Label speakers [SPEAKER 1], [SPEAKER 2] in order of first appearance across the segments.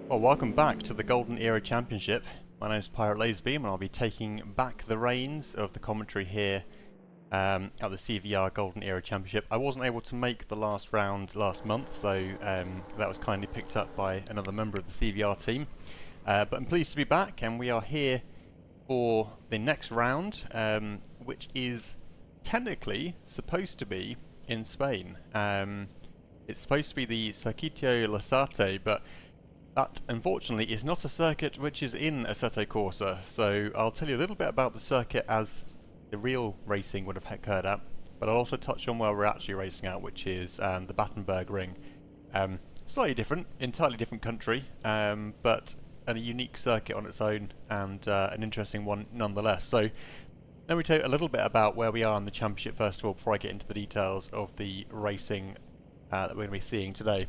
[SPEAKER 1] Well, welcome back to the Golden Era Championship. My name is Pirate Laserbeam and I'll be taking back the reins of the commentary here at the CVR Golden Era Championship. I wasn't able to make the last round last month, so that was kindly picked up by another member of the CVR team. But I'm pleased to be back, and we are here for the next round, which is technically supposed to be in Spain. It's supposed to be the Circuito Lasarte, but that, unfortunately, is not a circuit which is in Assetto Corsa, so I'll tell you a little bit about the circuit as the real racing would have occurred at, but I'll also touch on where we're actually racing at, which is the Battenberg Ring. Slightly different, entirely different country, but a unique circuit on its own, and an interesting one nonetheless. So let me tell you a little bit about where we are in the championship first of all, before I get into the details of the racing that we're going to be seeing today.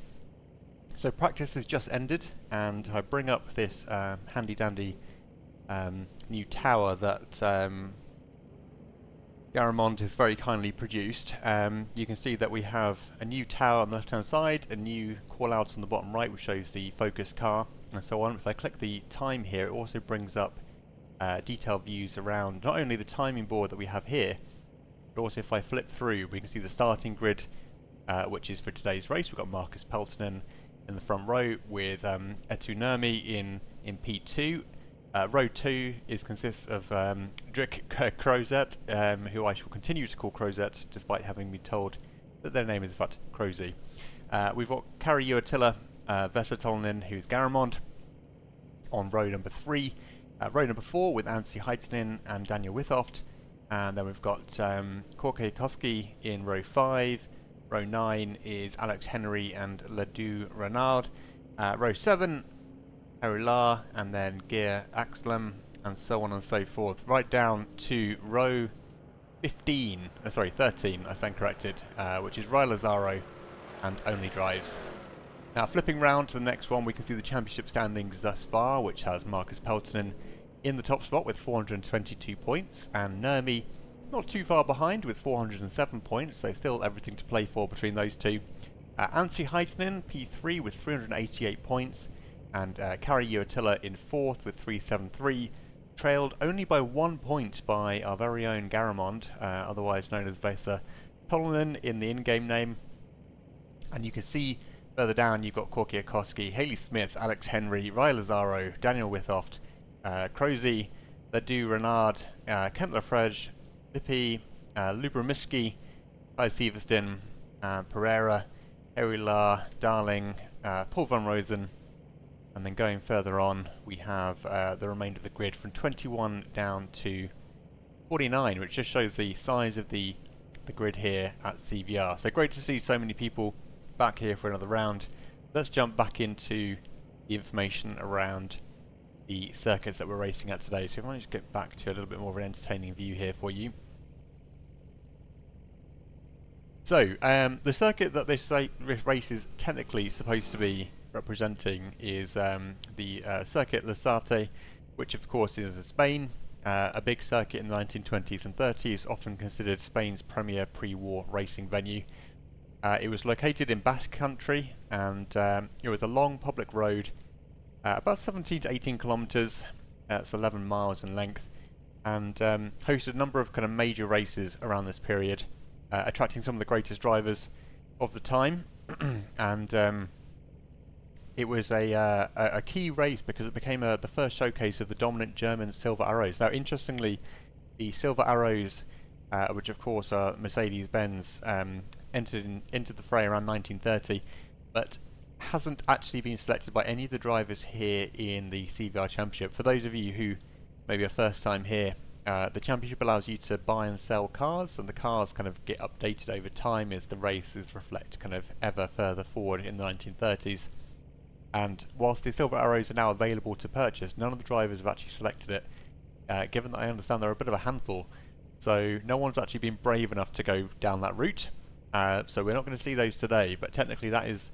[SPEAKER 1] So practice has just ended, and I bring up this handy dandy new tower that Garamond has very kindly produced. You can see that we have a new tower on the left hand side, a new call out on the bottom right which shows the focus car and so on. If I click the time here, it also brings up detailed views around not only the timing board that we have here, but also if I flip through we can see the starting grid, which is for today's race. We've got Marcus Peltonen in the front row with Etu Nurmi in P2. Row 2 consists of Drick Crozet, who I shall continue to call Crozet despite having been told that their name is in fact Crozy. We've got Kari Uotila Vesatolinen, who's Garamond, on row number 3. Row number 4 with Anssi Heitzinen and Daniel Withoft. And then we've got Korke Koski in row 5. Row 9 is Alex Henry and Ledoux Renard. Row 7, Harry La, and then Gear Axlem, and so on and so forth, right down to row 13, I stand corrected, which is Rai Lazaro and Only Drives. Now flipping round to the next one, we can see the championship standings thus far, which has Marcus Peltonen in the top spot with 422 points, and Nurmi not too far behind with 407 points, so still everything to play for between those two. Anssi Heitzinen, P3 with 388 points, and Kari Uotila in 4th with 373, trailed only by 1 point by our very own Garamond, otherwise known as Vesa Tolonen in the in-game name. And you can see further down you've got Korki Akoski, Haley Smith, Alex Henry, Rai Lazaro, Daniel Withoft, Crozy, Ledoux Renard, Kent Lafrege, Lippi, Lubramiski, Kai Severston, Pereira, Harry La, Darling, Paul Van Rosen, and then going further on we have the remainder of the grid from 21 down to 49, which just shows the size of the grid here at CVR. So great to see so many people back here for another round. Let's jump back into the information around the circuits that we're racing at today. So if I just get back to a little bit more of an entertaining view here for you. So the circuit that this race is technically supposed to be representing is the Circuit Lasarte, which of course is in Spain, a big circuit in the 1920s and 30s, often considered Spain's premier pre-war racing venue. It was located in Basque Country, and it was a long public road, about 17 to 18 kilometres, it's 11 miles in length, and hosted a number of kind of major races around this period, attracting some of the greatest drivers of the time. And it was a key race because it became the first showcase of the dominant German Silver Arrows. Now interestingly, the Silver Arrows, which of course are Mercedes-Benz, entered the fray around 1930, but hasn't actually been selected by any of the drivers here in the CVR Championship. For those of you who maybe are first time here, the Championship allows you to buy and sell cars, and the cars kind of get updated over time as the races reflect kind of ever further forward in the 1930s. And whilst the Silver Arrows are now available to purchase, none of the drivers have actually selected it, given that I understand they're a bit of a handful. So no one's actually been brave enough to go down that route. So we're not going to see those today, but technically that is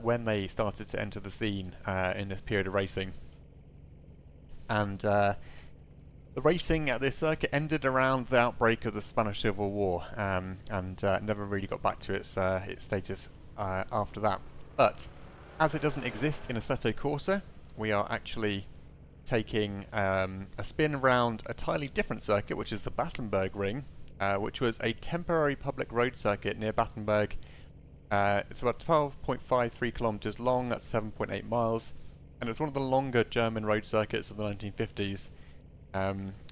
[SPEAKER 1] when they started to enter the scene in this period of racing. And the racing at this circuit ended around the outbreak of the Spanish Civil War, and never really got back to its status after that. But As it doesn't exist in Assetto Corsa, we are actually taking a spin around a entirely different circuit, which is the Battenberg Ring, which was a temporary public road circuit near Battenberg. It's about 12.53 kilometers long, that's 7.8 miles, and it's one of the longer German road circuits of the 1950s,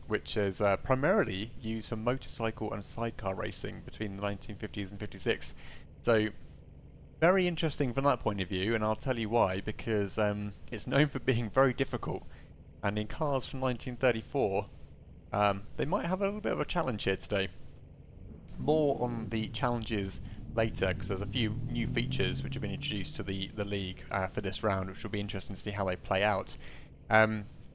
[SPEAKER 1] which is primarily used for motorcycle and sidecar racing between the 1950s and 56. So very interesting from that point of view, and I'll tell you why, because it's known for being very difficult, and in cars from 1934 they might have a little bit of a challenge here today. More on the challenges later, because there's a few new features which have been introduced to the league for this round, which will be interesting to see how they play out.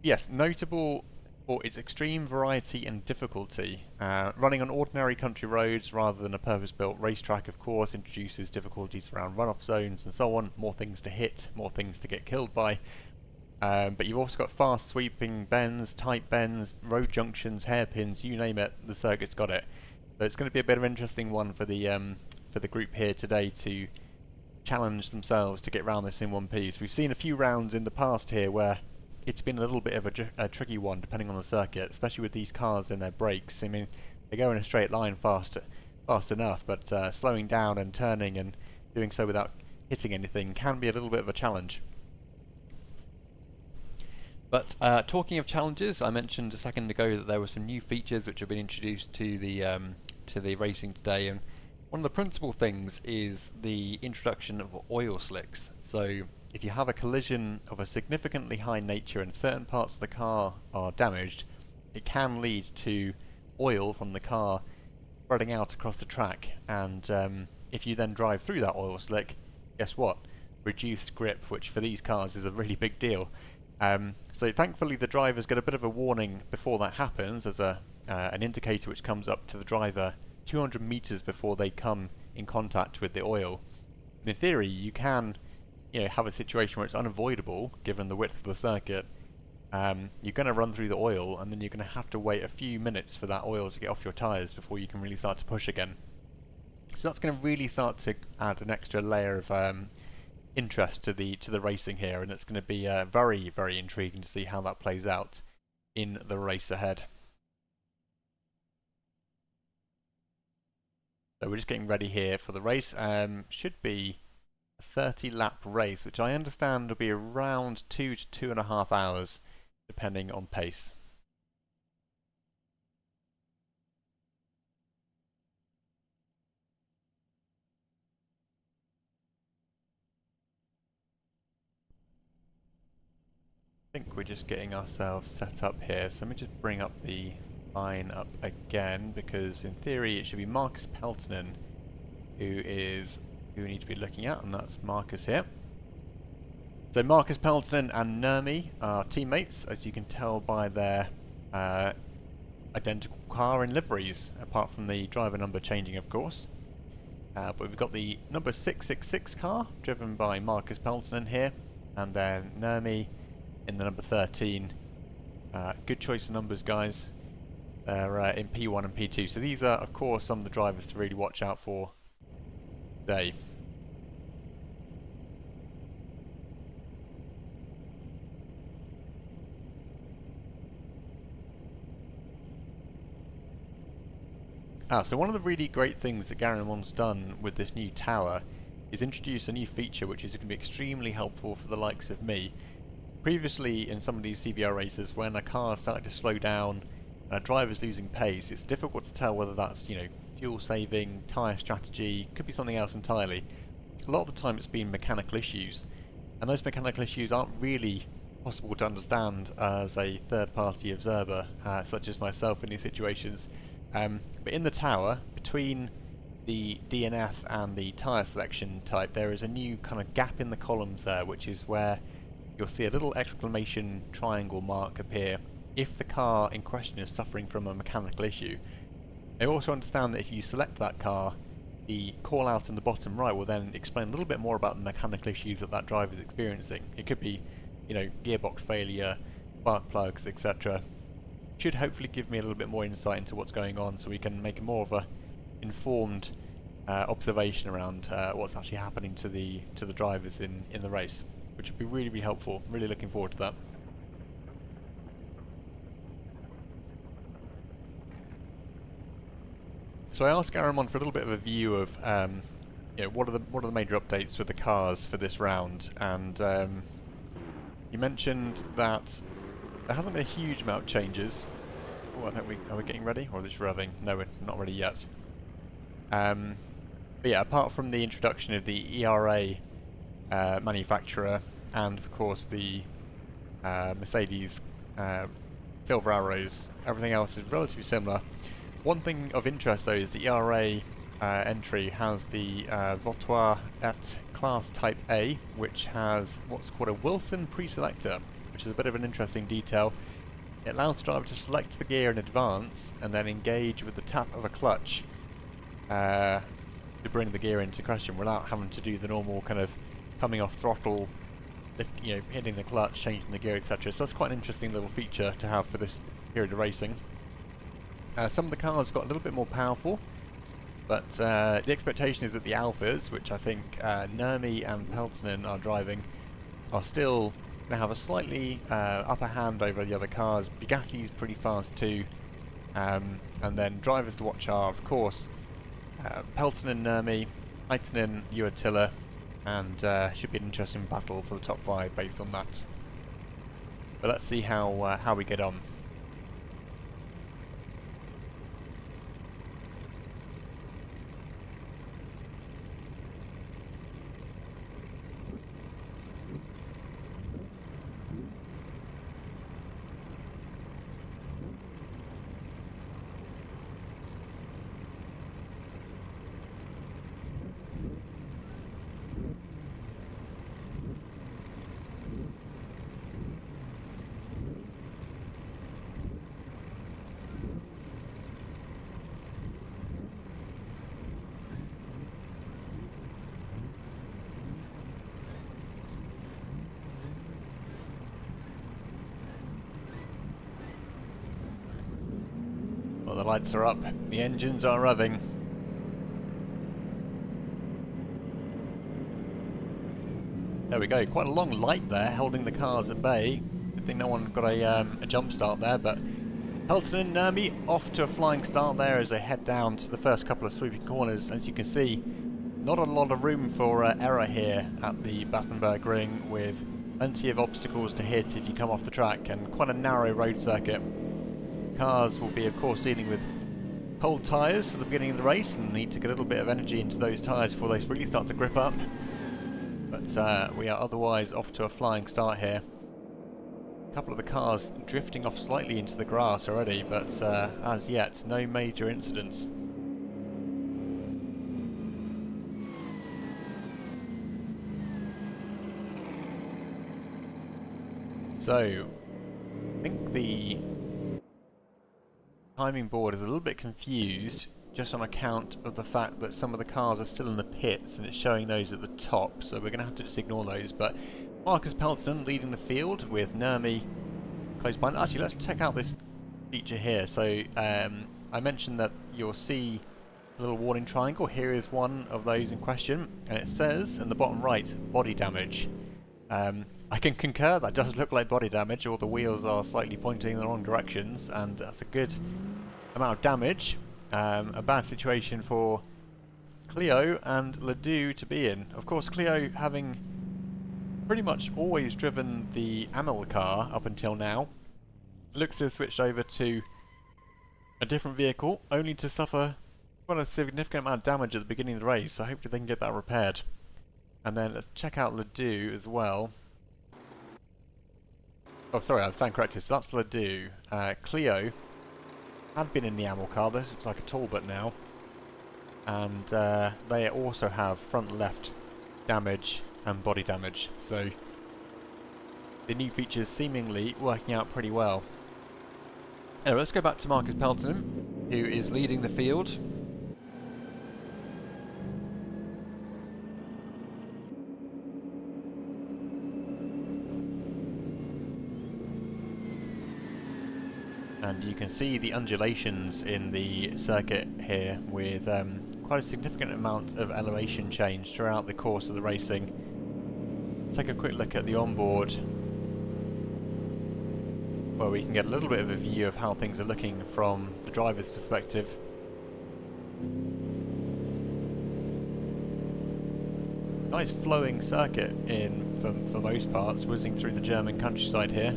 [SPEAKER 1] Yes, notable for its extreme variety and difficulty. Running on ordinary country roads rather than a purpose-built racetrack, of course, introduces difficulties around runoff zones and so on, more things to hit, more things to get killed by. But you've also got fast sweeping bends, tight bends, road junctions, hairpins, you name it, the circuit's got it. So it's going to be a bit of an interesting one for the group here today to challenge themselves to get around this in one piece. We've seen a few rounds in the past here where it's been a little bit of a tricky one depending on the circuit, especially with these cars and their brakes. I mean, they go in a straight line fast enough, but slowing down and turning and doing so without hitting anything can be a little bit of a challenge. But talking of challenges, I mentioned a second ago that there were some new features which have been introduced to the racing today, and one of the principal things is the introduction of oil slicks. So if you have a collision of a significantly high nature and certain parts of the car are damaged, it can lead to oil from the car spreading out across the track, and if you then drive through that oil slick, guess what? Reduced grip, which for these cars is a really big deal. So thankfully the drivers get a bit of a warning before that happens. There's an indicator which comes up to the driver 200 meters before they come in contact with the oil. And in theory, you can have a situation where it's unavoidable given the width of the circuit. You're going to run through the oil, and then you're going to have to wait a few minutes for that oil to get off your tyres before you can really start to push again. So that's going to really start to add an extra layer of interest to the racing here, and it's going to be very, very intriguing to see how that plays out in the race ahead. So we're just getting ready here for the race. Should be a 30-lap race, which I understand will be around 2 to 2.5 hours, depending on pace. I think we're just getting ourselves set up here, so let me just bring up the line up again, because in theory it should be Marcus Peltonen who we need to be looking at, and that's Marcus here. So Marcus Peltonen and Nurmi are teammates, as you can tell by their identical car and liveries, apart from the driver number changing, of course. But we've got the number 666 car driven by Marcus Peltonen here, and then Nurmi in the number 13. Good choice of numbers, guys. They're in P1 and P2. So these are, of course, some of the drivers to really watch out for today. So one of the really great things that Garan's done with this new tower is introduce a new feature which is going to be extremely helpful for the likes of me. Previously, in some of these CBR races, when a car started to slow down and a driver's losing pace, it's difficult to tell whether that's, fuel saving, tyre strategy, could be something else entirely. A lot of the time it's been mechanical issues, and those mechanical issues aren't really possible to understand as a third-party observer, such as myself in these situations. But in the tower, between the DNF and the tyre selection type, there is a new kind of gap in the columns there, which is where you'll see a little exclamation triangle mark appear if the car in question is suffering from a mechanical issue. I also understand that if you select that car, the call out in the bottom right will then explain a little bit more about the mechanical issues that that driver is experiencing. It could be, gearbox failure, spark plugs, etc. Should hopefully give me a little bit more insight into what's going on, so we can make more of a informed observation around what's actually happening to the drivers in the race, which would be really, really helpful. Really looking forward to that. So I asked Garamond for a little bit of a view of you know, what are the major updates with the cars for this round, and you mentioned that there hasn't been a huge amount of changes. Oh, I think are we getting ready, or is this revving? No, we're not ready yet. But yeah, apart from the introduction of the ERA manufacturer, and of course the Mercedes Silver Arrows, everything else is relatively similar. One thing of interest though is the ERA entry has the Vautour et Class Type A, which has what's called a Wilson pre-selector, which is a bit of an interesting detail. It allows the driver to select the gear in advance and then engage with the tap of a clutch to bring the gear into question without having to do the normal kind of coming off throttle, you know, hitting the clutch, changing the gear, etc. So that's quite an interesting little feature to have for this period of racing. Some of the cars got a little bit more powerful, but the expectation is that the Alphas, which I think Nurmi and Peltonen are driving, are still going to have a slightly upper hand over the other cars. Bugatti's pretty fast too, and then drivers to watch are, of course, Peltonen, Nurmi, Aitinen, Uatila, and should be an interesting battle for the top 5 based on that. But let's see how we get on. Well, the lights are up, the engines are revving. There we go, quite a long light there, holding the cars at bay. Good thing no one got a jump start there, but Peltonen and Nurmi off to a flying start there as they head down to the first couple of sweeping corners. As you can see, not a lot of room for error here at the Battenberg Ring, with plenty of obstacles to hit if you come off the track, and quite a narrow road circuit. Cars will be, of course, dealing with cold tyres for the beginning of the race and need to get a little bit of energy into those tyres before they really start to grip up. But we are otherwise off to a flying start here. A couple of the cars drifting off slightly into the grass already, but as yet, no major incidents. So, I think the timing board is a little bit confused just on account of the fact that some of the cars are still in the pits and it's showing those at the top, so we're going to have to just ignore those. But Marcus Peltonen leading the field with Nurmi close behind. Actually, let's check out this feature here. So I mentioned that you'll see a little warning triangle. Here is one of those in question, and it says in the bottom right, body damage. I can concur, that does look like body damage. All the wheels are slightly pointing in the wrong directions, and that's a good amount of damage. A bad situation for Cleo and Ledoux to be in. Of course, Cleo having pretty much always driven the Amel car up until now, looks to have switched over to a different vehicle, only to suffer quite a significant amount of damage at the beginning of the race, so hopefully they can get that repaired. And then let's check out Ledoux as well. Oh, sorry, I stand corrected. So that's Ledoux. Cleo had been in the Amel car. This looks like a Talbot now. And they also have front left damage and body damage. So the new features seemingly working out pretty well. Anyway, let's go back to Marcus Peltonen, who is leading the field. And you can see the undulations in the circuit here with quite a significant amount of elevation change throughout the course of the racing. Take a quick look at the onboard, where we can get a little bit of a view of how things are looking from the driver's perspective. Nice flowing circuit for most parts, whizzing through the German countryside here.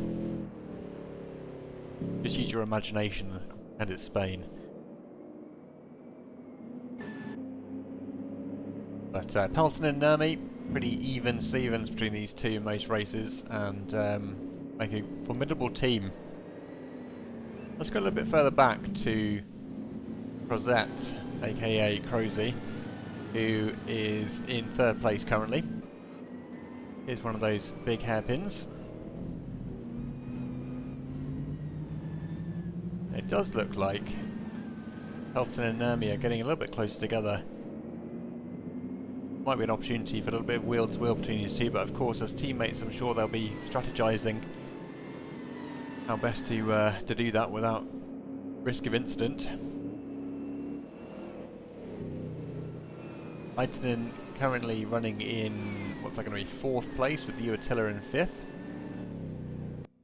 [SPEAKER 1] Just use your imagination, and it's Spain. But Pelton and Nurmi, pretty even Stevens between these two in most races, and make a formidable team. Let's go a little bit further back to Crozet, aka Crozy, who is in 3rd place currently. Here's one of those big hairpins. It does look like Pelton and Nurmi are getting a little bit closer together. Might be an opportunity for a little bit of wheel to wheel between these two, but of course as teammates I'm sure they'll be strategizing how best to do that without risk of incident. Leitinen currently running in, what's that going to be, 4th place, with the Attila in 5th,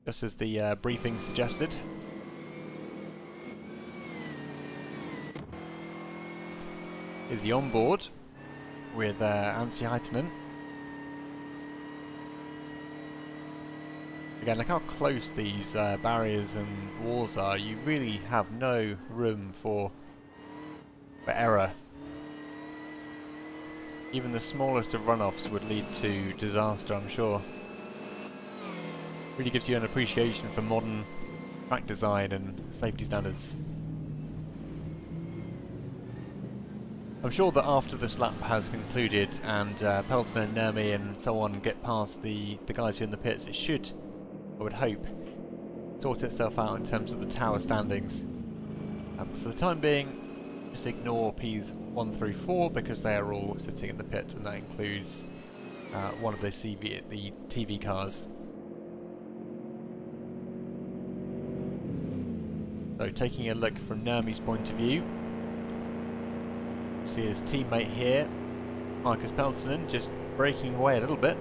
[SPEAKER 1] just as the briefing suggested. Is the onboard with Anssi Heitinen. Again, look how close these barriers and walls are. You really have no room for error. Even the smallest of runoffs would lead to disaster, I'm sure. Really gives you an appreciation for modern track design and safety standards. I'm sure that after this lap has concluded and Pelton and Nurmi and so on get past the guys who are in the pits, it should, I would hope, sort itself out in terms of the tower standings. But for the time being, just ignore Ps 1 through 4 because they are all sitting in the pit, and that includes one of the TV cars. So taking a look from Nurmi's point of view, see his teammate here, Marcus Peltonen, just breaking away a little bit.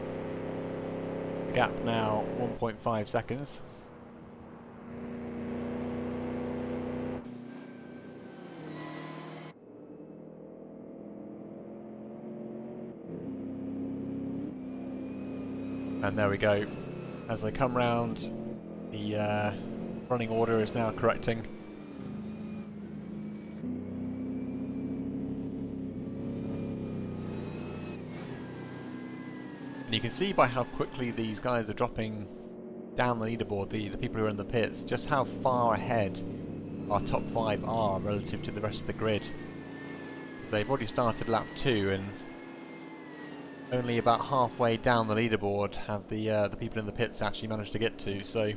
[SPEAKER 1] The gap now 1.5 seconds. And there we go. As they come round, the running order is now correcting. And you can see by how quickly these guys are dropping down the leaderboard, the people who are in the pits, just how far ahead our top 5 are relative to the rest of the grid. So they've already started lap 2, and only about halfway down the leaderboard have the people in the pits actually managed to get to. So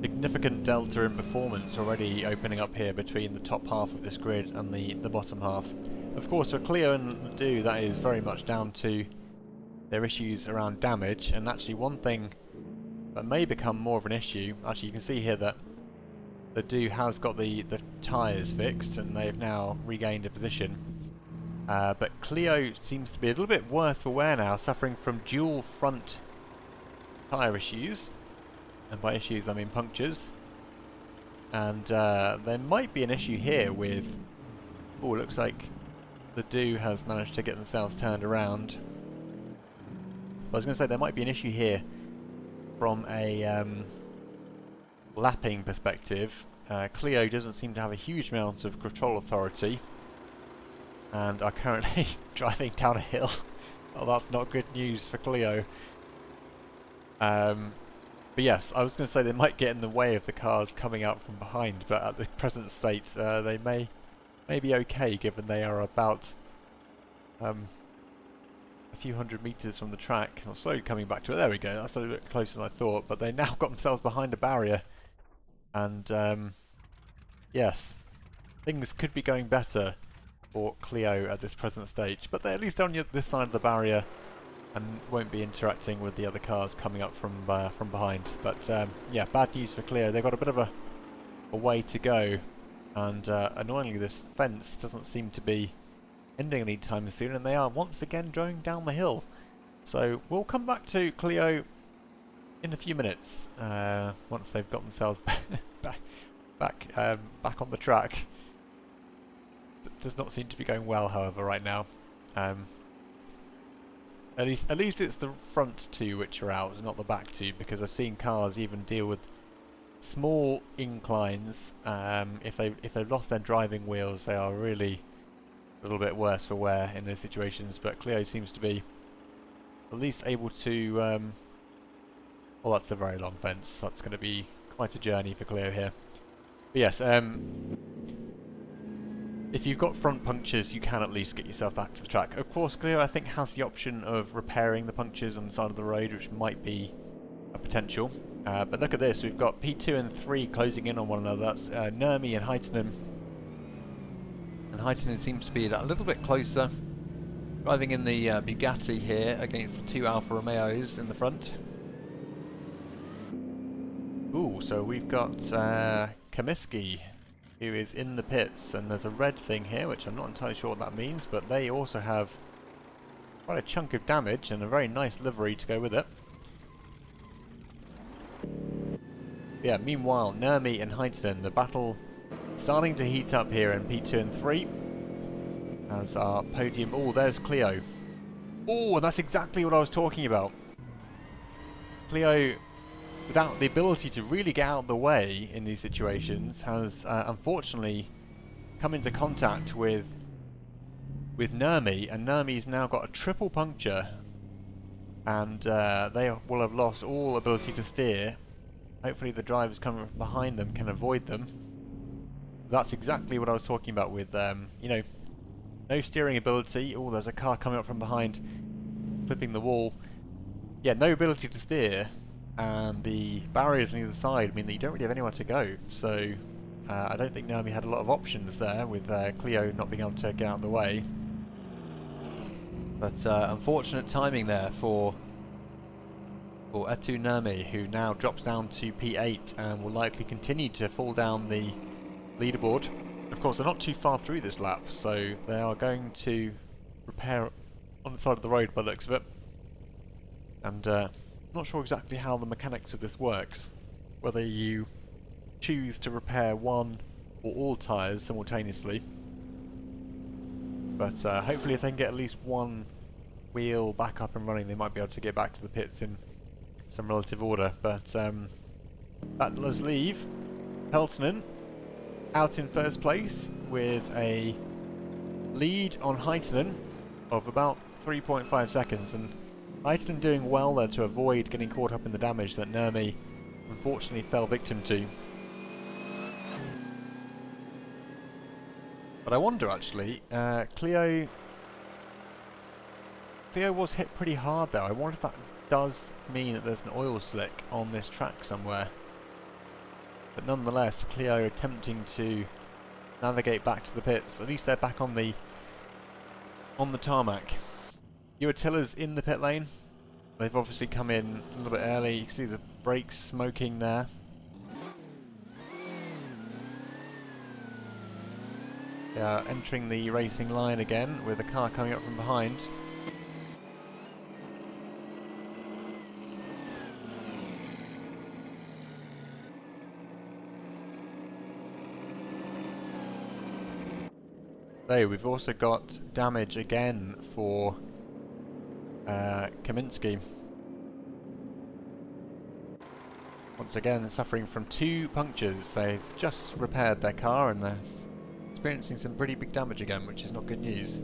[SPEAKER 1] significant delta in performance already opening up here between the top half of this grid and the bottom half. Of course, for Clio and Ledoux, that is very much down to their issues around damage, and actually one thing that may become more of an issue, actually you can see here that Ledoux has got the tyres fixed and they've now regained a position, but Clio seems to be a little bit worse for wear now, suffering from dual front tyre issues, and by issues I mean punctures, and there might be an issue here with, oh, looks like Ledoux has managed to get themselves turned around. I was going to say there might be an issue here from a lapping perspective. Clio doesn't seem to have a huge amount of control authority and are currently driving down a hill. Oh, that's not good news for Clio. But yes, I was going to say they might get in the way of the cars coming out from behind, but at the present state they may be okay, given they are about a few hundred metres from the track. I'm slowly coming back to it. There we go. That's a little bit closer than I thought, but they now got themselves behind a barrier, and yes, things could be going better for Clio at this present stage, but they're at least on this side of the barrier and won't be interacting with the other cars coming up from behind. But yeah, bad news for Clio. They've got a bit of a way to go And annoyingly, this fence doesn't seem to be ending anytime soon, and they are once again driving down the hill. So we'll come back to Clio in a few minutes once they've got themselves back on the track. It does not seem to be going well, however, right now. At least it's the front two which are out, not the back two, because I've seen cars even deal with small inclines. If they've lost their driving wheels, they are really a little bit worse for wear in those situations. But Clio seems to be at least able to. Well, that's a very long fence. That's going to be quite a journey for Clio here. But yes, if you've got front punctures, you can at least get yourself back to the track. Of course, Clio, I think, has the option of repairing the punctures on the side of the road, which might be a potential. But look at this, we've got P2 and 3 closing in on one another. That's Nurmi and Heitinen. And Heitinen seems to be a little bit closer. Driving in the Bugatti here against the two Alfa Romeos in the front. Ooh, so we've got Kamiski, who is in the pits, and there's a red thing here, which I'm not entirely sure what that means, but they also have quite a chunk of damage and a very nice livery to go with it. Yeah, meanwhile, Nurmi and Heitinen, the battle starting to heat up here in P2 and 3 as our podium. Oh, there's Clio. Oh, that's exactly what I was talking about. Clio, without the ability to really get out of the way in these situations, has unfortunately come into contact with Nurmi, and Nurmi's now got a triple puncture, and they will have lost all ability to steer. Hopefully the drivers coming from behind them can avoid them. That's exactly what I was talking about with, you know, no steering ability. Oh, there's a car coming up from behind, clipping the wall. Yeah, no ability to steer, and the barriers on either side mean that you don't really have anywhere to go. So I don't think Nurmi had a lot of options there, with Clio not being able to get out of the way. But unfortunate timing there for Etu Nurmi, who now drops down to P8 and will likely continue to fall down the leaderboard. Of course, they're not too far through this lap, so they are going to repair on the side of the road by the looks of it. And not sure exactly how the mechanics of this works, whether you choose to repair one or all tyres simultaneously. But hopefully if they can get at least one wheel back up and running, they might be able to get back to the pits in some relative order. But that does leave Peltonen out in first place with a lead on Heitinen of about 3.5 seconds, and Heitinen doing well there to avoid getting caught up in the damage that Nurmi unfortunately fell victim to. But I wonder actually, Clio was hit pretty hard though. I wonder if that does mean that there's an oil slick on this track somewhere. But nonetheless, Clio attempting to navigate back to the pits. At least they're back on the tarmac. Uatilla's in the pit lane. They've obviously come in a little bit early. You can see the brakes smoking there. They are entering the racing line again with a car coming up from behind. So we've also got damage again for Kaminsky. Once again suffering from 2 punctures. They've just repaired their car and they're experiencing some pretty big damage again, which is not good news.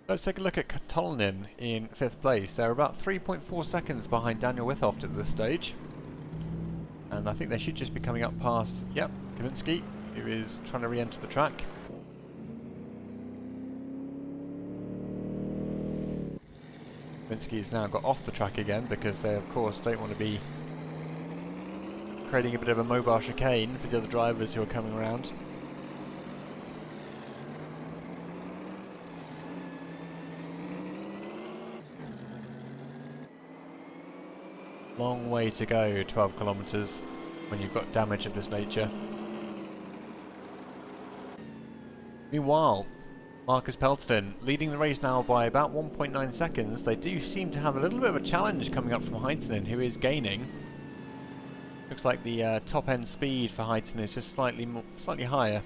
[SPEAKER 1] Let's take a look at Katolnin in 5th place. They're about 3.4 seconds behind Daniel Withoft at this stage. And I think they should just be coming up past, yep, Kaminsky, who is trying to re-enter the track. Kaminsky has now got off the track again because they, of course, don't want to be creating a bit of a mobile chicane for the other drivers who are coming around. long way to go, 12 kilometres, when you've got damage of this nature. Meanwhile, Marcus Pelton leading the race now by about 1.9 seconds. They do seem to have a little bit of a challenge coming up from Heitinen, who is gaining. Looks like the top end speed for Heitinen is just slightly higher,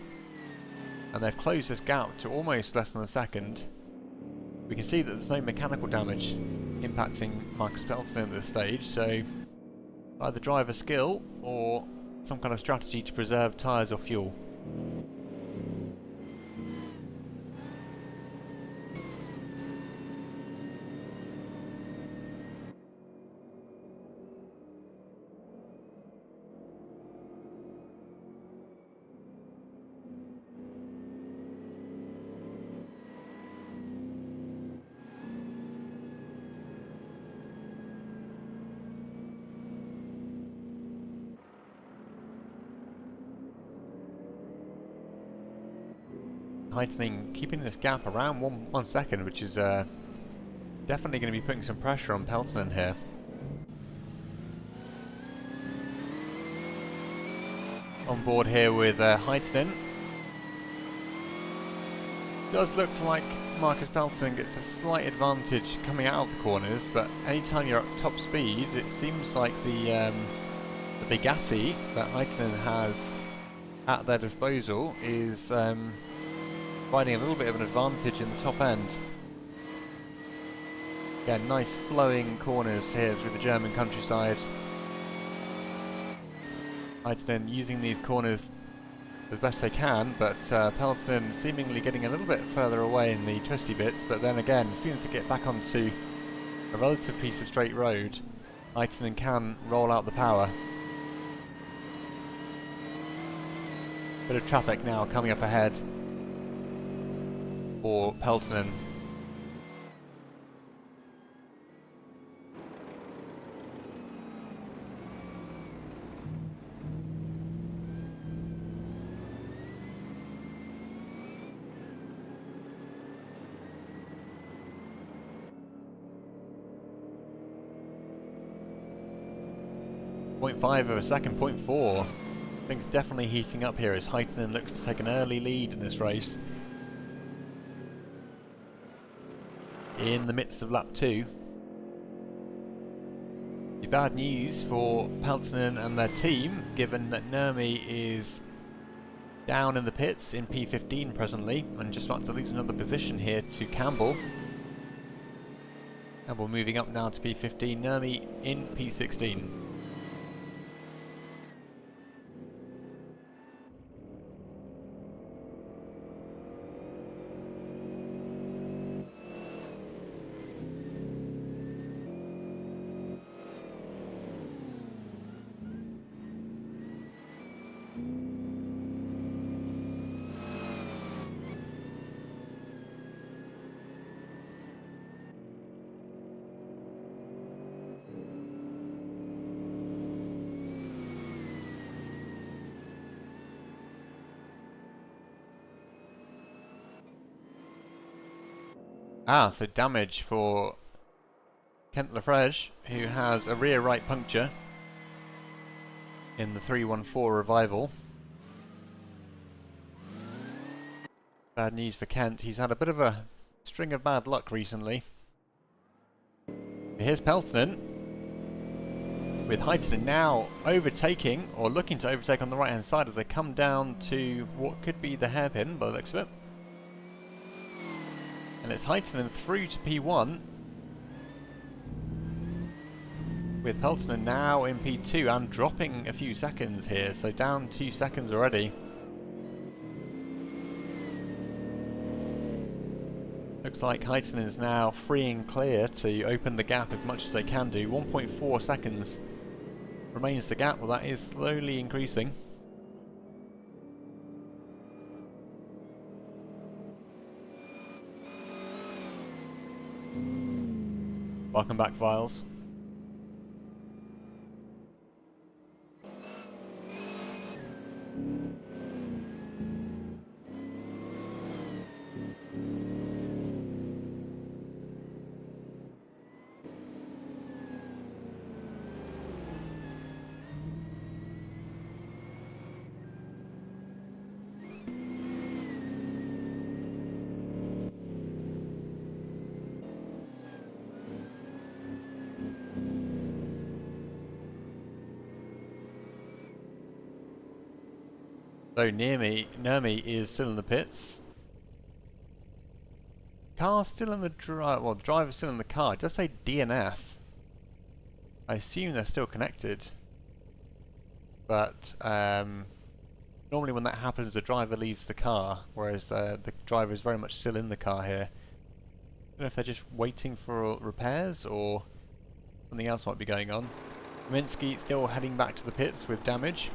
[SPEAKER 1] and they've closed this gap to almost less than a second. We can see that there's no mechanical damage impacting Marcus Pelton at this stage, so either driver skill or some kind of strategy to preserve tyres or fuel. Heightening, keeping this gap around one second, which is definitely going to be putting some pressure on Peltonen here. On board here with Heitinen. Does look like Marcus Peltonen gets a slight advantage coming out of the corners, but anytime you're at top speed, it seems like the Bugatti that Heitinen has at their disposal is providing a little bit of an advantage in the top end. Yeah, nice flowing corners here through the German countryside. Heitinen using these corners as best they can, but Peltonen seemingly getting a little bit further away in the twisty bits, but then again, as soon as they get back onto a relative piece of straight road, Heitinen can roll out the power. Bit of traffic now coming up ahead for Peltonen. .5 of a second, 0.4. Things definitely heating up here as Heitinen looks to take an early lead in this race. In the midst of lap 2. The bad news for Peltonen and their team, given that Nurmi is down in the pits in P15 presently, and just about to lose another position here to Campbell. Campbell moving up now to P15, Nurmi in P16. So damage for Kent Lafrege, who has a rear right puncture in the 314 revival. Bad news for Kent. He's had a bit of a string of bad luck recently. Here's Peltonen, with Heitinen now overtaking, or looking to overtake on the right hand side as they come down to what could be the hairpin by the looks of it. And it's Heitinen through to P1, with Peltonen now in P2 and dropping a few seconds here, so down 2 seconds already. Looks like Heitinen is now free and clear to open the gap as much as they can do. 1.4 seconds remains the gap, well that is slowly increasing. Welcome back, Viles. So Nurmi is still in the pits. Car's still in the drive. Well, the driver's still in the car. It does say DNF. I assume they're still connected. But normally when that happens, the driver leaves the car, whereas the driver is very much still in the car here. I don't know if they're just waiting for repairs or something else might be going on. Kaminsky still heading back to the pits with damage.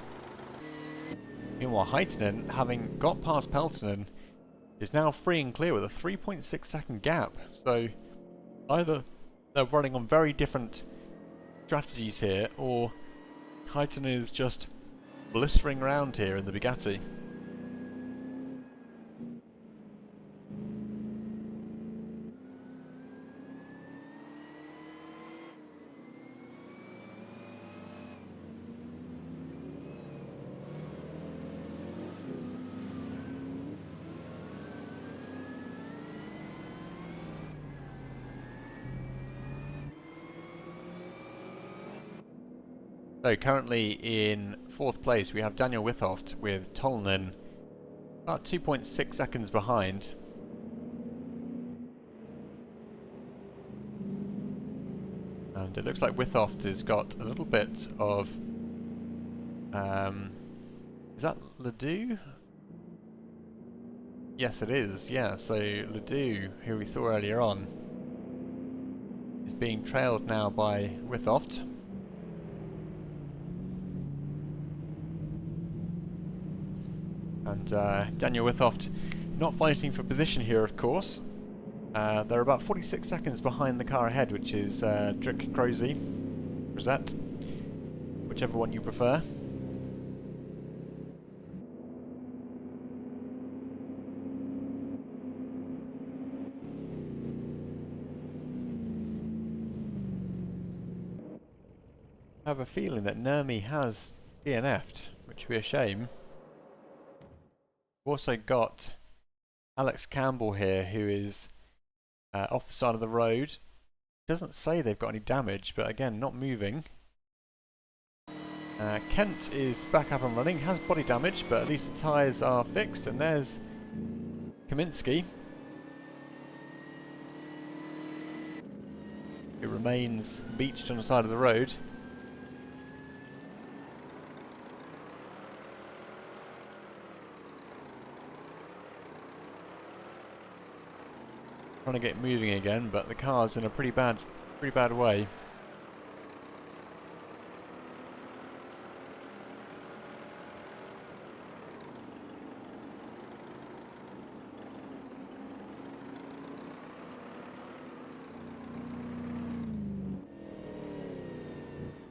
[SPEAKER 1] Meanwhile, Heitinen, having got past Peltonen, is now free and clear with a 3.6 second gap. So either they're running on very different strategies here, or Heitinen is just blistering around here in the Bugatti. So currently in 4th place we have Daniel Withoft with Tolnen about 2.6 seconds behind. And it looks like Withoft has got a little bit of... is that Ledoux? Yes it is, yeah. So Ledoux, who we saw earlier on, is being trailed now by Withoft. And Daniel Withoft not fighting for position here, of course. They're about 46 seconds behind the car ahead, which is Drick Crozy, Rosette, whichever one you prefer. I have a feeling that Nurmi has DNF'd, which would be a shame. We've also got Alex Campbell here, who is off the side of the road. Doesn't say they've got any damage, but again, not moving. Kent is back up and running, has body damage, but at least the tyres are fixed. And there's Kaminsky, who remains beached on the side of the road. Trying to get moving again, but the car's in a pretty bad way.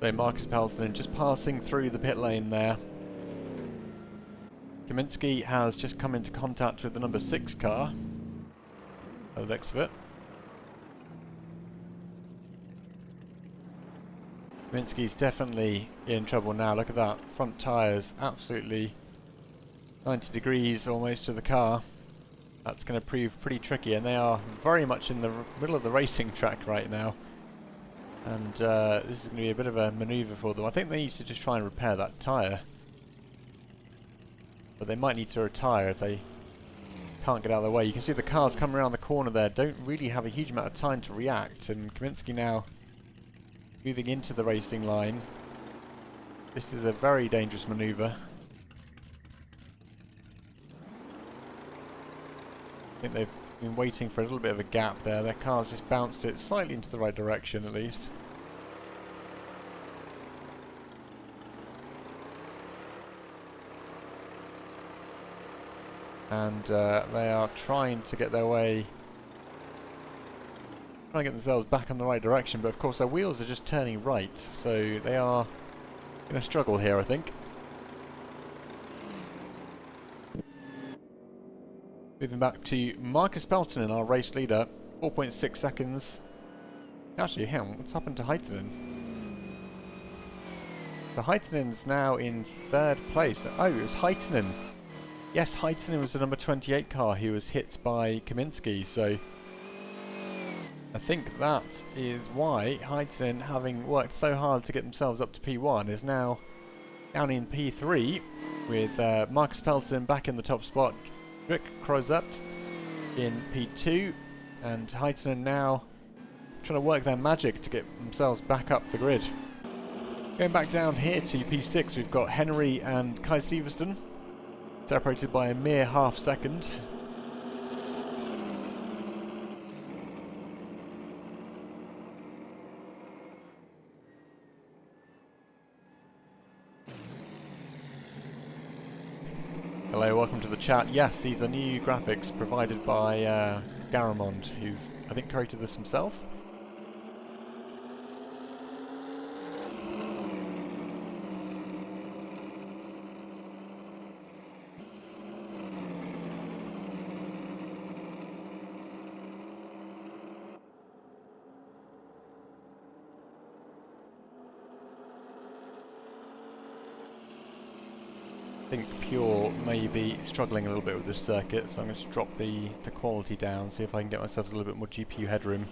[SPEAKER 1] So Marcus Peltonen just passing through the pit lane there. Kaminsky has just come into contact with the number 6 car. By the looks of it. Kaminsky's definitely in trouble now. Look at that. Front tyres absolutely 90 degrees almost to the car. That's going to prove pretty tricky, and they are very much in the middle of the racing track right now. And this is going to be a bit of a manoeuvre for them. I think they need to just try and repair that tyre. But they might need to retire if they can't get out of the way. You can see the cars coming around the corner there don't really have a huge amount of time to react, and Kaminsky now moving into the racing line. This is a very dangerous manoeuvre. I think they've been waiting for a little bit of a gap there. Their car's just bounced it slightly into the right direction at least. And they are trying to get their way, trying to get themselves back in the right direction, but of course their wheels are just turning right, so they are going to struggle here, I think. Moving back to Marcus Peltonen, our race leader, 4.6 seconds. Actually, hang on, what's happened to Heitinen? So Heitinen's now in 3rd place. Oh, it was Heitinen. Yes, Heitinen was the number 28 car who was hit by Kaminsky, so I think that is why Heitinen, having worked so hard to get themselves up to P1, is now Down in P3 with Marcus Pelton back in the top spot, Rick Crozat in P2, and Heitinen now trying to work their magic to get themselves back up the grid. Going back down here to P6, we've got Henry and Kai Sivertsen, separated by a mere half second. Hello, welcome to the chat. Yes, these are new graphics provided by Garamond, who's, I think, created this himself. I think Pure may be struggling a little bit with this circuit, so I'm going to drop the quality down, see if I can get myself a little bit more GPU headroom.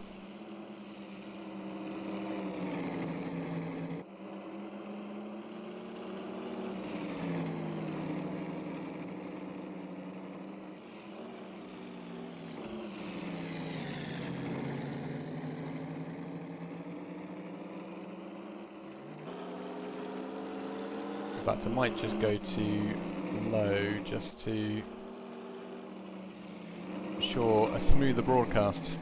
[SPEAKER 1] In fact, I might just go to low just to ensure a smoother broadcast.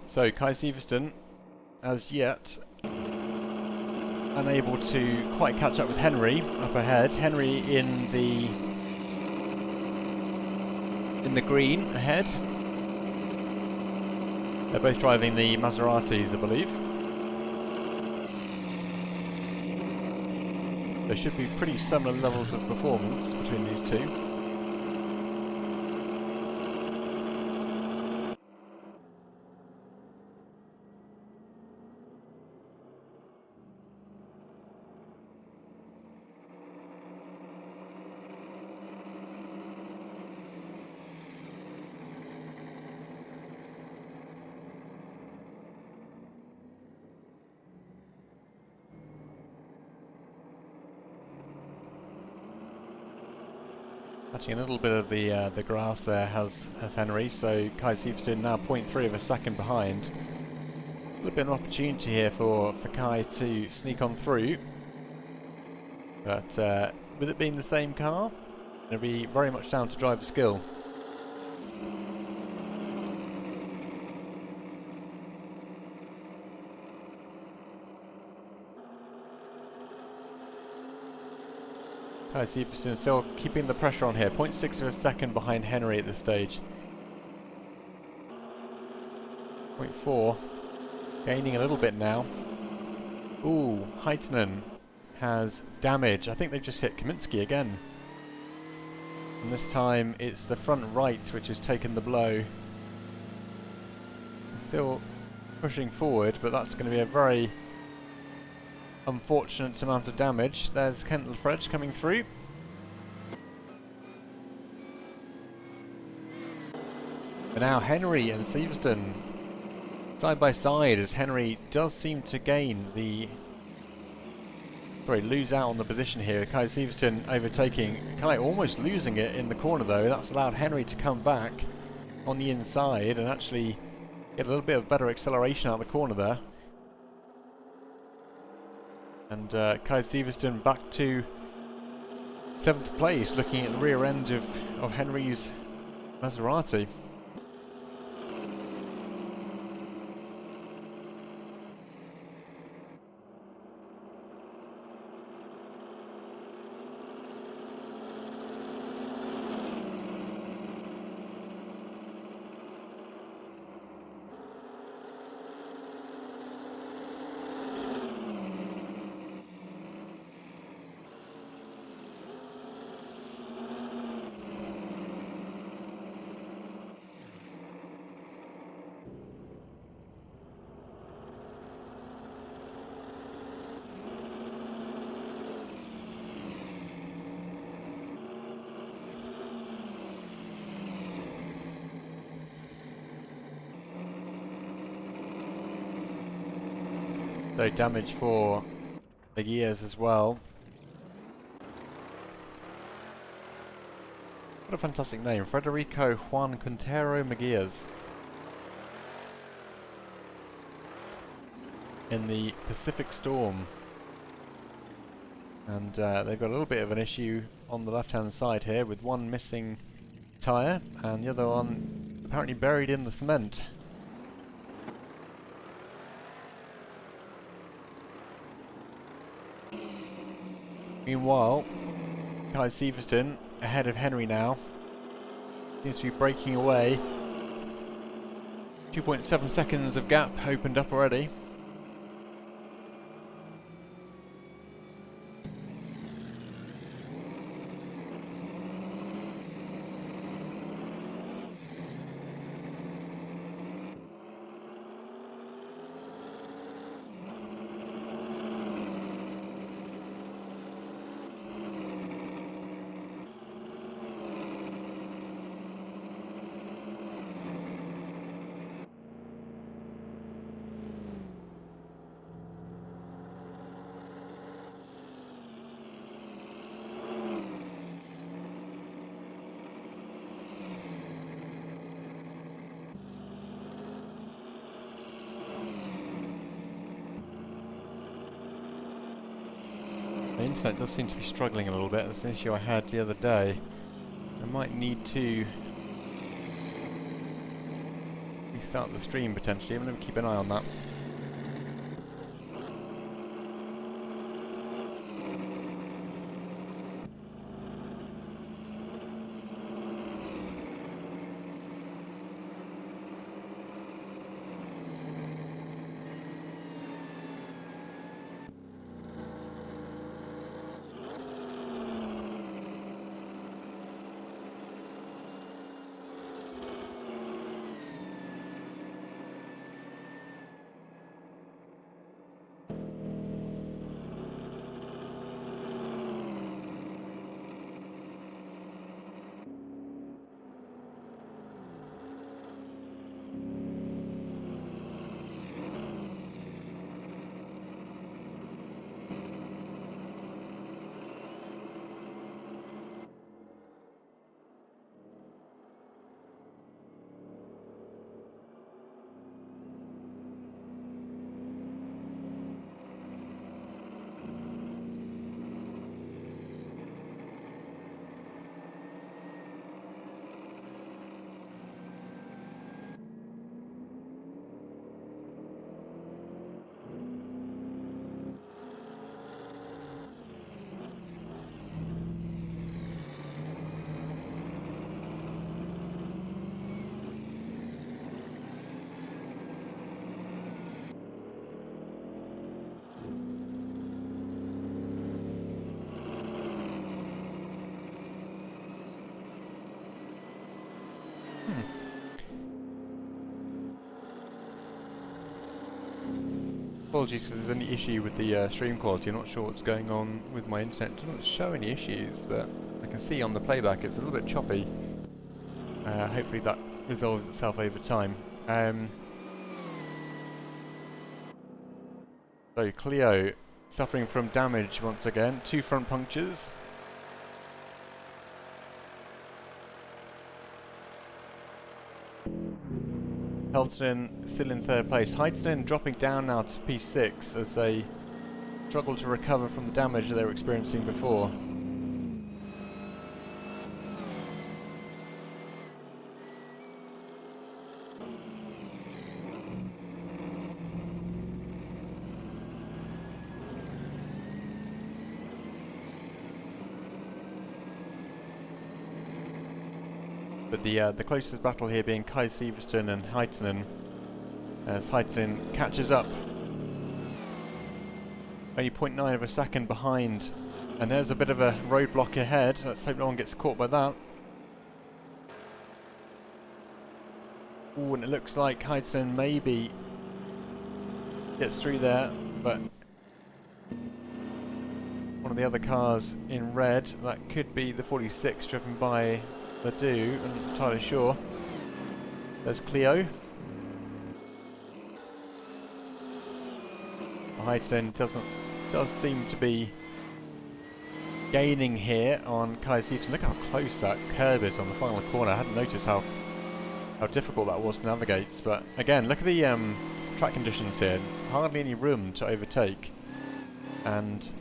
[SPEAKER 1] So Kai Sivertsen, as yet, unable to quite catch up with Henry up ahead. Henry in the green ahead. They're both driving the Maseratis, I believe. There should be pretty similar levels of performance between these two. Catching a little bit of the grass there has Henry, so Kai Sivertsen now 0.3 of a second behind. A little bit of an opportunity here for Kai to sneak on through, but with it being the same car, it'll be very much down to driver skill. Kai Sivertsen still keeping the pressure on here, 0.6 of a second behind Henry at this stage. 0.4, gaining a little bit now. Ooh, Heitinen has damage. I think they've just hit Kaminsky again. And this time it's the front right which has taken the blow. Still pushing forward, but that's going to be a very unfortunate amount of damage. There's Kent Lefredge coming through. But now Henry and Sivertsen side by side, as Henry does seem to lose out on the position here. Kai Sivertsen overtaking Kai, almost losing it in the corner though. That's allowed Henry to come back on the inside and actually get a little bit of better acceleration out of the corner there. And Kai Sivertsen back to 7th place, looking at the rear end of Henry's Maserati. So damage for the gears as well. What a fantastic name, Federico Juan Quintero Meguias. In the Pacific Storm. And they've got a little bit of an issue on the left-hand side here with one missing tyre and the other one apparently buried in the cement. Meanwhile, Kai Severson ahead of Henry now. Seems to be breaking away. 2.7 seconds of gap opened up already. The internet does seem to be struggling a little bit. That's an issue I had the other day. I might need to restart the stream potentially. I'm going to keep an eye on that. Apologies if there's any issue with the stream quality. I'm not sure what's going on with my internet. It doesn't show any issues, but I can see on the playback it's a little bit choppy. Hopefully that resolves itself over time. So Clio suffering from damage once again. 2 front punctures. Helton still in 3rd place. Heidsten dropping down now to P6 as they struggle to recover from the damage that they were experiencing before. But the closest battle here being Kai Severson and Heitinen, as Heitinen catches up. Only 0.9 of a second behind, and there's a bit of a roadblock ahead. Let's hope no one gets caught by that. Ooh, and it looks like Heitinen maybe gets through there, but one of the other cars in red, that could be the 46 driven by Ledoux, I'm not entirely sure. There's Clio. Heitinen does seem to be gaining here on Kai Siefsen. Look how close that curve is on the final corner. I hadn't noticed how difficult that was to navigate. But again, look at the track conditions here. Hardly any room to overtake, and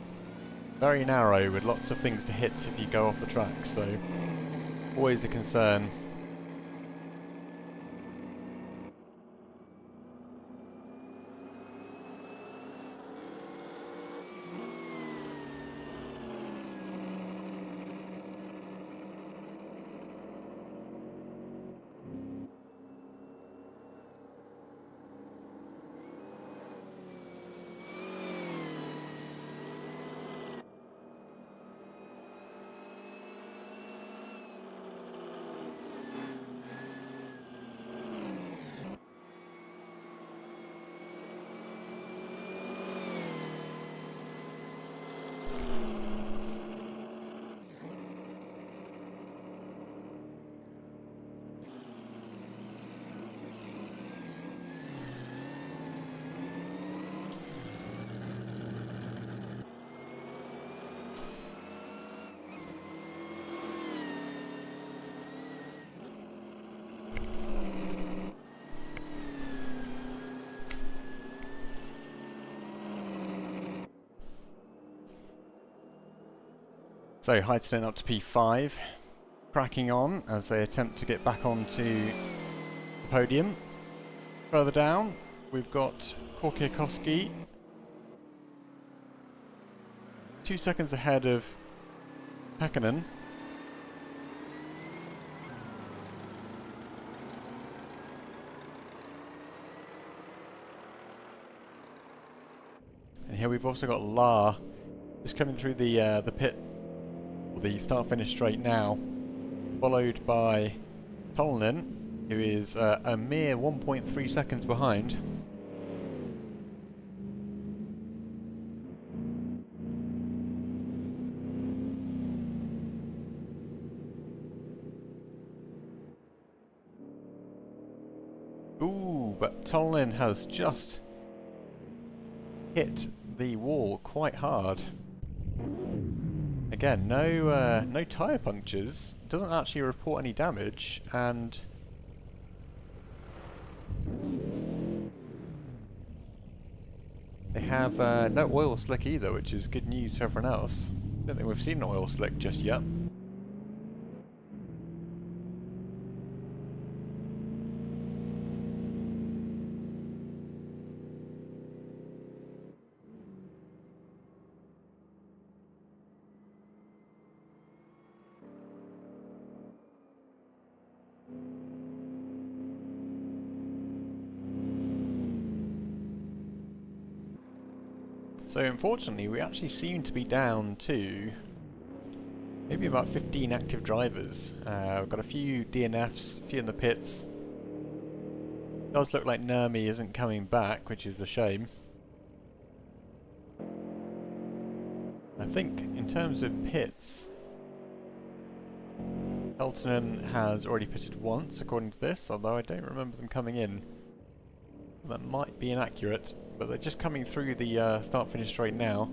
[SPEAKER 1] very narrow with lots of things to hit if you go off the track. So always a concern. So Heitinen up to P5, cracking on as they attempt to get back onto the podium. Further down, we've got Korkiakowski, 2 seconds ahead of Häkkinen. And here we've also got La just coming through the pit, or the start-finish straight now, followed by Tolnen, who is a mere 1.3 seconds behind. Ooh, but Tolnen has just hit the wall quite hard. Again, no tyre punctures, doesn't actually report any damage, and they have no oil slick either, which is good news to everyone else. Don't think we've seen an oil slick just yet. So unfortunately we actually seem to be down to maybe about 15 active drivers. We've got a few DNFs, a few in the pits. It does look like Nurmi isn't coming back, which is a shame. I think in terms of pits, Peltonen has already pitted once according to this, although I don't remember them coming in. That might be inaccurate, but they're just coming through the start-finish straight now.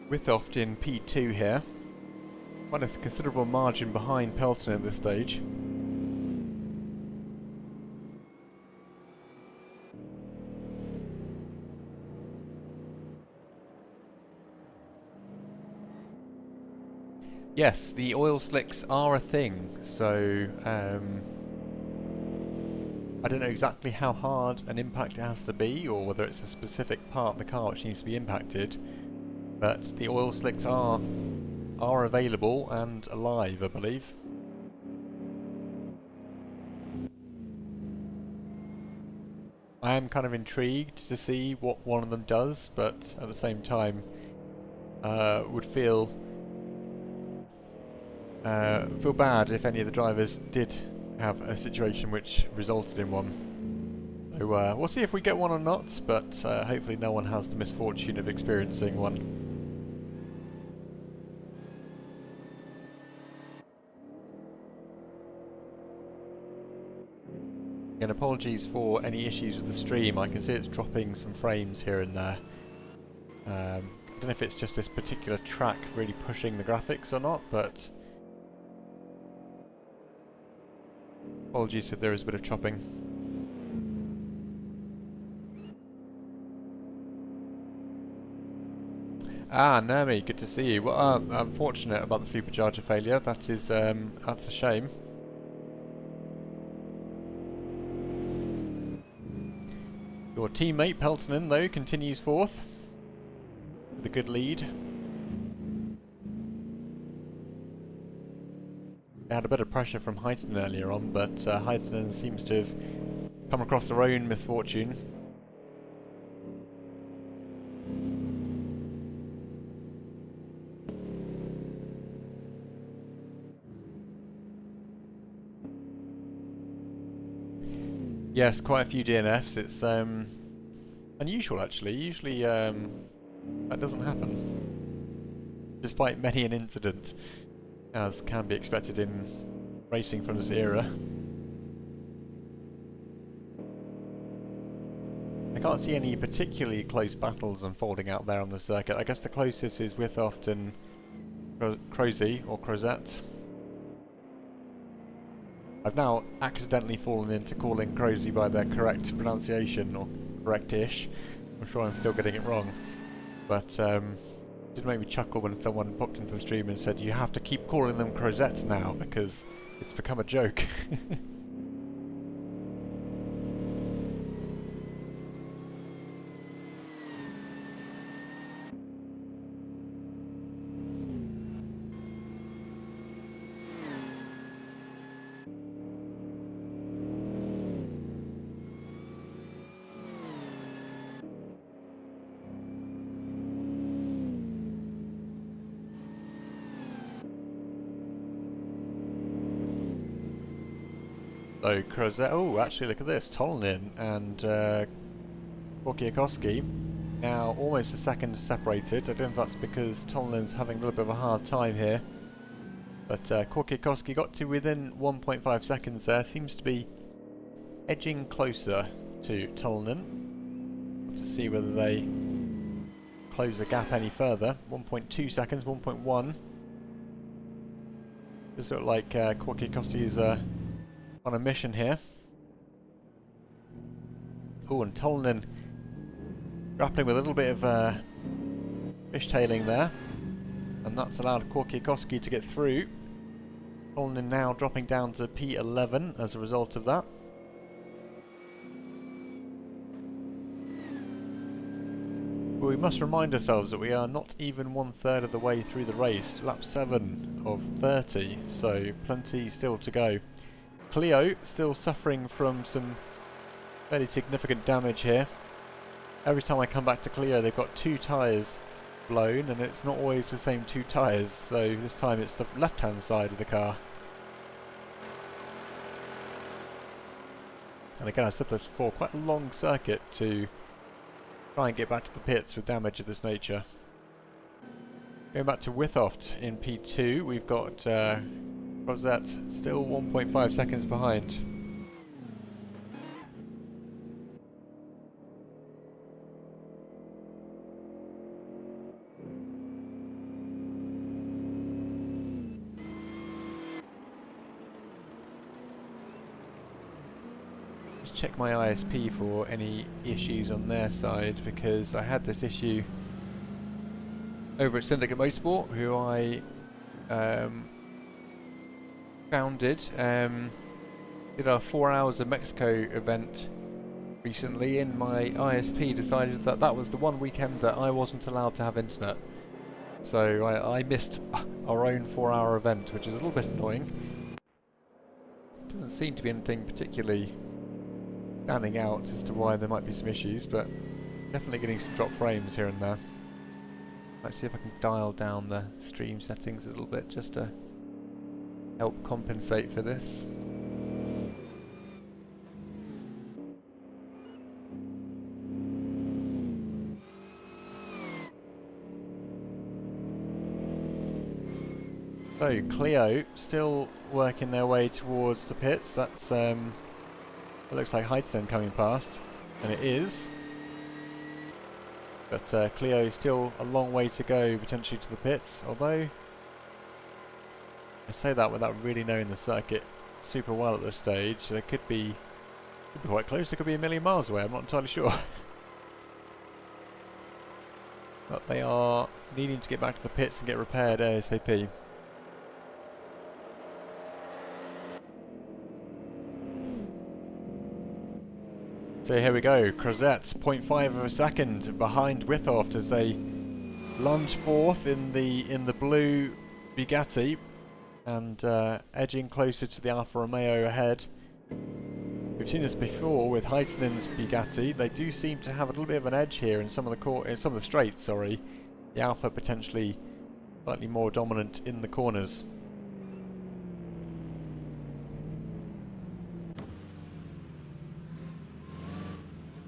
[SPEAKER 1] Withoft in P2 here. Quite a considerable margin behind Peltonen at this stage. Yes, the oil slicks are a thing, so I don't know exactly how hard an impact it has to be, or whether it's a specific part of the car which needs to be impacted, but the oil slicks are available and alive, I believe. I am kind of intrigued to see what one of them does, but at the same time would feel bad if any of the drivers did have a situation which resulted in one. So we'll see if we get one or not, but hopefully no one has the misfortune of experiencing one. Again, apologies for any issues with the stream. I can see it's dropping some frames here and there. I don't know if it's just this particular track really pushing the graphics or not, but apologies if there is a bit of chopping. Ah, Nami, good to see you. Well, I'm unfortunate about the supercharger failure. That is, that's a shame. Your teammate Peltonen, though, continues fourth with a good lead. They had a bit of pressure from Heitenen earlier on, but Heitenen seems to have come across their own misfortune. Yes, quite a few DNFs. It's unusual, actually. Usually that doesn't happen, despite many an incident, as can be expected in racing from this era. I can't see any particularly close battles unfolding out there on the circuit. I guess the closest is Withoft and Crozy, or Crozet. I've now accidentally fallen into calling Crozy by their correct pronunciation, or correct-ish. I'm sure I'm still getting it wrong. But it did make me chuckle when someone popped into the stream and said, you have to keep calling them Crozets now, because it's become a joke. So Crozet, oh actually look at this, Tolnin and Korkiakowski now almost a second separated. I don't know if that's because Tolnin's having a little bit of a hard time here, but Korkiakowski got to within 1.5 seconds there, seems to be edging closer to Tolnin. To see whether they close the gap any further. 1.2 seconds, 1.1. Does look like Korkiakowski is on a mission here. Oh, and Tolnin grappling with a little bit of fishtailing there, and that's allowed Korkiakowski to get through. Tolnin now dropping down to P11 as a result of that. But we must remind ourselves that we are not even 1/3 of the way through the race, lap 7 of 30, so plenty still to go. Clio still suffering from some fairly significant damage here. Every time I come back to Clio, they've got 2 tyres blown, and it's not always the same 2 tyres, so this time it's the left-hand side of the car. And again, I said this before, quite a long circuit to try and get back to the pits with damage of this nature. Going back to Withoft in P2, we've got Crozet still 1.5 seconds behind. Just check my ISP for any issues on their side, because I had this issue over at Syndicate Motorsport, who I founded. Did our 4 hours of Mexico event recently, and my ISP decided that that was the one weekend that I wasn't allowed to have internet. So I missed our own 4-hour event, which is a little bit annoying. Doesn't seem to be anything particularly standing out as to why there might be some issues, but definitely getting some drop frames here and there. Let's see if I can dial down the stream settings a little bit just to help compensate for this. So Clio still working their way towards the pits. That's the It looks like Heidsen coming past, and it is. But Clio still a long way to go, potentially to the pits, although I say that without really knowing the circuit super well at this stage. It could be quite close, it could be a million miles away, I'm not entirely sure. But they are needing to get back to the pits and get repaired ASAP. So here we go, Crozet, 0.5 of a second behind Withoft as they lunge forth in the blue Bugatti and edging closer to the Alfa Romeo ahead. We've seen this before with Heitsenen's Bugatti. They do seem to have a little bit of an edge here in some of the straights. Sorry, the Alfa potentially slightly more dominant in the corners.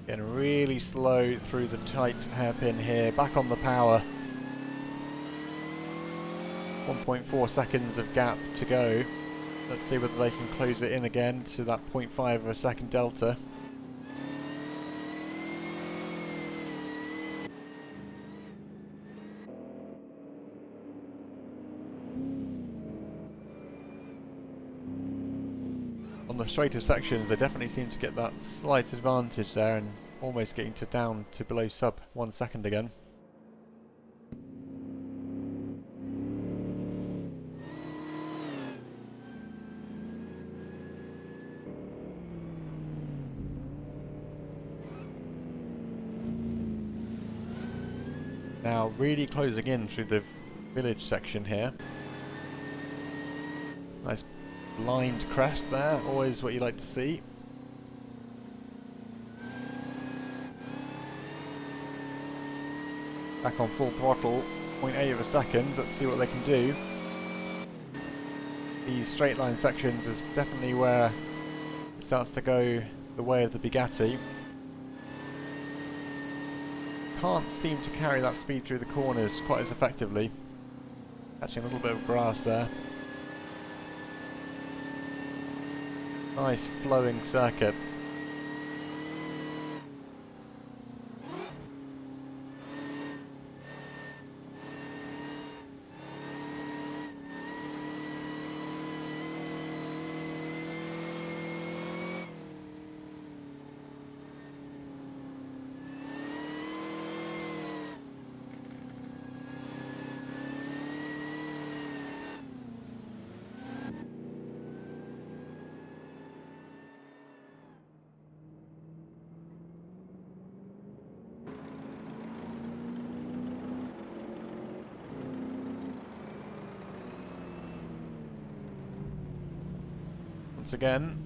[SPEAKER 1] Getting really slow through the tight hairpin here. Back on the power. 1.4 seconds of gap to go. Let's see whether they can close it in again to that 0.5 of a second delta. On the straighter sections, they definitely seem to get that slight advantage there and almost getting down to below sub 1 second again. Now really closing in through the village section here. Nice blind crest there, always what you like to see. Back on full throttle, 0.8 of a second, let's see what they can do. These straight line sections is definitely where it starts to go the way of the Bugatti. Can't seem to carry that speed through the corners quite as effectively. Catching a little bit of grass there. Nice flowing circuit. Once again,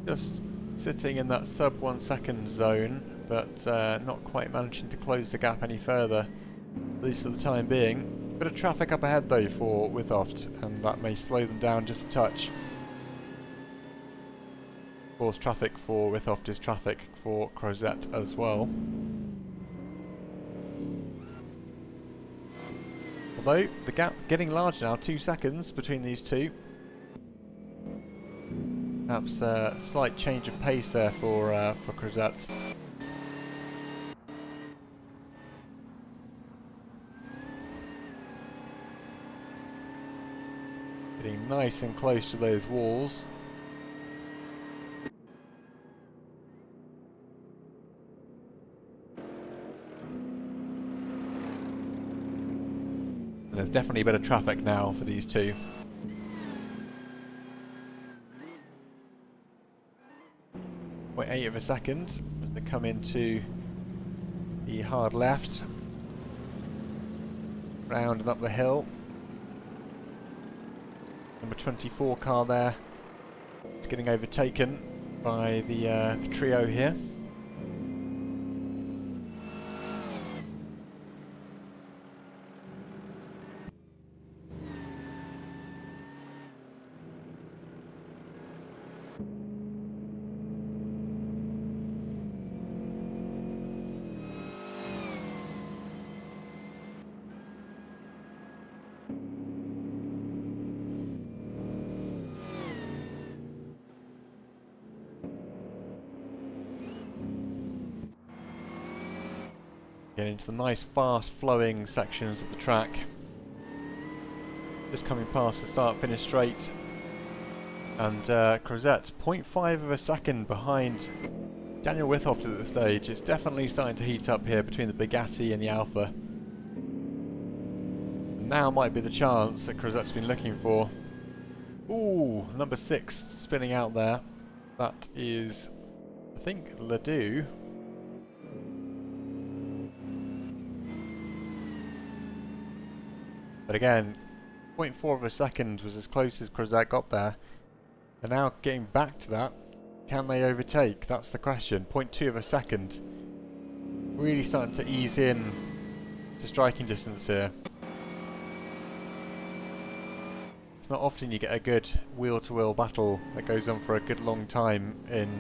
[SPEAKER 1] just sitting in that sub 1 second zone, but not quite managing to close the gap any further, at least for the time being. Bit of traffic up ahead though for Withoft, and that may slow them down just a touch. Of course, traffic for Withoft is traffic for Crozet as well. Although the gap getting large now, 2 seconds between these two. Perhaps a slight change of pace there for Crozet. Getting nice and close to those walls. And there's definitely a bit of traffic now for these two. 0.8 of a second as they come into the hard left, round and up the hill. Number 24 car there is getting overtaken by the trio here. Getting into the nice fast flowing sections of the track. Just coming past the start finish straight. And Crozet 0.5 of a second behind Daniel Withoft at this stage. It's definitely starting to heat up here between the Bugatti and the Alpha. Now might be the chance that Crozet's been looking for. Ooh, number 6 spinning out there. That is, I think, Ledoux. But again, 0.4 of a second was as close as Crozet got there. And now getting back to that, can they overtake? That's the question. 0.2 of a second. Really starting to ease in to striking distance here. It's not often you get a good wheel-to-wheel battle that goes on for a good long time in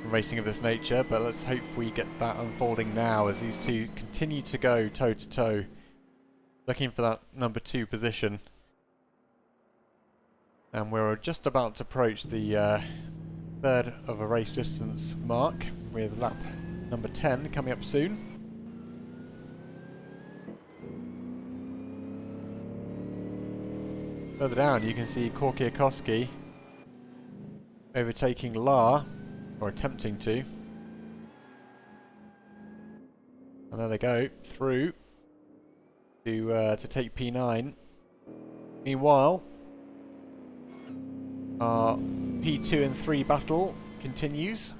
[SPEAKER 1] racing of this nature, but let's hope we get that unfolding now as these two continue to go toe-to-toe, looking for that number 2 position. And we're just about to approach the third of a race distance mark, with lap number 10 coming up soon. Further down you can see Korkiakowski overtaking La, or attempting to. And there they go, through to take P9. Meanwhile, our P2 and 3 battle continues.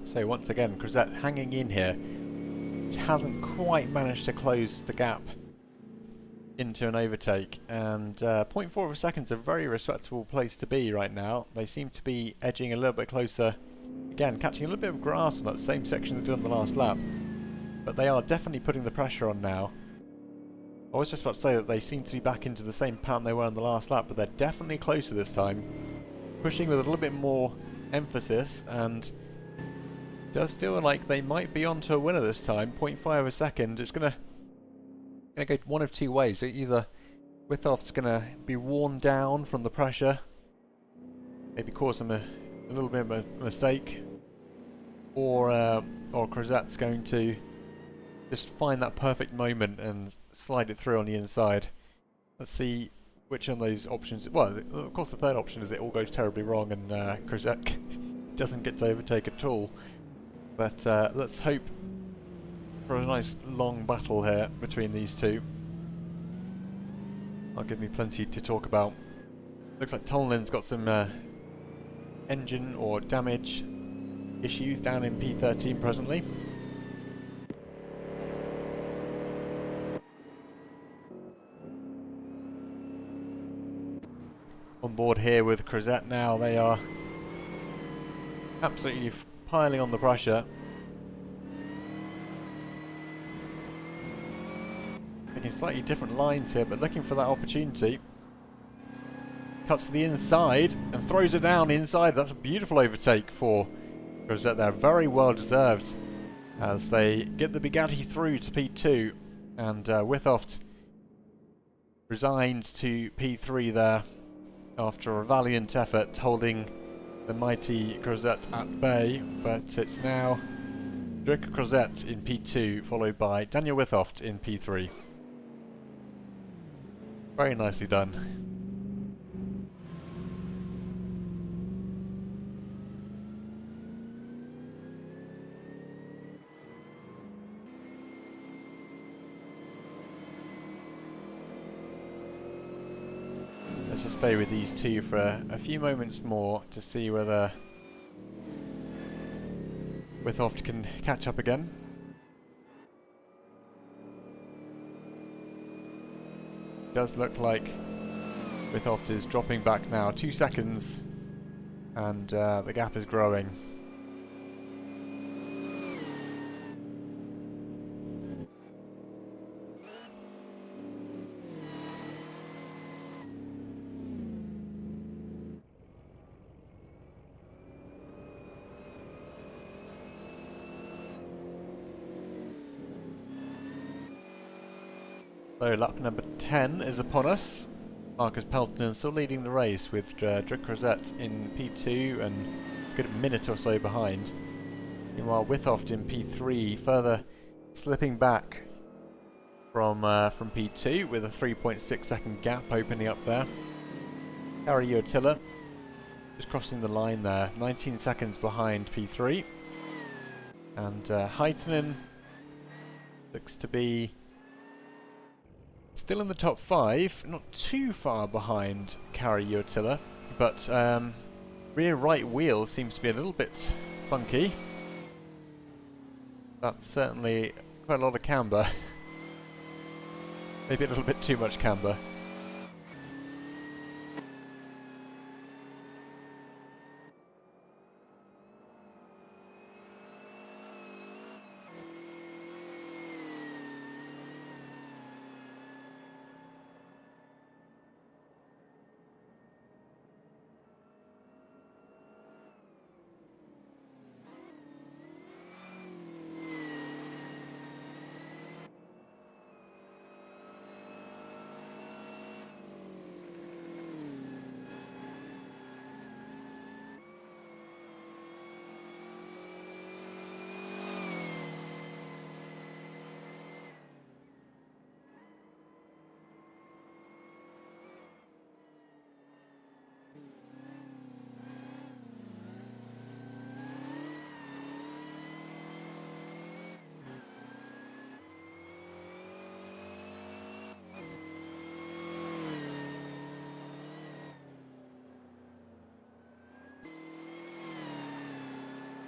[SPEAKER 1] So once again, Crozet hanging in here. Just hasn't quite managed to close the gap into an overtake, and 0.4 of a second is a very respectable place to be right now. They seem to be edging a little bit closer. Again, catching a little bit of grass on that same section they did on the last lap. But they are definitely putting the pressure on now. I was just about to say that they seem to be back into the same pattern they were on the last lap, but they're definitely closer this time. Pushing with a little bit more emphasis, and does feel like they might be onto a winner this time. 0.5 of a second. It's gonna go one of two ways. Either Withoft's gonna be worn down from the pressure, maybe cause him a little bit of a mistake, or Crozet's going to just find that perfect moment and slide it through on the inside. Let's see which of those options. Well, of course the third option is it all goes terribly wrong and Crozet doesn't get to overtake at all. But let's hope for a nice long battle here between these two. That'll give me plenty to talk about. Looks like Tonlin's got some engine or damage issues down in P13 presently. On board here with Crozet now, they are absolutely piling on the pressure. Taking slightly different lines here, but looking for that opportunity. Cuts to the inside and throws it down inside. That's a beautiful overtake for Crozet there. Very well deserved as they get the Bugatti through to P2, and Withoft resigned to P3 there after a valiant effort holding the mighty Crozet at bay, but it's now Drake Crozet in P2 followed by Daniel Withoft in P3. Very nicely done. Let's just stay with these two for a few moments more to see whether Withoft can catch up again. Does look like Withoft is dropping back now, 2 seconds, and the gap is growing. So lap number 10 is upon us. Marcus Peltonen still leading the race with Drick Rosette in P2 and a good minute or so behind. Meanwhile, Withoft in P3 further slipping back from P2 with a 3.6 second gap opening up there. Kari Uotila just crossing the line there, 19 seconds behind P3. And Heitinen looks to be still in the top 5, not too far behind Kari Uotila, but rear right wheel seems to be a little bit funky. That's certainly quite a lot of camber. Maybe a little bit too much camber.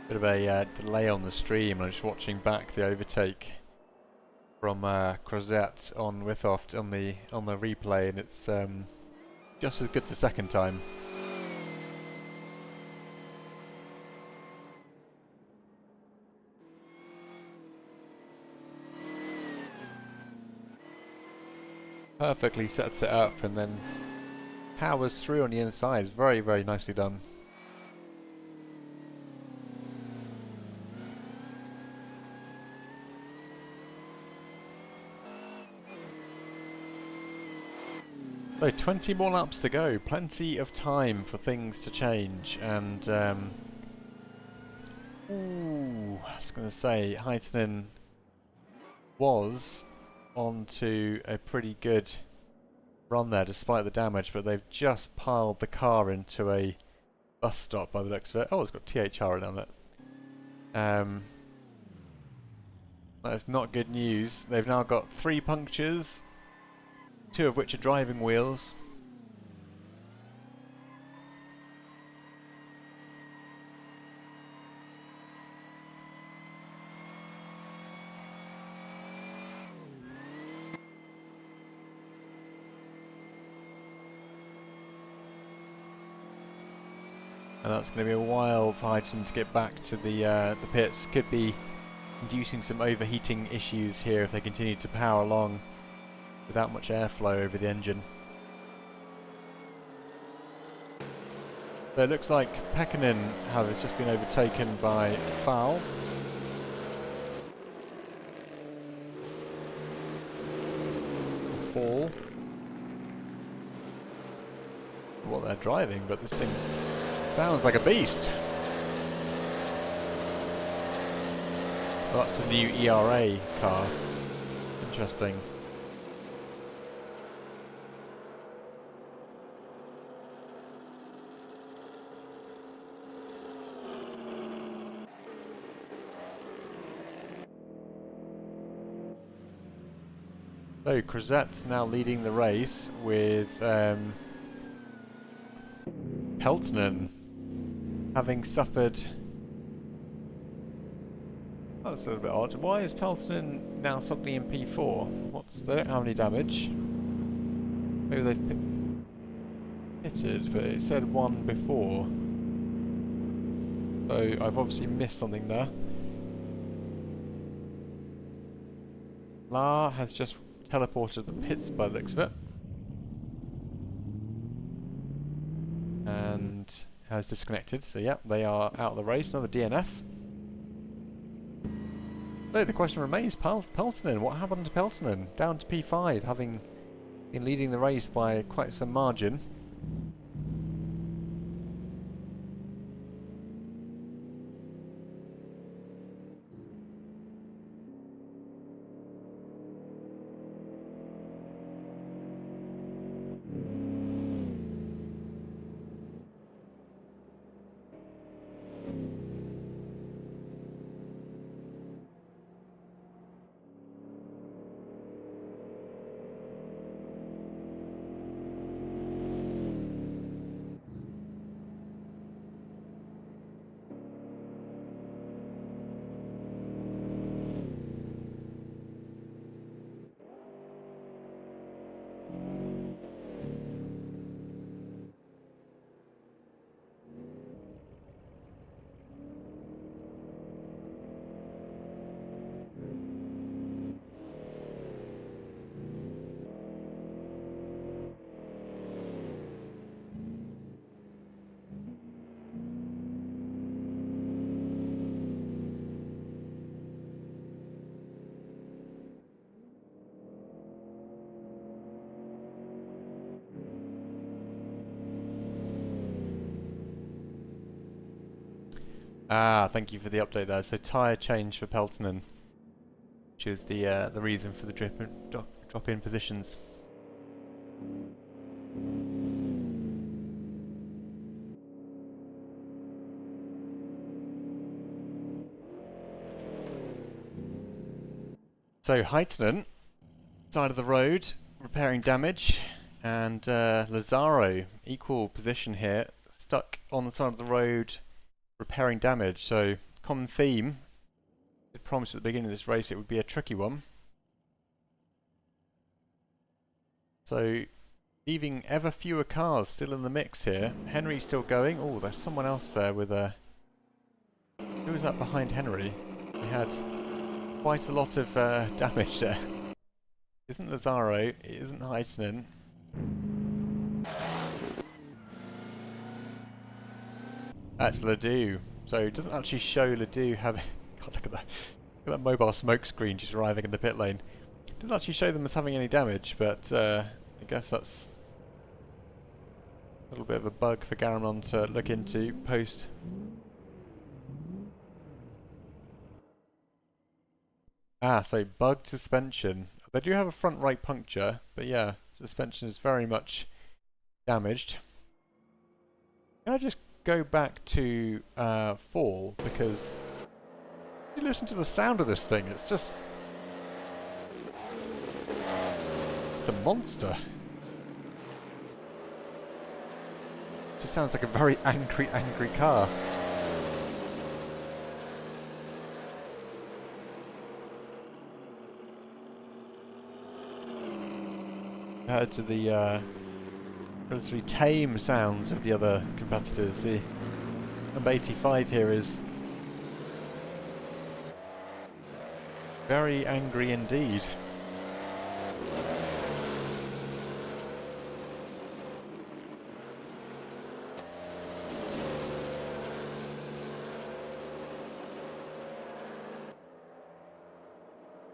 [SPEAKER 1] Bit of a delay on the stream. I'm just watching back the overtake from Crozet on Withoft on the replay, and it's just as good the second time. Perfectly sets it up and then powers through on the inside. It's very, very nicely done. So 20 more laps to go, plenty of time for things to change, and I was going to say Heitinen was onto a pretty good run there despite the damage, but they've just piled the car into a bus stop by the looks of it. Oh, it's got THR on it. That is not good news. They've now got 3 punctures, 2 of which are driving wheels. And that's going to be a while for Heitinen to get back to the pits. Could be inducing some overheating issues here if they continue to power along without much airflow over the engine. But it looks like Pekkanen has just been overtaken by Foul. Fall. What they're driving, but this thing sounds like a beast. Well, that's the new ERA car. Interesting. So Crozet now leading the race with Peltonen having suffered. Oh, that's a little bit odd. Why is Peltonen now suddenly in P4? They don't have any damage. Maybe they've started, but it said 1 before. So I've obviously missed something there. La has just teleported the pits by the looks of it. And has disconnected, so yeah, they are out of the race. Another DNF. No, the question remains, Peltonen. What happened to Peltonen? Down to P5, having been leading the race by quite some margin. Ah, thank you for the update there. So tyre change for Peltonen, which is the reason for the drop in positions. So Heitenen, side of the road, repairing damage, and Lazaro, equal position here, stuck on the side of the road, repairing damage. So common theme. It promised at the beginning of this race it would be a tricky one. So leaving ever fewer cars still in the mix here. Henry's still going. Oh, there's someone else there with a... Who was that behind Henry? He had quite a lot of damage there. It isn't Lazaro, it isn't Heitenen. That's Ledoux. So it doesn't actually show Ledoux having... God, look at that mobile smoke screen just arriving in the pit lane. It doesn't actually show them as having any damage, but I guess that's a little bit of a bug for Garamond to look into post. Ah, so bugged suspension. They do have a front right puncture, but yeah, suspension is very much damaged. Can I just go back to fall, because you listen to the sound of this thing, it's just... It's a monster. It just sounds like a very angry car. Compared to the relatively tame sounds of the other competitors, the number 85 here is very angry indeed.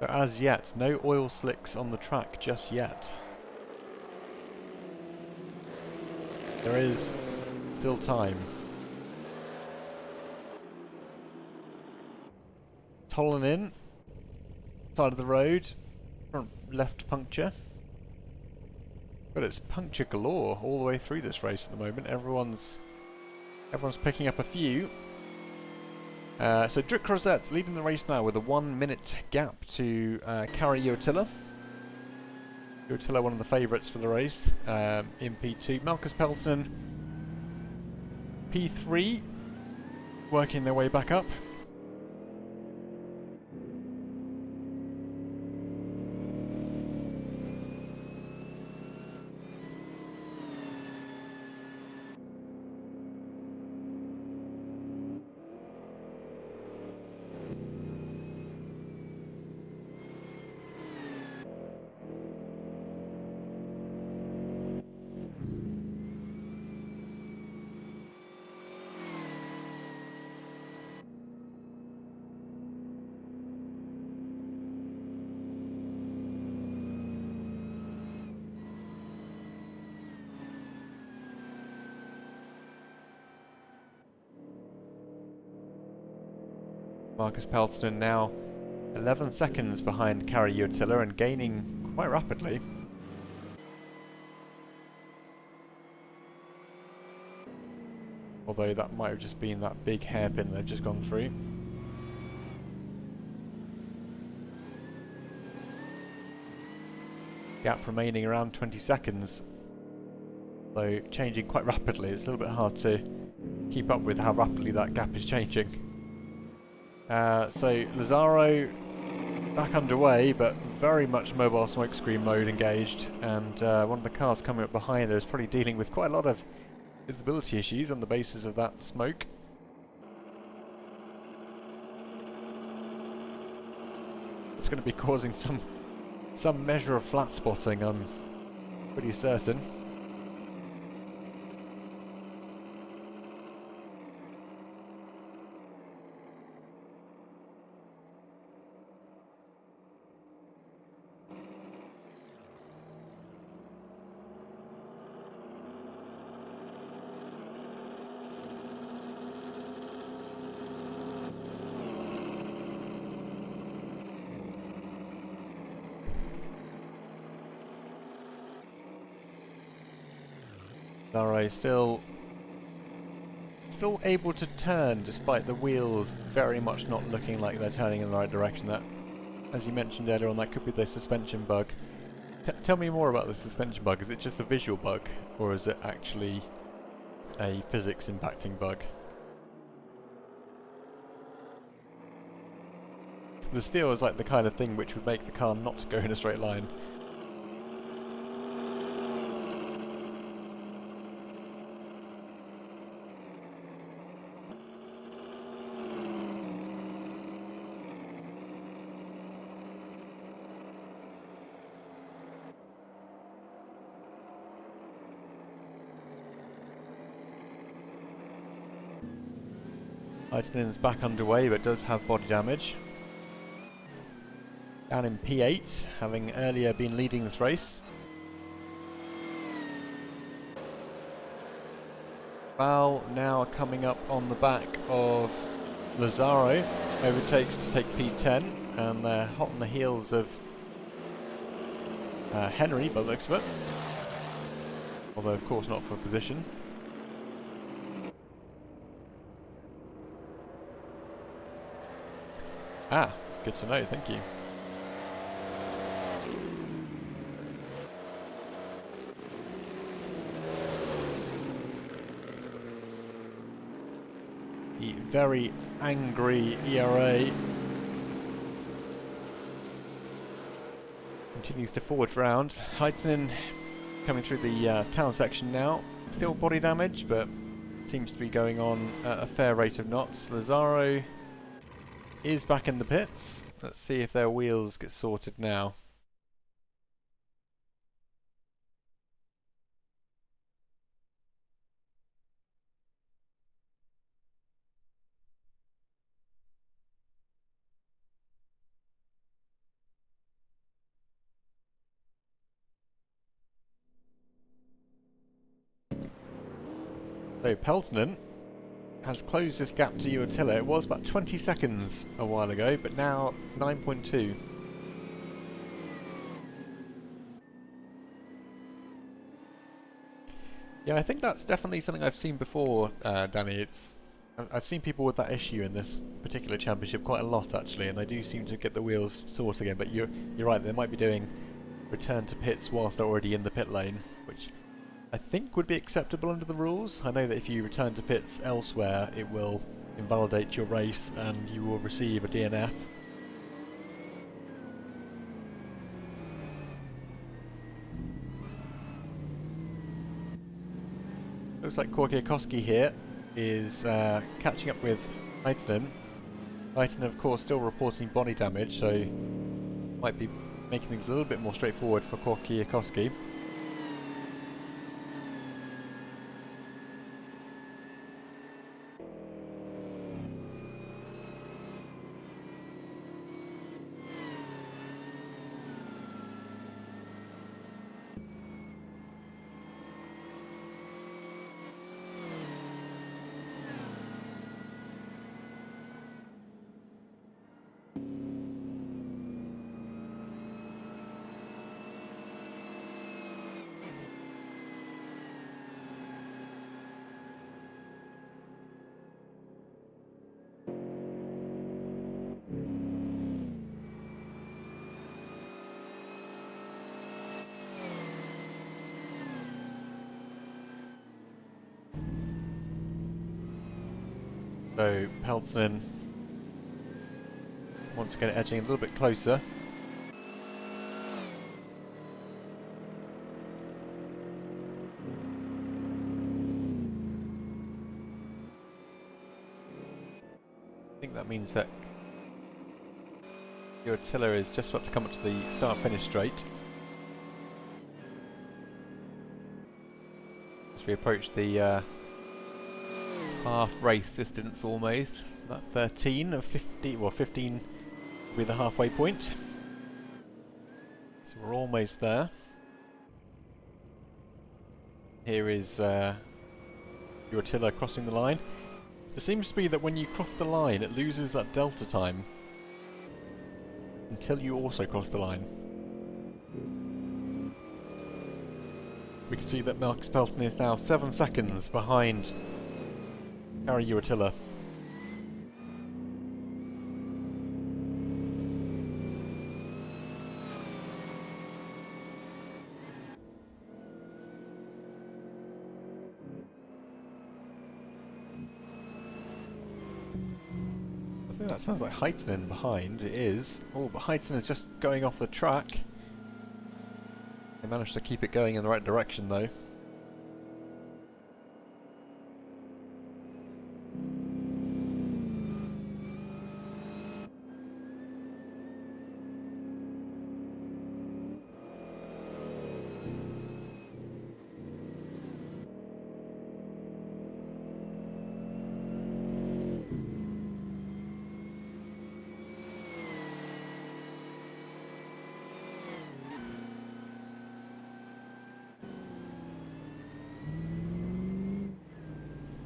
[SPEAKER 1] But as yet, no oil slicks on the track just yet. There is still time. Tollen in, side of the road, front left puncture. But it's puncture galore all the way through this race at the moment. Everyone's picking up a few. So Drick Crozet's leading the race now with a 1 minute gap to Kari Uotila. Uotila, one of the favourites for the race in P2. Marcus Peltonen, P3, working their way back up. Marcus Peltonen now 11 seconds behind Kari Uotila and gaining quite rapidly. Although that might have just been that big hairpin they've just gone through. Gap remaining around 20 seconds. Though changing quite rapidly, it's a little bit hard to keep up with how rapidly that gap is changing. So Lazzaro back underway, but very much mobile smokescreen mode engaged, and one of the cars coming up behind her is probably dealing with quite a lot of visibility issues on the basis of that smoke. It's going to be causing some measure of flat spotting, I'm pretty certain. Lazzaro still able to turn despite the wheels very much not looking like they're turning in the right direction. That, as you mentioned earlier on, that could be the suspension bug. Tell me more about the suspension bug. Is it just a visual bug, or is it actually a physics impacting bug? This feels like the kind of thing which would make the car not go in a straight line. Heitinen's back underway, but does have body damage. Down in P8, having earlier been leading this race. Val now coming up on the back of Lazzaro, overtakes to take P10, and they're hot on the heels of Henry by the looks of it. Although of course not for position. Ah, good to know, thank you. The very angry ERA continues to forge round. Heitinen coming through the town section now. Still body damage, but seems to be going on at a fair rate of knots. Lazzaro is back in the pits. Let's see if their wheels get sorted now. So Peltonen has closed this gap to Uotila. It was about 20 seconds a while ago, but now 9.2. Yeah, I think that's definitely something I've seen before, Danny. I've seen people with that issue in this particular championship quite a lot, actually, and they do seem to get the wheels sorted again. But you're right, they might be doing return to pits whilst they're already in the pit lane, which I think would be acceptable under the rules. I know that if you return to pits elsewhere, it will invalidate your race and you will receive a DNF. Looks like Korkiakowski here is catching up with Heitinen. Heitinen, of course, still reporting body damage, so might be making things a little bit more straightforward for Korkiakowski. So Peltonen wants to get it edging a little bit closer. I think that means that your tiller is just about to come up to the start-finish straight. As we approach the half race distance almost, about 13 of 15, well 15 will be the halfway point. So we're almost there. Here is your tiller crossing the line. It seems to be that when you cross the line it loses that delta time until you also cross the line. We can see that Marcus Peltonen is now 7 seconds behind Kari Uotila. I think that sounds like Heitinen behind. It is. Oh, but Heitinen is just going off the track. They managed to keep it going in the right direction though.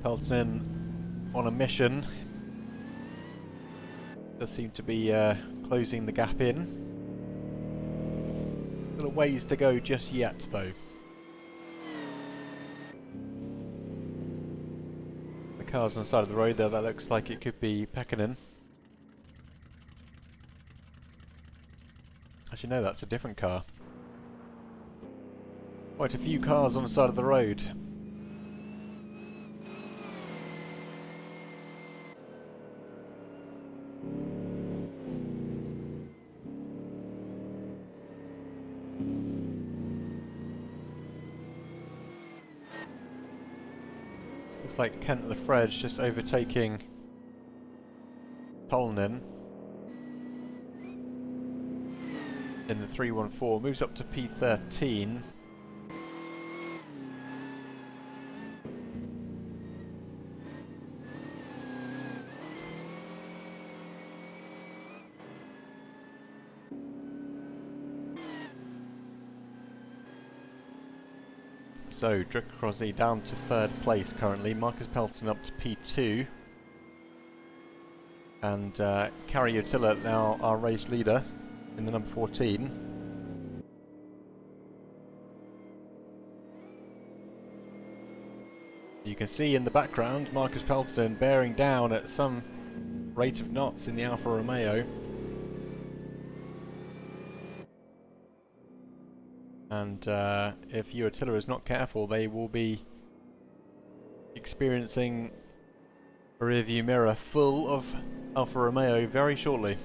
[SPEAKER 1] Peltonen on a mission. Does seem to be closing the gap in. Little ways to go just yet though. The car's on the side of the road there, that looks like it could be Pekkanen. Actually no, that's a different car. Quite a few cars on the side of the road. Looks like Kent Lefredge just overtaking Tolnen in the 314, moves up to P13. So, Drake Crosby down to 3rd place currently, Marcus Peltonen up to P2. And Kari Uotila now our race leader in the number 14. You can see in the background Marcus Peltonen bearing down at some rate of knots in the Alfa Romeo. And if Uotila is not careful, they will be experiencing a rearview mirror full of Alfa Romeo very shortly.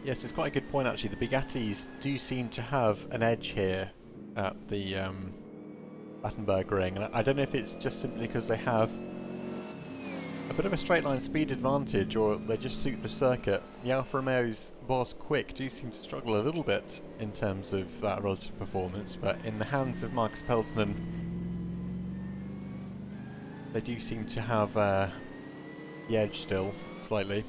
[SPEAKER 1] Yes, it's quite a good point actually. The Bugattis do seem to have an edge here at the Battenberg ring, and I don't know if it's just simply because they have a bit of a straight line speed advantage, or they just suit the circuit. The Alfa Romeos, whilst quick, do seem to struggle a little bit in terms of that relative performance, but in the hands of Marcus Peltzman, they do seem to have the edge still, slightly.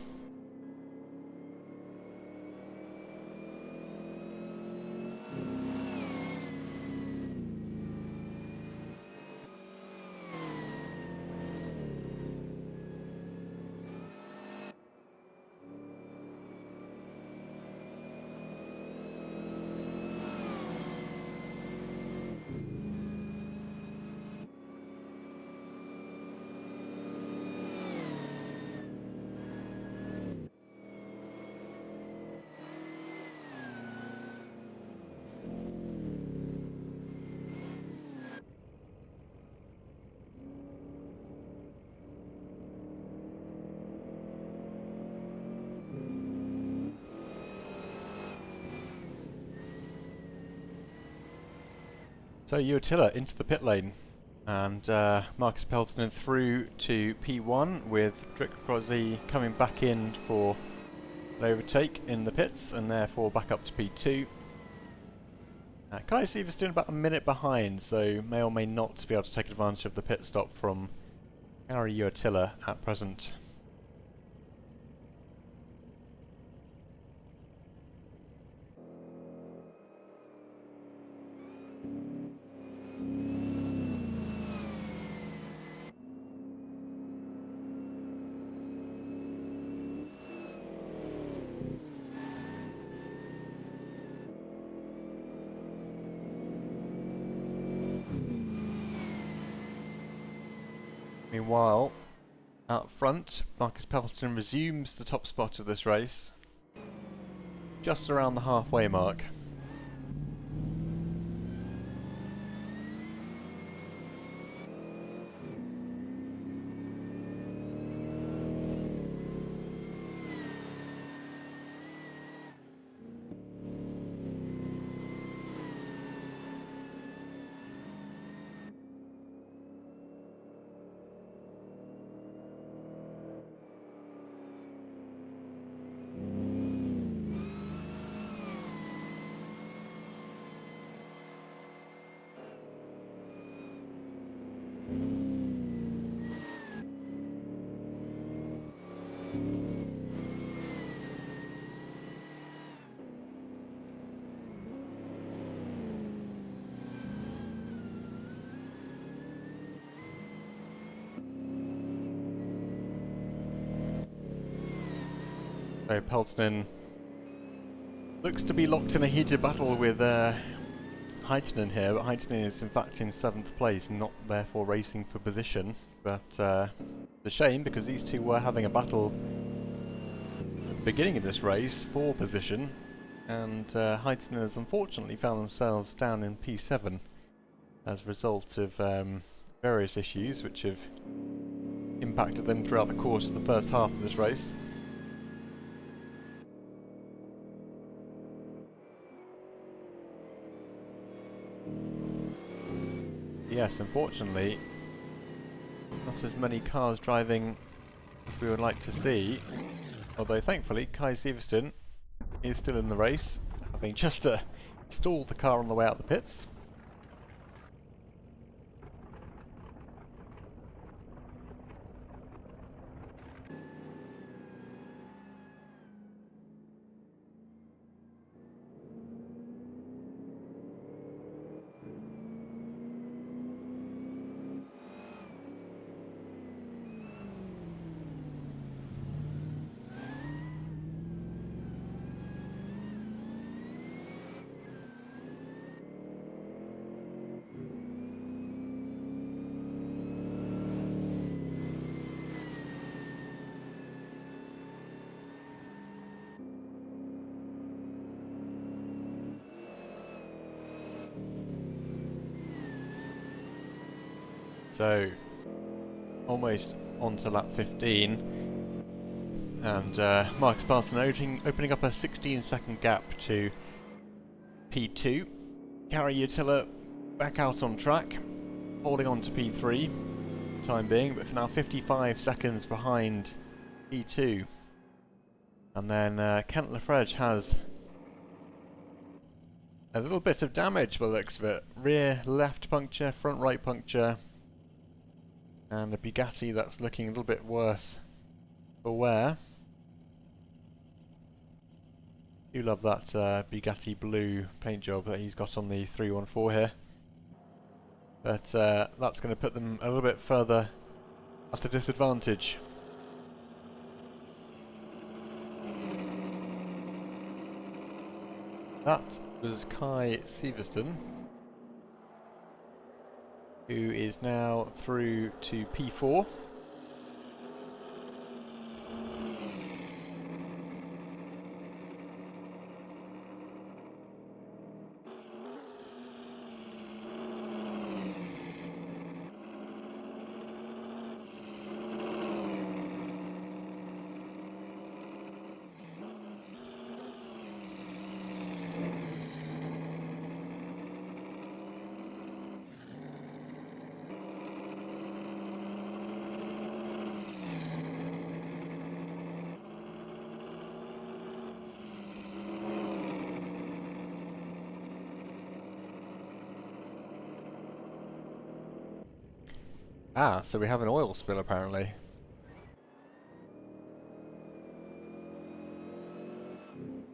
[SPEAKER 1] So Uatila into the pit lane, and Marcus Peltzman through to P1 with Drick Grozzi coming back in for an overtake in the pits, and therefore back up to P2. Kai Sievert's doing about a minute behind, so may or may not be able to take advantage of the pit stop from Gary Uatila at present. Meanwhile, out front, Marcus Peltzman resumes the top spot of this race, just around the halfway mark. So Peltzman looks to be locked in a heated battle with Heitinen here, but Heitinen is in fact in 7th place, not therefore racing for position. But it's a shame, because these two were having a battle at the beginning of this race for position, and Heitinen has unfortunately found themselves down in P7 as a result of various issues which have impacted them throughout the course of the first half of this race. Yes, unfortunately, not as many cars driving as we would like to see, although thankfully Kai Sievertson is still in the race, having just installed the car on the way out the pits. So, almost on to lap 15, and Marcus Peltzman opening up a 16-second gap to P2. Gary Uatila back out on track, holding on to P3 for the time being, but for now 55 seconds behind P2. And then Kent Lafrege has a little bit of damage by the looks of it. Rear left puncture, front right puncture, and a Bugatti that's looking a little bit worse for wear. Do love that Bugatti blue paint job that he's got on the 314 here. But that's going to put them a little bit further at a disadvantage. That was Kai Severston, who is now through to P4. Ah, so we have an oil spill apparently.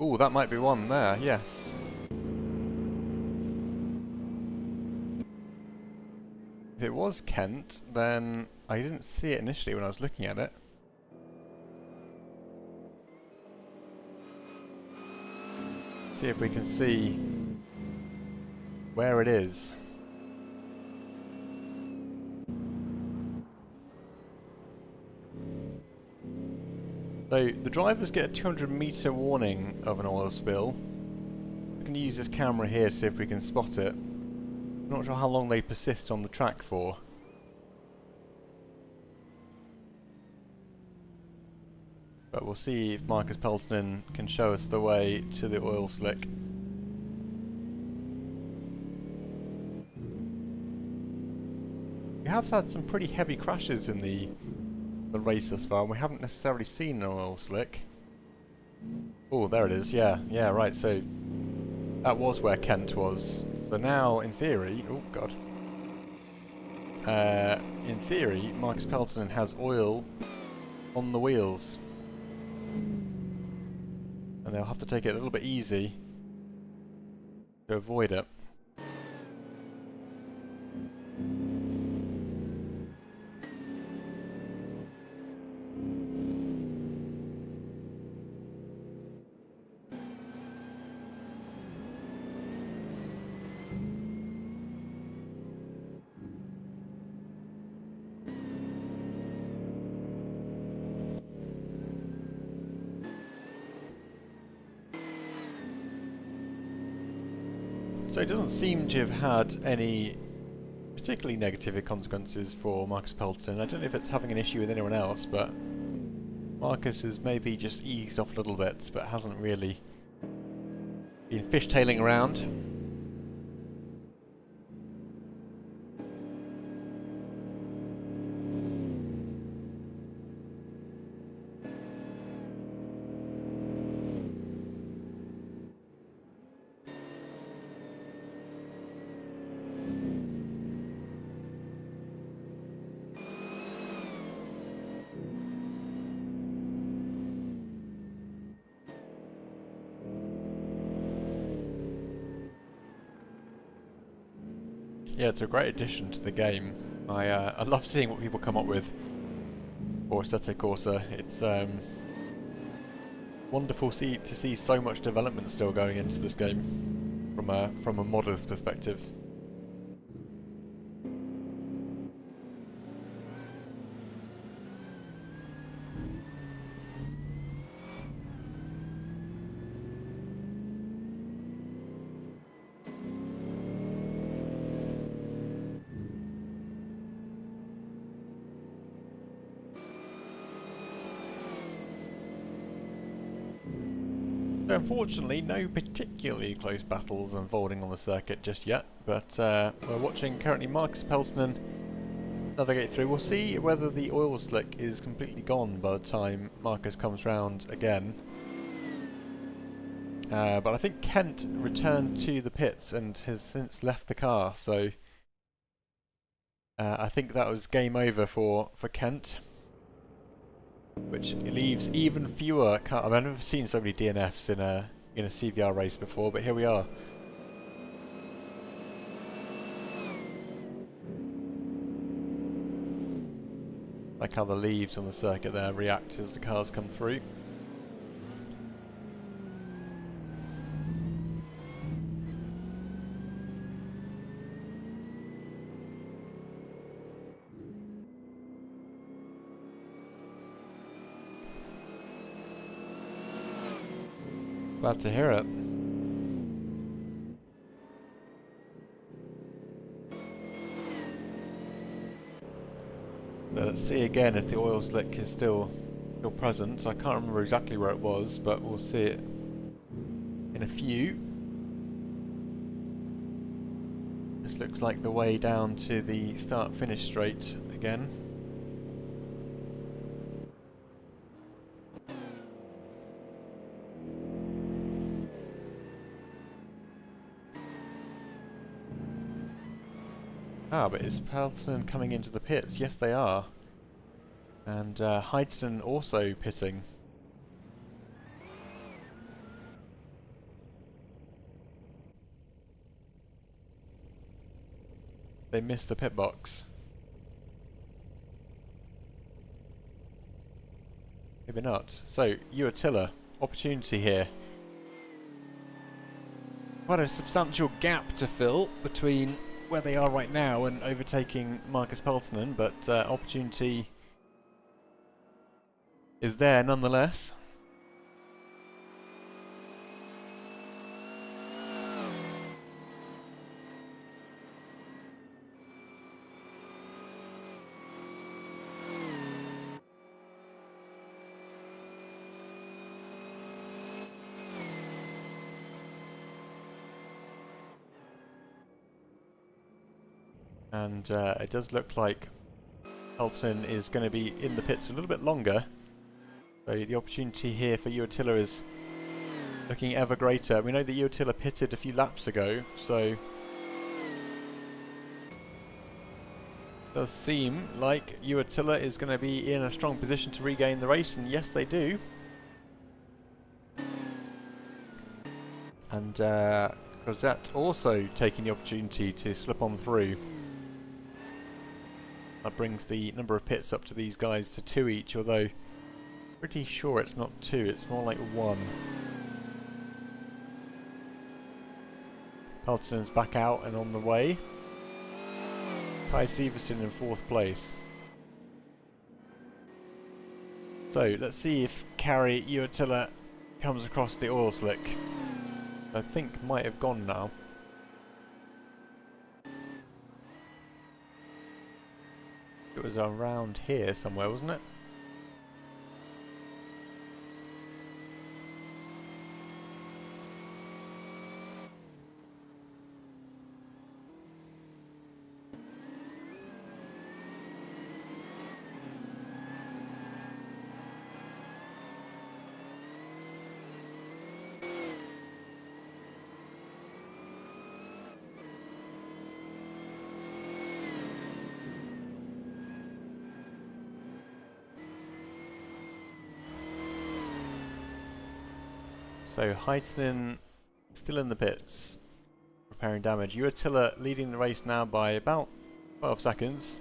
[SPEAKER 1] Ooh, that might be one there, yes. If it was Kent, then I didn't see it initially when I was looking at it. See if we can see where it is. So the drivers get a 200-metre warning of an oil spill. We can use this camera here to see if we can spot it. I'm not sure how long they persist on the track for. But we'll see if Marcus Peltonen can show us the way to the oil slick. We have had some pretty heavy crashes in the race thus far, and we haven't necessarily seen an oil slick. Oh, there it is, yeah, right, so that was where Kent was. So now, in theory, oh god. In theory, Marcus Peltonen has oil on the wheels. And they'll have to take it a little bit easy to avoid it. So it doesn't seem to have had any particularly negative consequences for Marcus Peltonen. I don't know if it's having an issue with anyone else, but Marcus has maybe just eased off a little bit, but hasn't really been fishtailing around. Yeah, it's a great addition to the game. I love seeing what people come up with for Assetto Corsa. It's wonderful to see so much development still going into this game from a modder's perspective. So unfortunately, no particularly close battles unfolding on the circuit just yet, but we're watching currently Marcus Peltonen navigate through. We'll see whether the oil slick is completely gone by the time Marcus comes round again. But I think Kent returned to the pits and has since left the car, so I think that was game over for Kent, which leaves even fewer cars. I've never seen so many DNFs in a CVR race before, but here we are. Like how the leaves on the circuit there react as the cars come through. Glad to hear it. Let's see again if the oil slick is still present. I can't remember exactly where it was, but we'll see it in a few. This looks like the way down to the start-finish straight again. Ah, but is Peltonen coming into the pits? Yes, they are. And Heidston also pitting. They missed the pit box. Maybe not. So, Uatilla, opportunity here. Quite a substantial gap to fill between where they are right now and overtaking Marcus Peltonen, but opportunity is there nonetheless. And it does look like Peltonen is going to be in the pits for a little bit longer. So the opportunity here for Uatilla is looking ever greater. We know that Uatilla pitted a few laps ago, so it does seem like Uatilla is going to be in a strong position to regain the race, and yes they do. And Rosette also taking the opportunity to slip on through. That brings the number of pits up to these guys to 2 each, although pretty sure it's not 2, it's more like 1. Peltonen's back out and on the way. Kai Severson in 4th place. So let's see if Kari Uatilla comes across the oil slick. I think might have gone now. It was around here somewhere, wasn't it? So Heidston still in the pits, repairing damage. Uatilla leading the race now by about 12 seconds.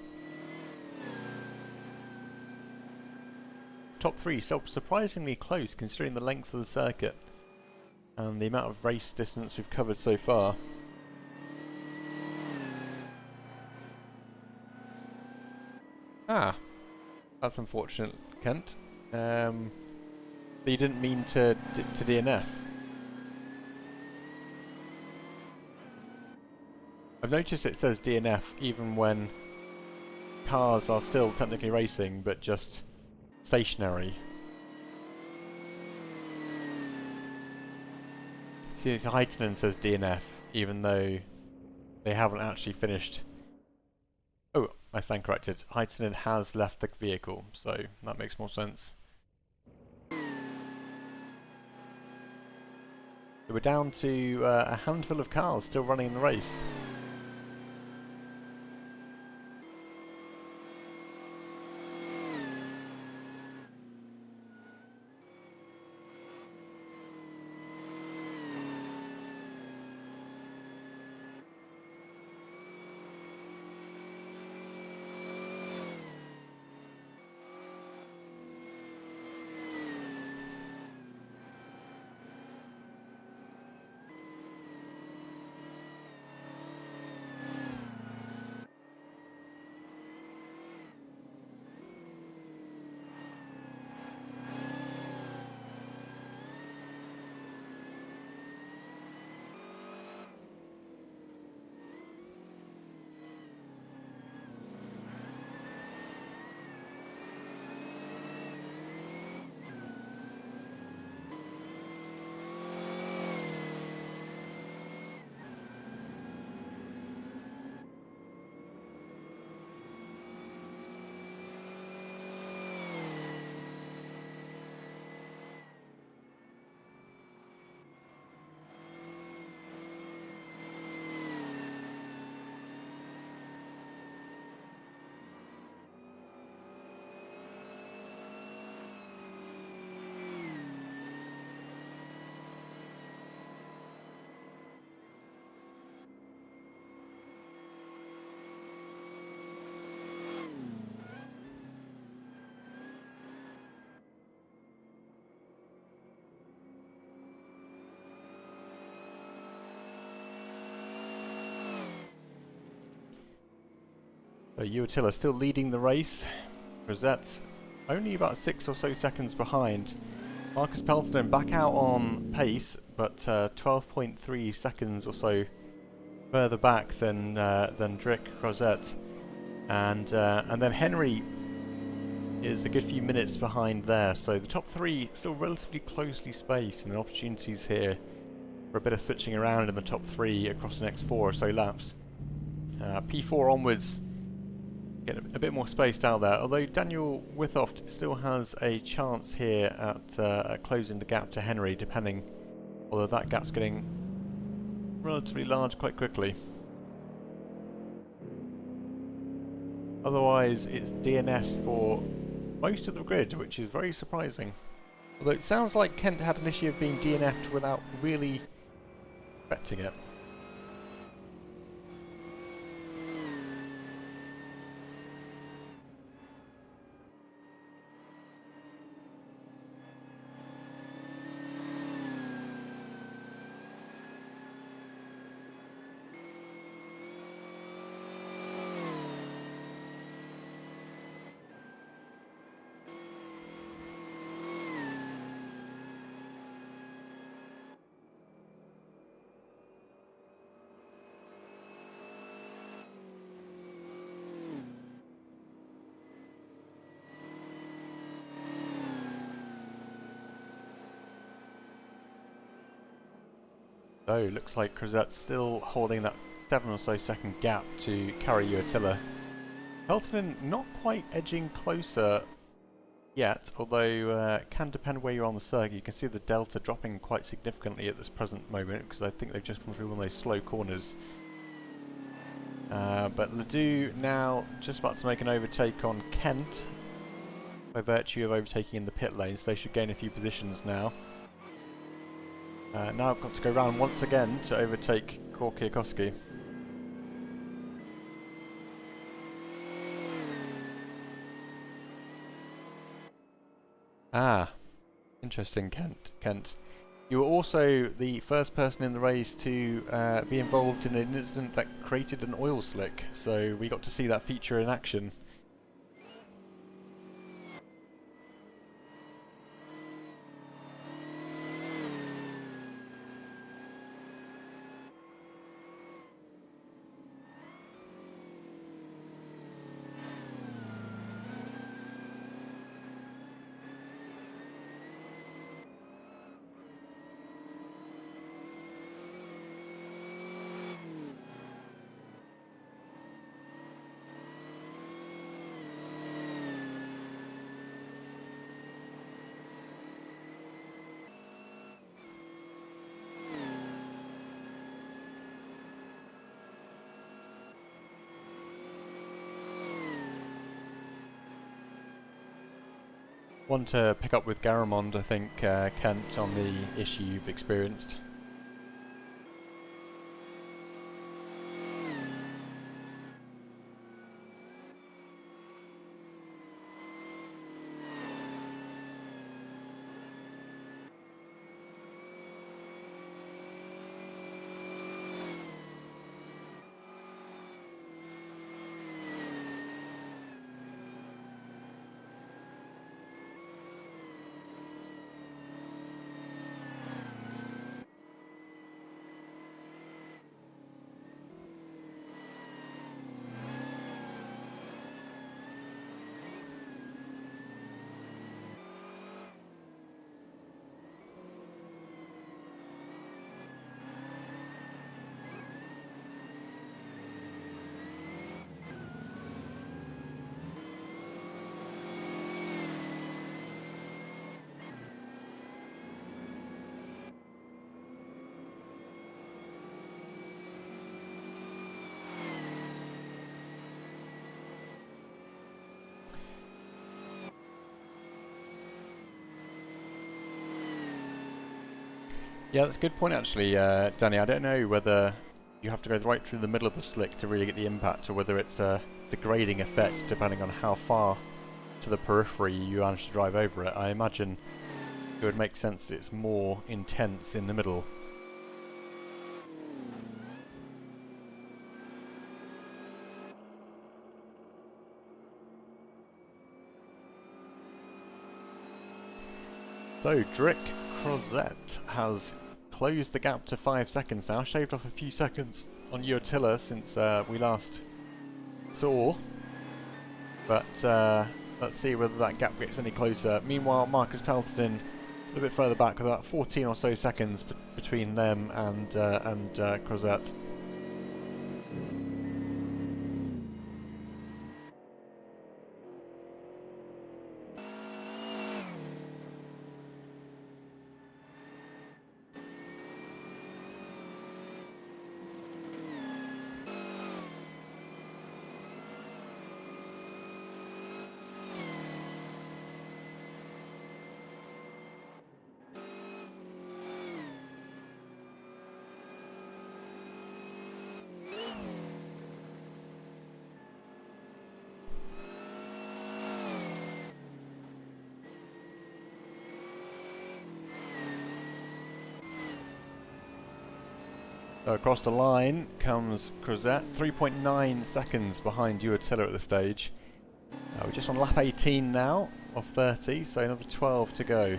[SPEAKER 1] Top 3 surprisingly close considering the length of the circuit and the amount of race distance we've covered so far. Ah, that's unfortunate, Kent. You didn't mean to DNF. I've noticed it says DNF even when cars are still technically racing, but just stationary. See, Heitinen says DNF, even though they haven't actually finished. Oh, I stand corrected. Heitinen has left the vehicle, so that makes more sense. So we're down to a handful of cars still running in the race. So Uatilla still leading the race. Rosette's only about 6 or so seconds behind. Marcus Peltonen back out on pace, but 12.3 seconds or so further back than Drick Rosette, and then Henry is a good few minutes behind there. So the top three still relatively closely spaced, and opportunities here for a bit of switching around in the top three across the next 4 or so laps. P4 onwards, get a bit more spaced out there, although Daniel Withoft still has a chance here at closing the gap to Henry, depending, although that gap's getting relatively large quite quickly. Otherwise, it's DNS for most of the grid, which is very surprising. Although it sounds like Kent had an issue of being DNF'd without really expecting it. So, looks like Crozette's still holding that 7 or so second gap to carry Uatilla. Peltonen not quite edging closer yet, although can depend where you're on the circuit. You can see the delta dropping quite significantly at this present moment, because I think they've just gone through one of those slow corners. But Ledoux now just about to make an overtake on Kent by virtue of overtaking in the pit lane, so they should gain a few positions now. Now I've got to go round once again to overtake Kwiatkowski. Ah, interesting, Kent. You were also the first person in the race to be involved in an incident that created an oil slick, so we got to see that feature in action. One to pick up with Garamond, I think, Kent, on the issue you've experienced. Yeah, that's a good point actually, Danny. I don't know whether you have to go right through the middle of the slick to really get the impact, or whether it's a degrading effect depending on how far to the periphery you manage to drive over it. I imagine it would make sense that it's more intense in the middle. So, Drick Crozet has closed the gap to 5 seconds now, shaved off a few seconds on Uatilla since we last saw. But let's see whether that gap gets any closer. Meanwhile, Marcus Pelton a little bit further back, with about 14 or so seconds between them and Crozet. So across the line comes Crozet, 3.9 seconds behind Uatilla at this stage. We're just on lap 18 now, of 30, so another 12 to go.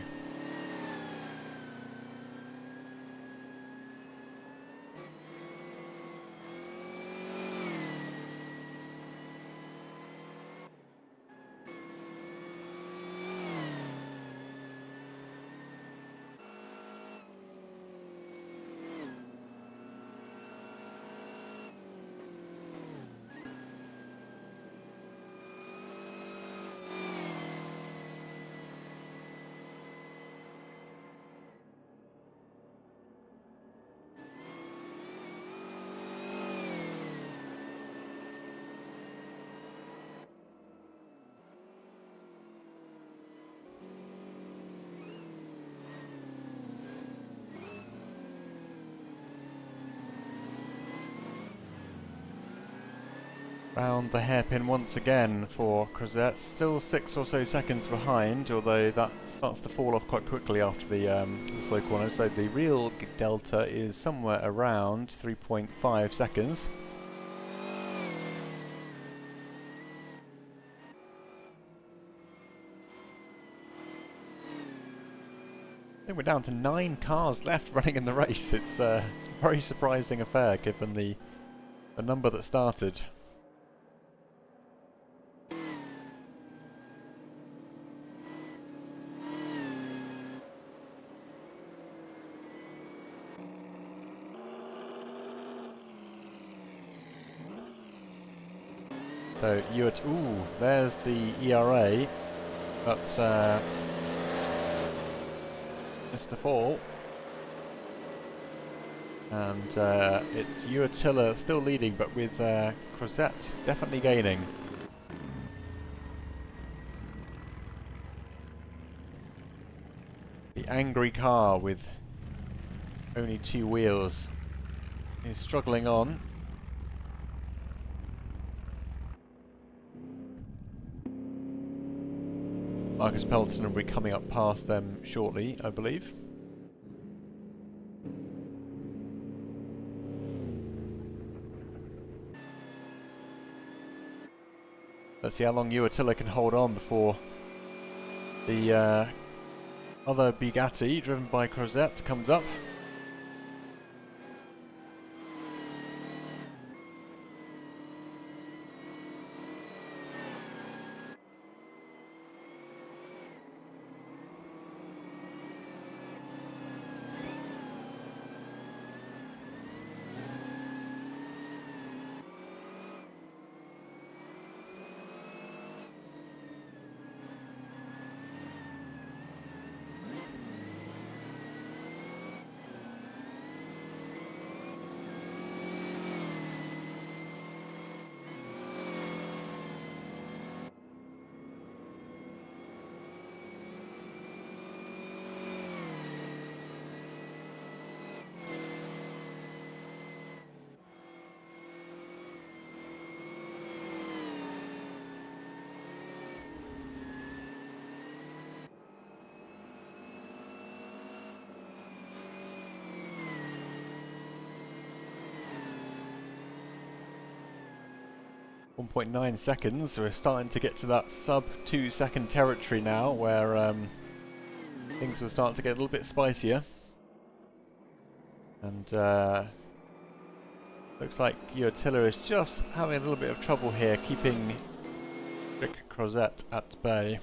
[SPEAKER 1] Round the hairpin once again for Crozet, still 6 or so seconds behind, although that starts to fall off quite quickly after the slow corner, so the real delta is somewhere around 3.5 seconds. I think we're down to 9 cars left running in the race. It's a very surprising affair given the number that started. So ooh, there's the ERA. That's missed the fall. And it's Uatilla still leading, but with Crozet definitely gaining. The angry car with only 2 wheels is struggling on. Marcus Pelton will be coming up past them shortly, I believe. Let's see how long Attila can hold on before the other Bugatti, driven by Crozet, comes up. 1.9 seconds. We're starting to get to that sub 2 second territory now, where things will start to get a little bit spicier. And looks like Attila is just having a little bit of trouble here, keeping Rick Crozet at bay.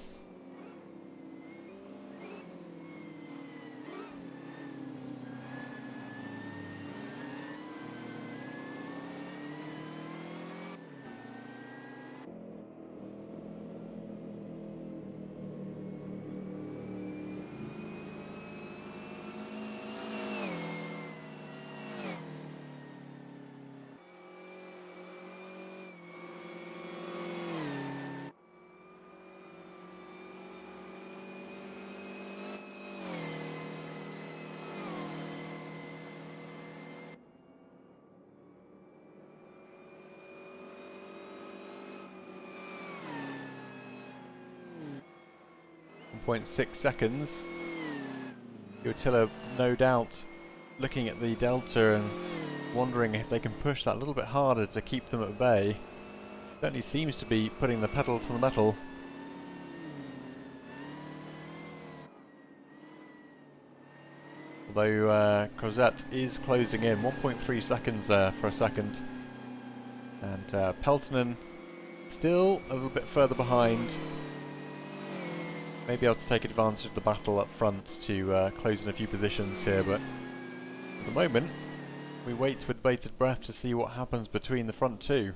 [SPEAKER 1] .6 seconds. Attila, no doubt, looking at the delta and wondering if they can push that a little bit harder to keep them at bay. Certainly seems to be putting the pedal to the metal. Although Crozet is closing in, 1.3 seconds for a second. And Peltonen still a little bit further behind. May be able to take advantage of the battle up front to close in a few positions here, but at the moment we wait with bated breath to see what happens between the front two.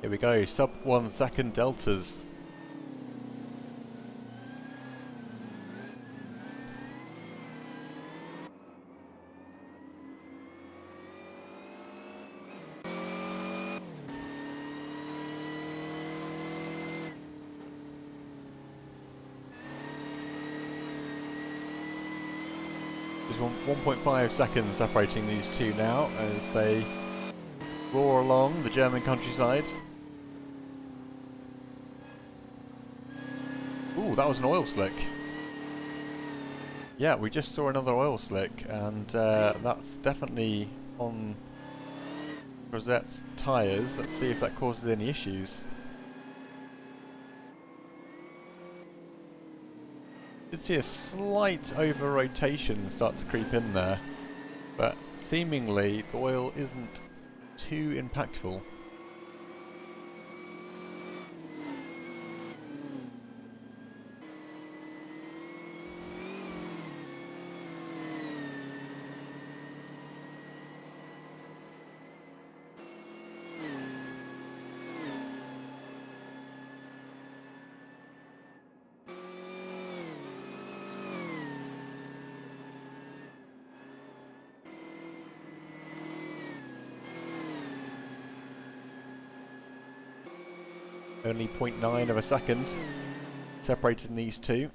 [SPEAKER 1] Here we go, sub 1 second deltas. There's 1.5 seconds separating these two now as they roar along the German countryside. Ooh, that was an oil slick. Yeah, we just saw another oil slick, and that's definitely on Crozet's tyres. Let's see if that causes any issues. Did see a slight over-rotation start to creep in there, but seemingly the oil isn't too impactful. Only 0.9 of a second separating these two.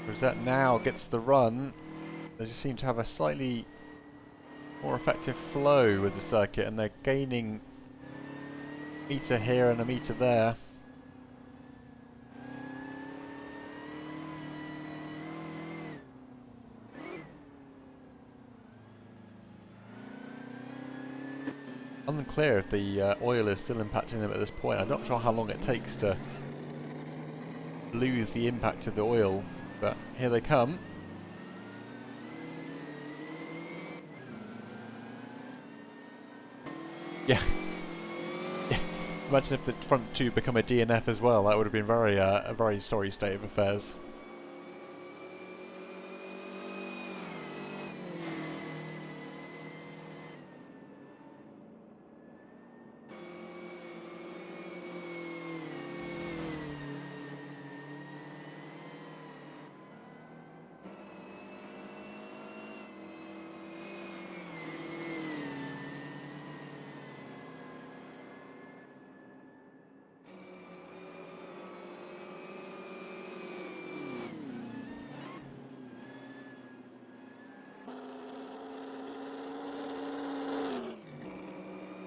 [SPEAKER 1] Rosette now gets the run. They just seem to have a slightly more effective flow with the circuit, and they're gaining a metre here and a metre there. Unclear if the oil is still impacting them at this point. I'm not sure how long it takes to lose the impact of the oil, but here they come. Yeah. Imagine if the front two become a DNF as well. That would have been a very sorry state of affairs.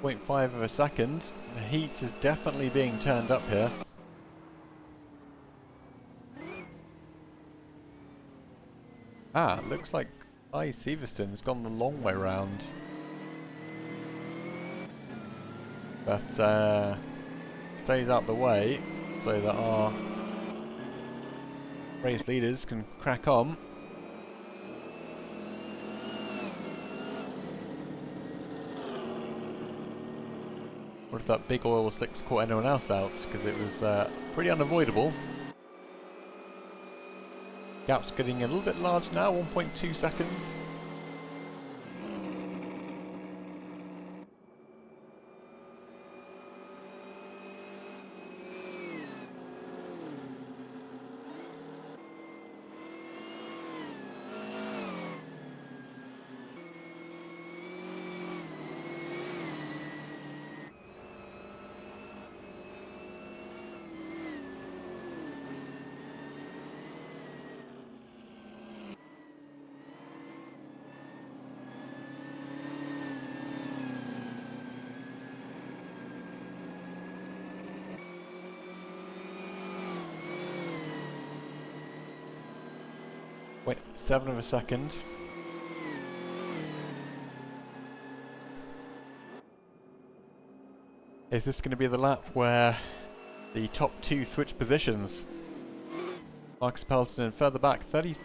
[SPEAKER 1] .5 of a second. The heat is definitely being turned up here. Ah, looks like Severston's gone the long way round. But stays out the way so that our race leaders can crack on. What if that big oil slick's caught anyone else out? Because it was pretty unavoidable. Gap's getting a little bit large now, 1.2 seconds. Wait, 7 of a second. Is this going to be the lap where the top two switch positions? Marcus Pelton further back, 30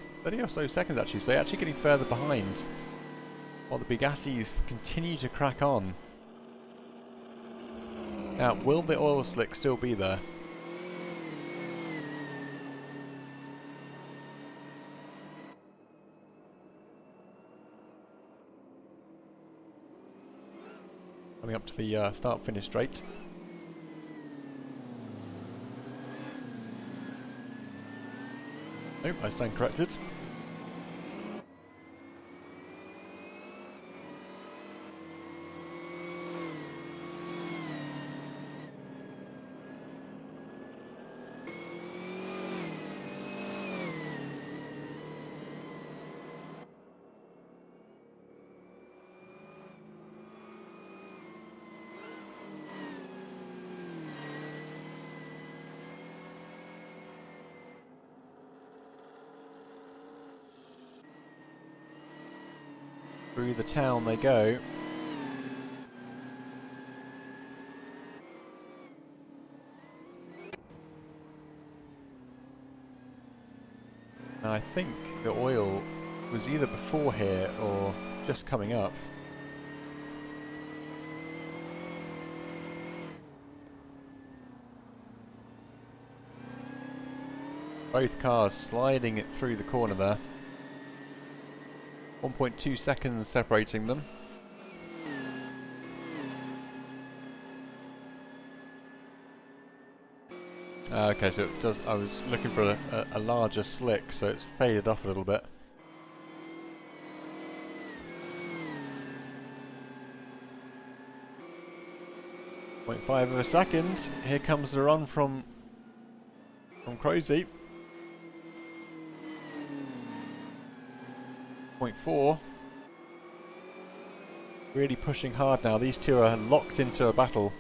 [SPEAKER 1] or so seconds actually, so actually getting further behind. While the Bugattis continue to crack on. Now, will the oil slick still be there? Coming up to the start-finish straight. Nope, I stand corrected. Through the town they go. And I think the oil was either before here or just coming up. Both cars sliding it through the corner there. 1.2 seconds separating them. Okay, so it does. I was looking for a larger slick, so it's faded off a little bit. 0.5 of a second. Here comes the run from Crozy. 0.4. Really pushing hard now. These two are locked into a battle.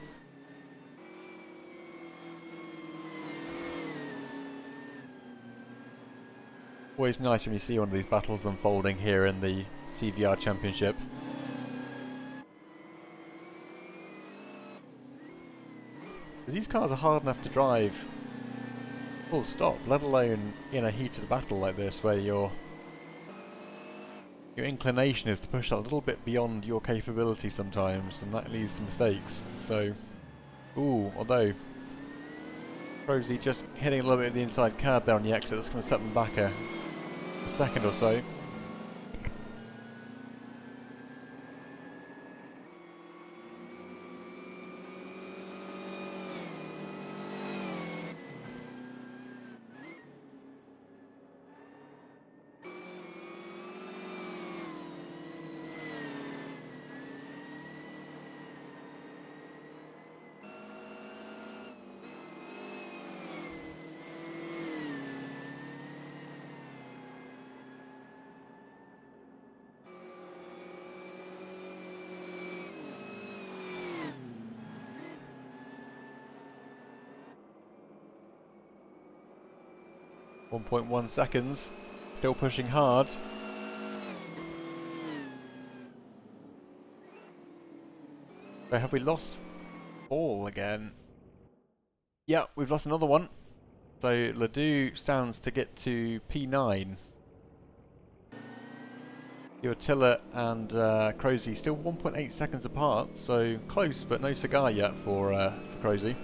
[SPEAKER 1] Always nice when you see one of these battles unfolding here in the CVR Championship. Because these cars are hard enough to drive full stop, let alone in a heated battle like this where your inclination is to push a little bit beyond your capability sometimes, and that leads to mistakes. So, although Crozy just hitting a little bit of the inside curb there on the exit, that's going to set them back a second or so. .1 seconds, still pushing hard. So have we lost all again? Yeah, we've lost another one. So Ledoux stands to get to P9. Attila and Crozy still 1.8 seconds apart, so close but no cigar yet for Crozy.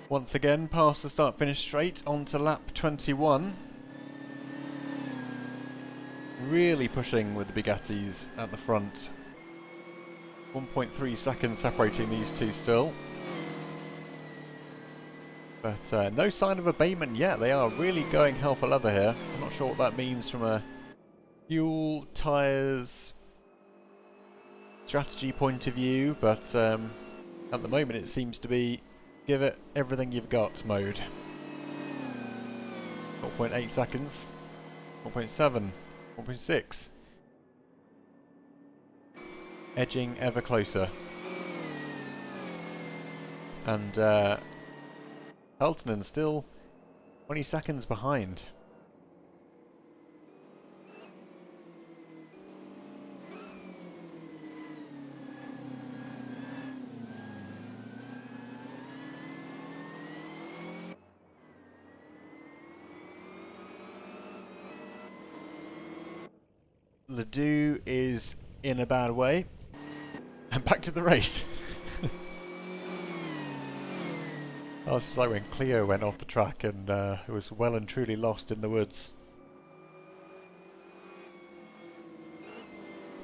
[SPEAKER 1] Once again, past the start-finish straight, onto lap 21. Really pushing with the Bugattis at the front. 1.3 seconds separating these two still. But no sign of abatement yet. They are really going hell for leather here. I'm not sure what that means from a fuel, tyres, strategy point of view, but at the moment it seems to be give it everything you've got mode. 0.8 seconds, 0.7, 0.6. Edging ever closer. And Peltonen still 20 seconds behind. Ledoux is in a bad way. And back to the race. Oh, it's like when Clio went off the track and it was well and truly lost in the woods.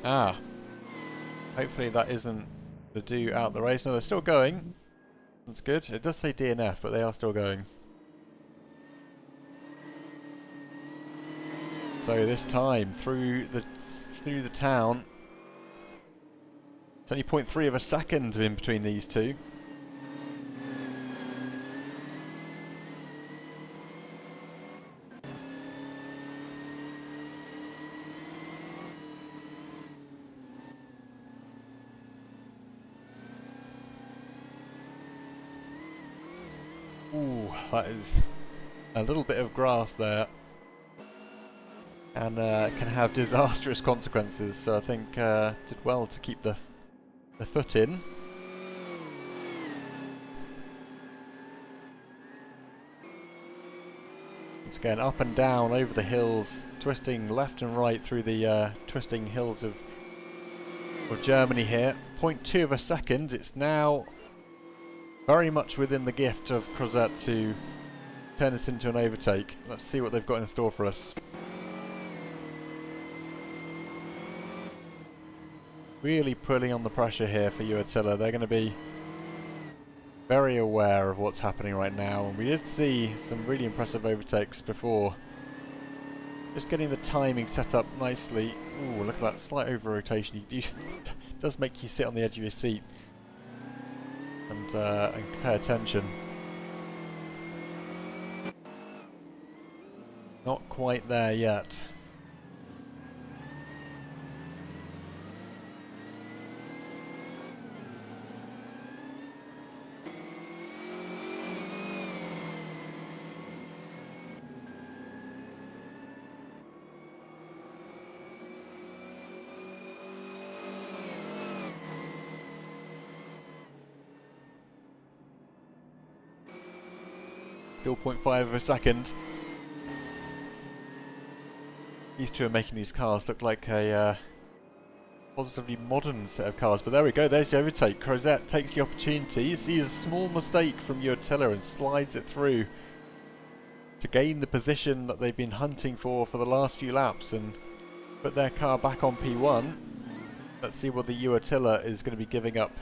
[SPEAKER 1] Ah. Hopefully that isn't Ledoux out the race. No, they're still going. That's good. It does say DNF, but they are still going. So this time through the town, it's only 0.3 of a second in between these two. Ooh, that is a little bit of grass there. And can have disastrous consequences, so I think did well to keep the foot in. Once again, up and down over the hills, twisting left and right through the twisting hills of Germany here. 0.2 of a second. It's now very much within the gift of Crozet to turn this into an overtake. Let's see what they've got in store for us. Really pulling on the pressure here for Uatilla. They're going to be very aware of what's happening right now, and we did see some really impressive overtakes before. Just getting the timing set up nicely. Ooh, look at that slight over rotation. It does make you sit on the edge of your seat and pay attention. Not quite there yet. Still 0.5 of a second. These two are making these cars look like a positively modern set of cars. But there we go, there's the overtake. Crozet takes the opportunity, sees a small mistake from Uatilla and slides it through to gain the position that they've been hunting for the last few laps and put their car back on P1. Let's see whether Uatilla is going to be giving up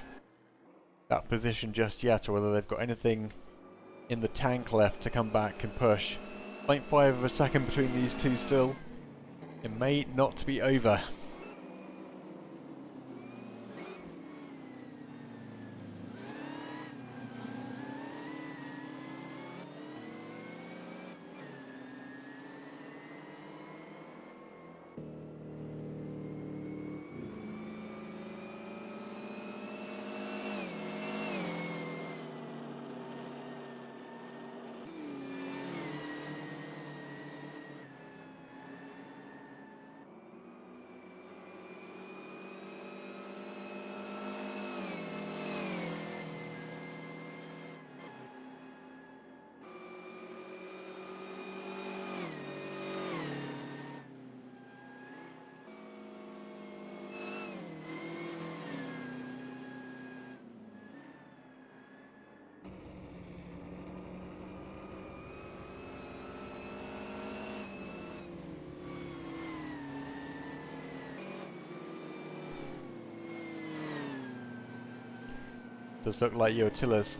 [SPEAKER 1] that position just yet, or whether they've got anything in the tank left to come back and push. 0.5 of a second between these two still. It may not be over. Does look like Uatilla's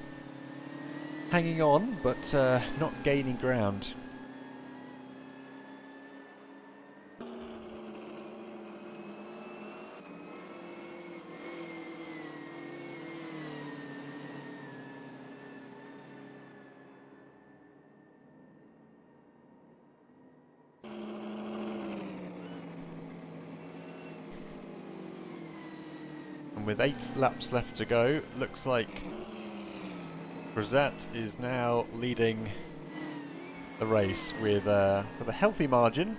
[SPEAKER 1] hanging on, but not gaining ground. With 8 laps left to go, looks like Crozet is now leading the race with a healthy margin.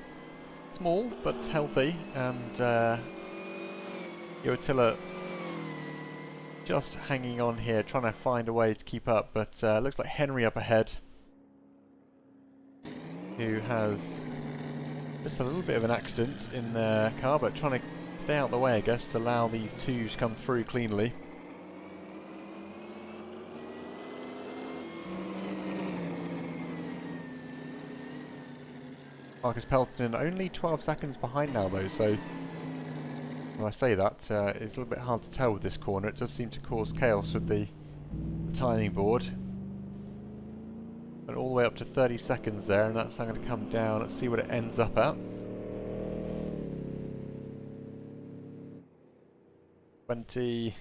[SPEAKER 1] Small, but healthy, and Uatilla just hanging on here, trying to find a way to keep up, but looks like Henry up ahead, who has just a little bit of an accident in their car, but trying to stay out of the way, I guess, to allow these two to come through cleanly. Marcus Pelton only 12 seconds behind now though, so when I say that, it's a little bit hard to tell with this corner. It does seem to cause chaos with the timing board. And all the way up to 30 seconds there, and that's now going to come down. Let's see what it ends up at. 20,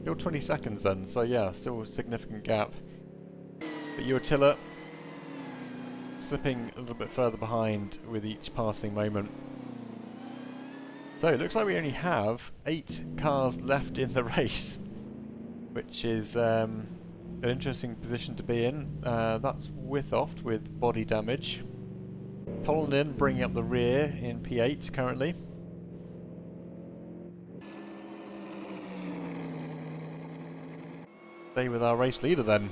[SPEAKER 1] still 20 seconds then, so yeah, still a significant gap. But Uatilla slipping a little bit further behind with each passing moment. So it looks like we only have 8 cars left in the race, which is an interesting position to be in. That's Withoft with body damage. Tolonen bringing up the rear in P8 currently. Stay with our race leader then.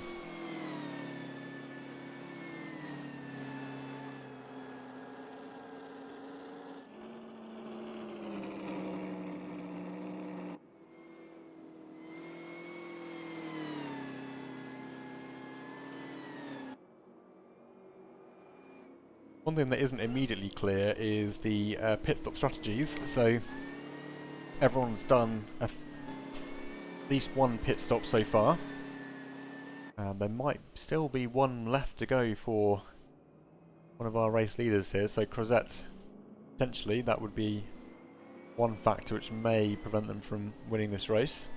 [SPEAKER 1] One thing that isn't immediately clear is the pit stop strategies. So everyone's done at least one pit stop so far. There might still be one left to go for one of our race leaders here. So Crozet, potentially, that would be one factor which may prevent them from winning this race.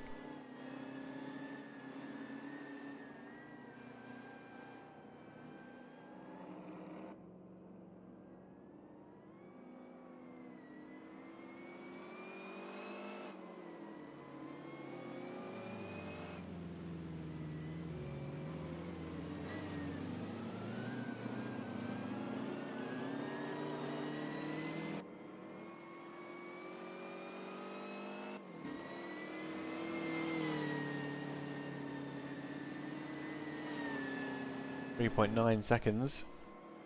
[SPEAKER 1] .9 seconds.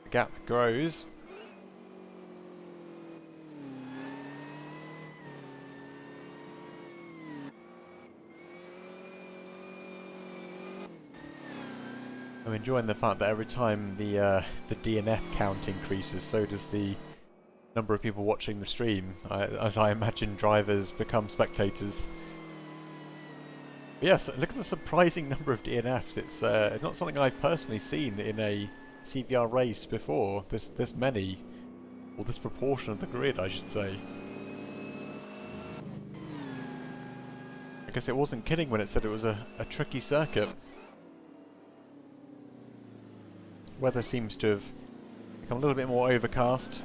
[SPEAKER 1] The gap grows. I'm enjoying the fact that every time the DNF count increases, so does the number of people watching the stream, as I imagine drivers become spectators. Yes, look at the surprising number of DNFs. It's not something I've personally seen in a CVR race before. This many, or this proportion of the grid, I should say. I guess it wasn't kidding when it said it was a tricky circuit. Weather seems to have become a little bit more overcast.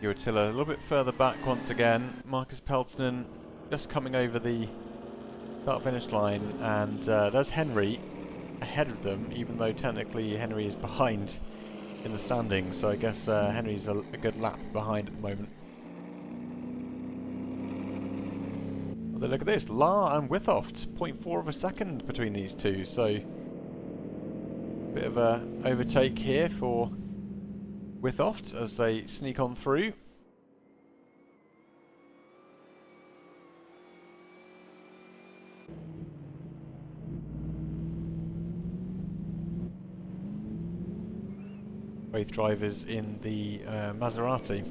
[SPEAKER 1] Attila a little bit further back once again. Marcus Peltonen just coming over the start finish line, and there's Henry ahead of them, even though technically Henry is behind in the standings, so I guess Henry's a good lap behind at the moment. But look at this, La and Withoft, 0.4 of a second between these two, so a bit of a overtake here for Withoft as they sneak on through. Both drivers in the Maserati.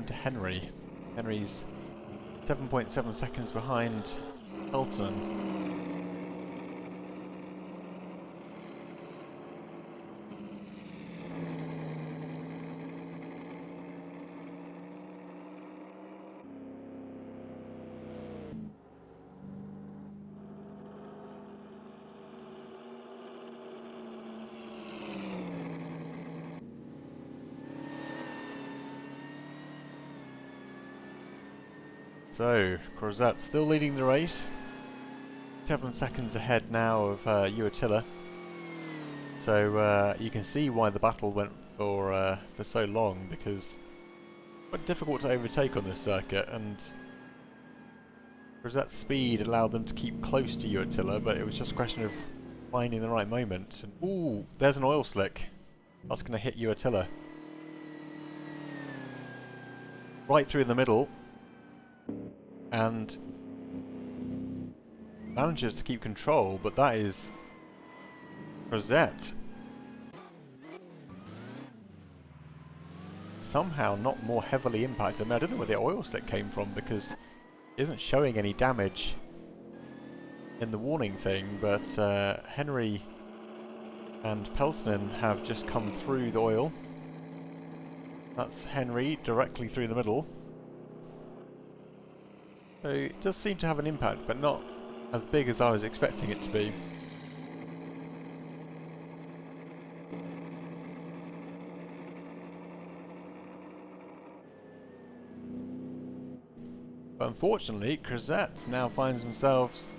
[SPEAKER 1] To Henry. Henry's 7.7 seconds behind Pelton. So, Crozet still leading the race. 7 seconds ahead now of Attila. So you can see why the battle went for so long, because it's quite difficult to overtake on this circuit, and Crozet's speed allowed them to keep close to Uatilla, but it was just a question of finding the right moment. And, ooh, there's an oil slick. That's going to hit Uatilla. Right through the middle. And manages to keep control, but that is Crozet. Somehow not more heavily impacted. I mean, I don't know where the oil slick came from because it isn't showing any damage in the warning thing, but Henry and Peltonen have just come through the oil. That's Henry directly through the middle. So it does seem to have an impact, but not as big as I was expecting it to be. But unfortunately, Crozet now finds themselves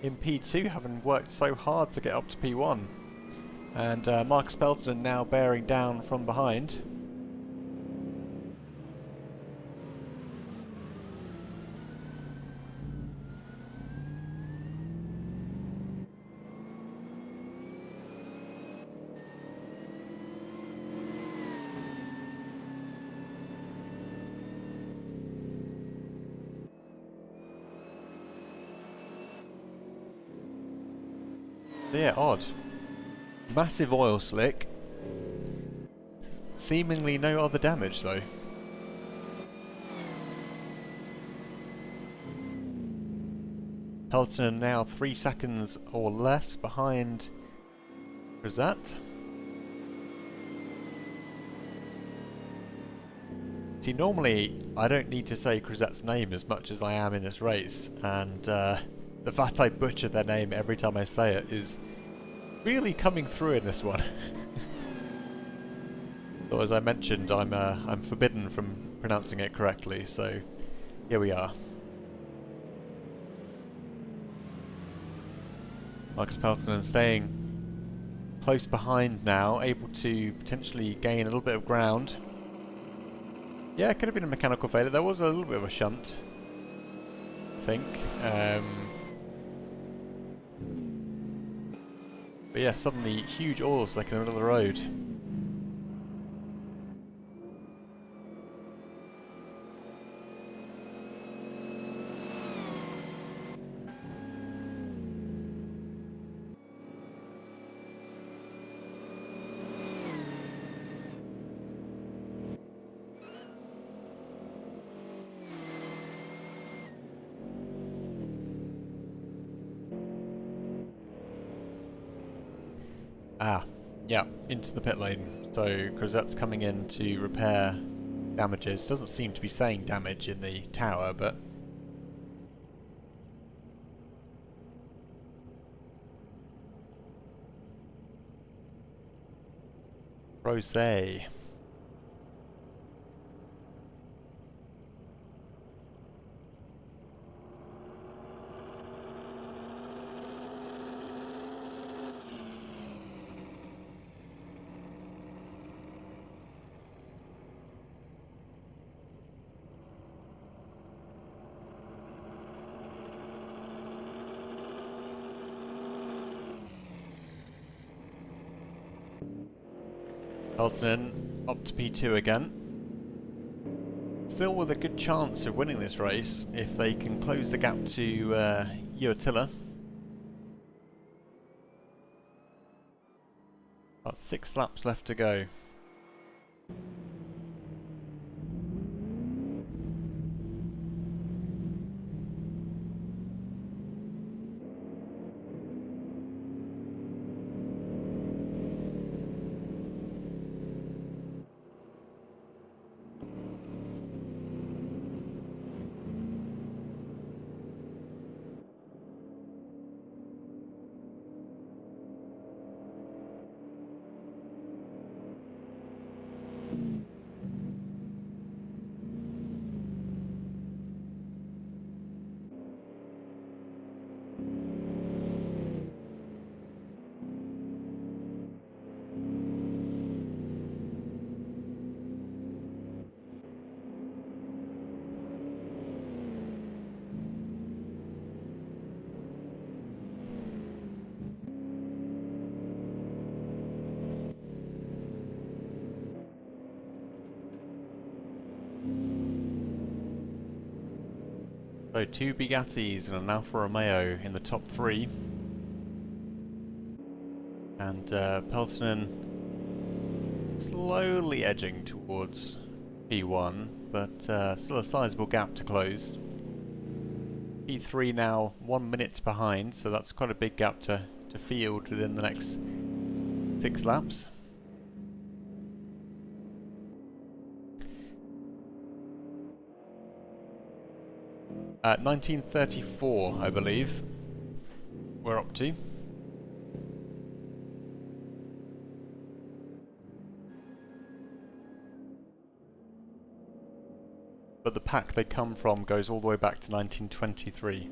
[SPEAKER 1] in P2, having worked so hard to get up to P1. And Marcus Peltonen now bearing down from behind. Yeah, odd. Massive oil slick. Seemingly no other damage though. Peltonen now 3 seconds or less behind Crozet. See, normally I don't need to say Crozet's name as much as I am in this race, and the fact I butcher their name every time I say it is really coming through in this one. So as I mentioned, I'm forbidden from pronouncing it correctly, so here we are. Marcus Peltonen staying close behind now, able to potentially gain a little bit of ground. Yeah, it could have been a mechanical failure. There was a little bit of a shunt, I think. But yeah, suddenly huge oil slick in the middle of the road. Ah, yeah, into the pit lane. So Crozet's coming in to repair damages. Doesn't seem to be saying damage in the tower, but Rosé. Peltonen up to P2 again. Still with a good chance of winning this race if they can close the gap to Uatilla. About 6 laps left to go. So 2 Bugattis and an Alfa Romeo in the top 3. And Peltonen slowly edging towards P1, but still a sizable gap to close. P3 now 1 minute behind, so that's quite a big gap to field within the next 6 laps. At 1934, I believe, we're up to. But the pack they come from goes all the way back to 1923.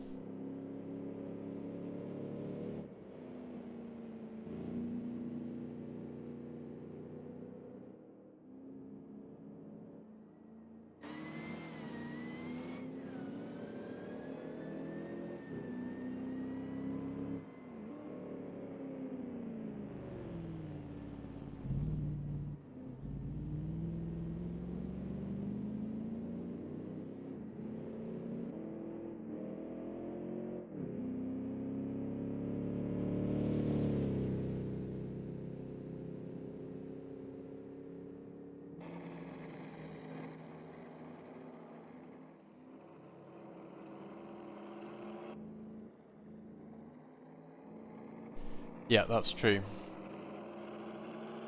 [SPEAKER 1] Yeah, that's true.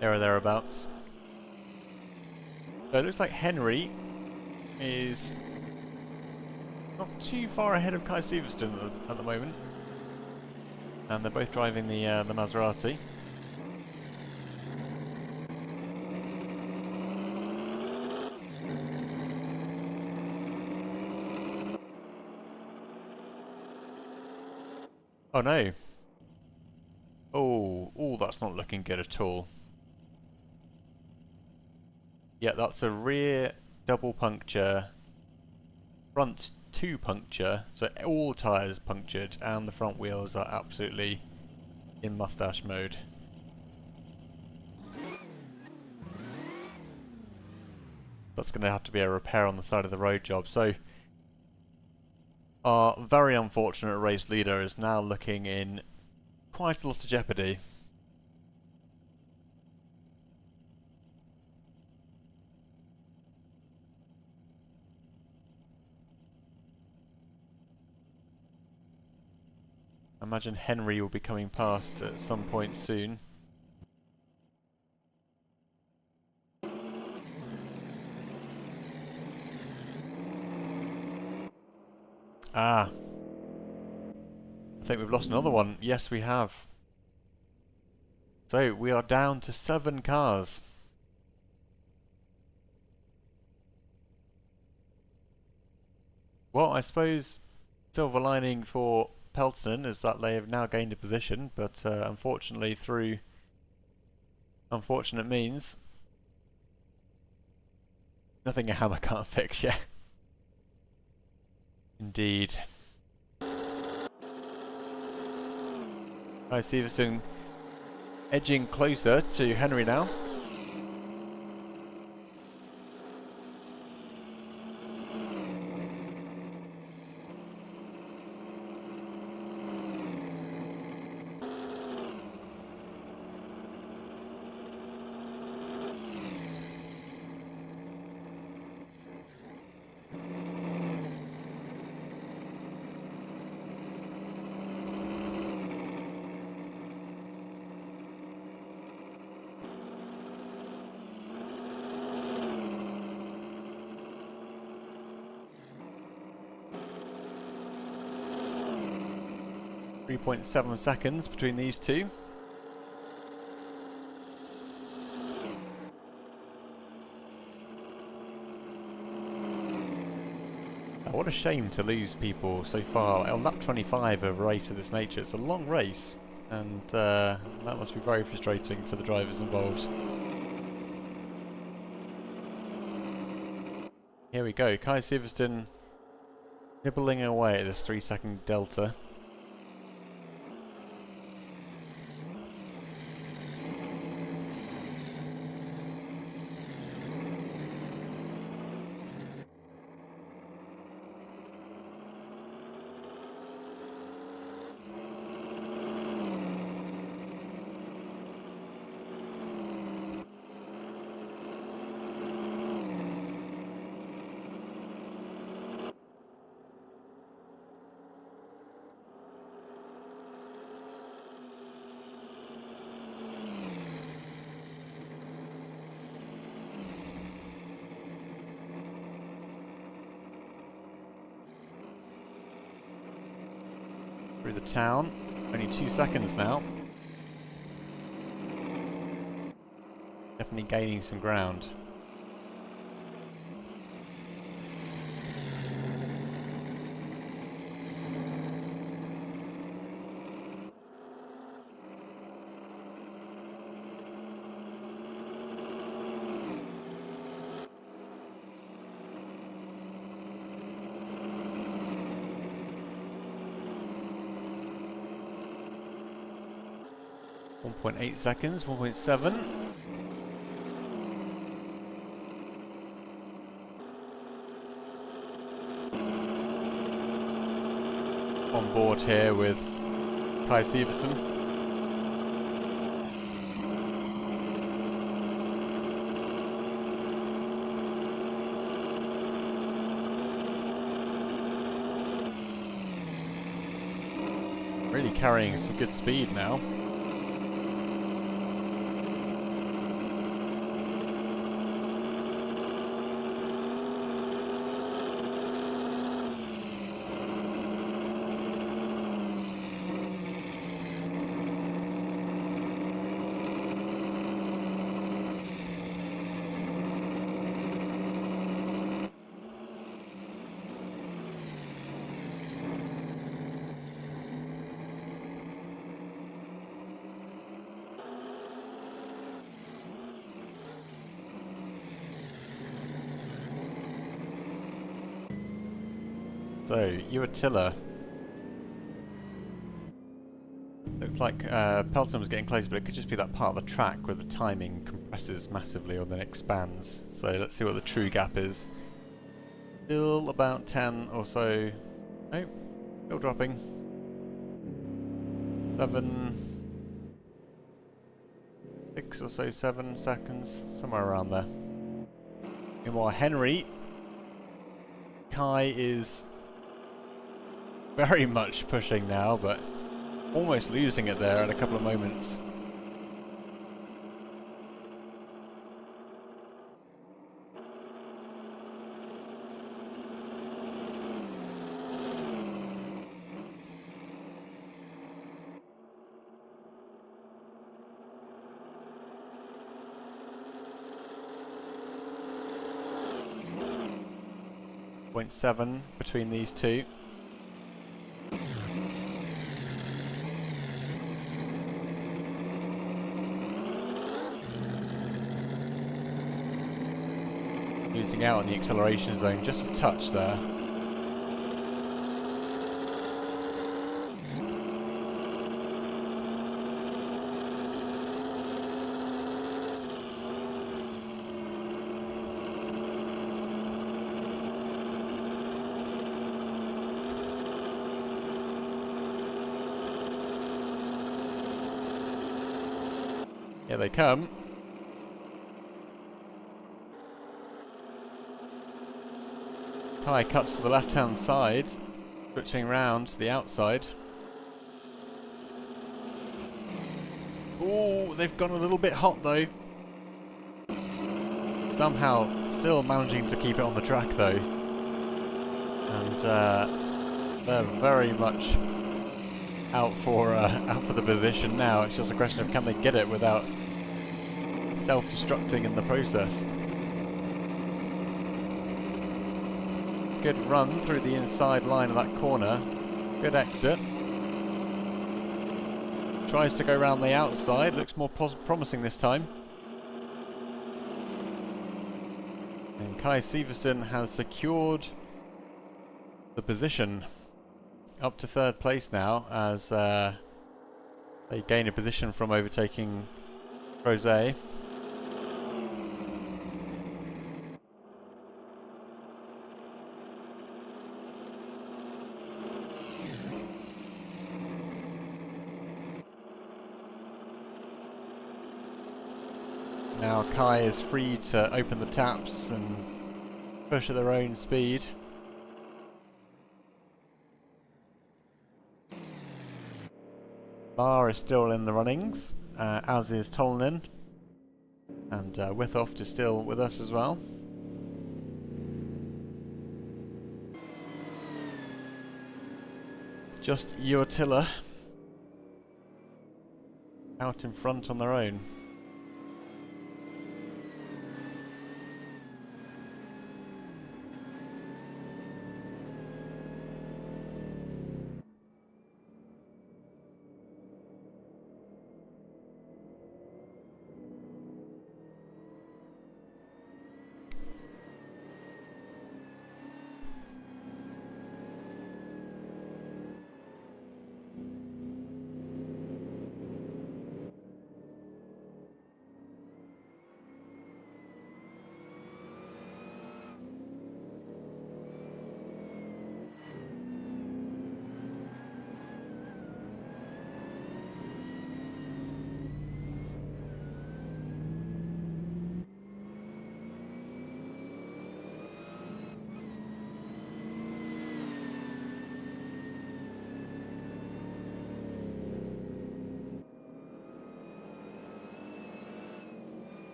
[SPEAKER 1] There or thereabouts. So it looks like Henry is not too far ahead of Kai Sivertsen at the moment. And they're both driving the Maserati. Oh no. Oh, that's not looking good at all. Yeah, that's a rear double puncture, front 2 puncture, so all tyres punctured and the front wheels are absolutely in mustache mode. That's going to have to be a repair on the side of the road job. So our very unfortunate race leader is now looking in quite a lot of jeopardy. I imagine Henry will be coming past at some point soon. Ah. I think we've lost another one. Yes, we have. So we are down to 7 cars. Well, I suppose silver lining for Peltonen is that they have now gained a position, but unfortunately through unfortunate means, nothing a hammer can't fix yet. Indeed. Kai Sivertsen edging closer to Henry now. .7 seconds between these two. Oh, what a shame to lose people so far on lap 25 of a race of this nature. It's a long race, and that must be very frustrating for the drivers involved. Here we go, Kai Sivertsen nibbling away at this 3-second delta. through the town. Only 2 seconds now. Definitely gaining some ground. .8 seconds, 1.7. On board here with Kai Siversen. Really carrying some good speed now. So, Uatilla. Looked like Pelton was getting close, but it could just be that part of the track where the timing compresses massively or then expands. So let's see what the true gap is. Still about 10 or so. Oh, still dropping. 6 or so, 7 seconds, somewhere around there. Meanwhile, Henry, Kai is very much pushing now, but almost losing it there at a couple of moments. .7 between these two. Losing out on the acceleration zone just a touch there. Here they come. Kai cuts to the left-hand side, switching round to the outside. Oh, they've gone a little bit hot though. Somehow still managing to keep it on the track though. And they're very much out for the position now. It's just a question of can they get it without self-destructing in the process. Good run through the inside line of that corner. Good exit. Tries to go around the outside. Looks more promising this time. And Kai Siversen has secured the position. Up to third place now as they gain a position from overtaking Rosé. Now Kai is free to open the taps and push at their own speed. Bar is still in the runnings, as is Tolnin, and Withoft is still with us as well. Just Uatilla out in front on their own.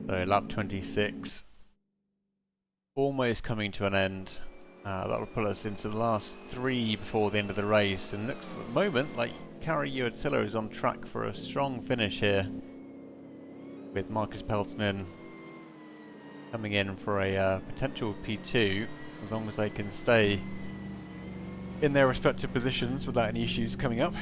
[SPEAKER 1] So lap 26, almost coming to an end. That'll pull us into the last 3 before the end of the race, and looks at the moment like Kari Uatilla is on track for a strong finish here, with Marcus Peltonen coming in for a potential P2, as long as they can stay in their respective positions without any issues coming up.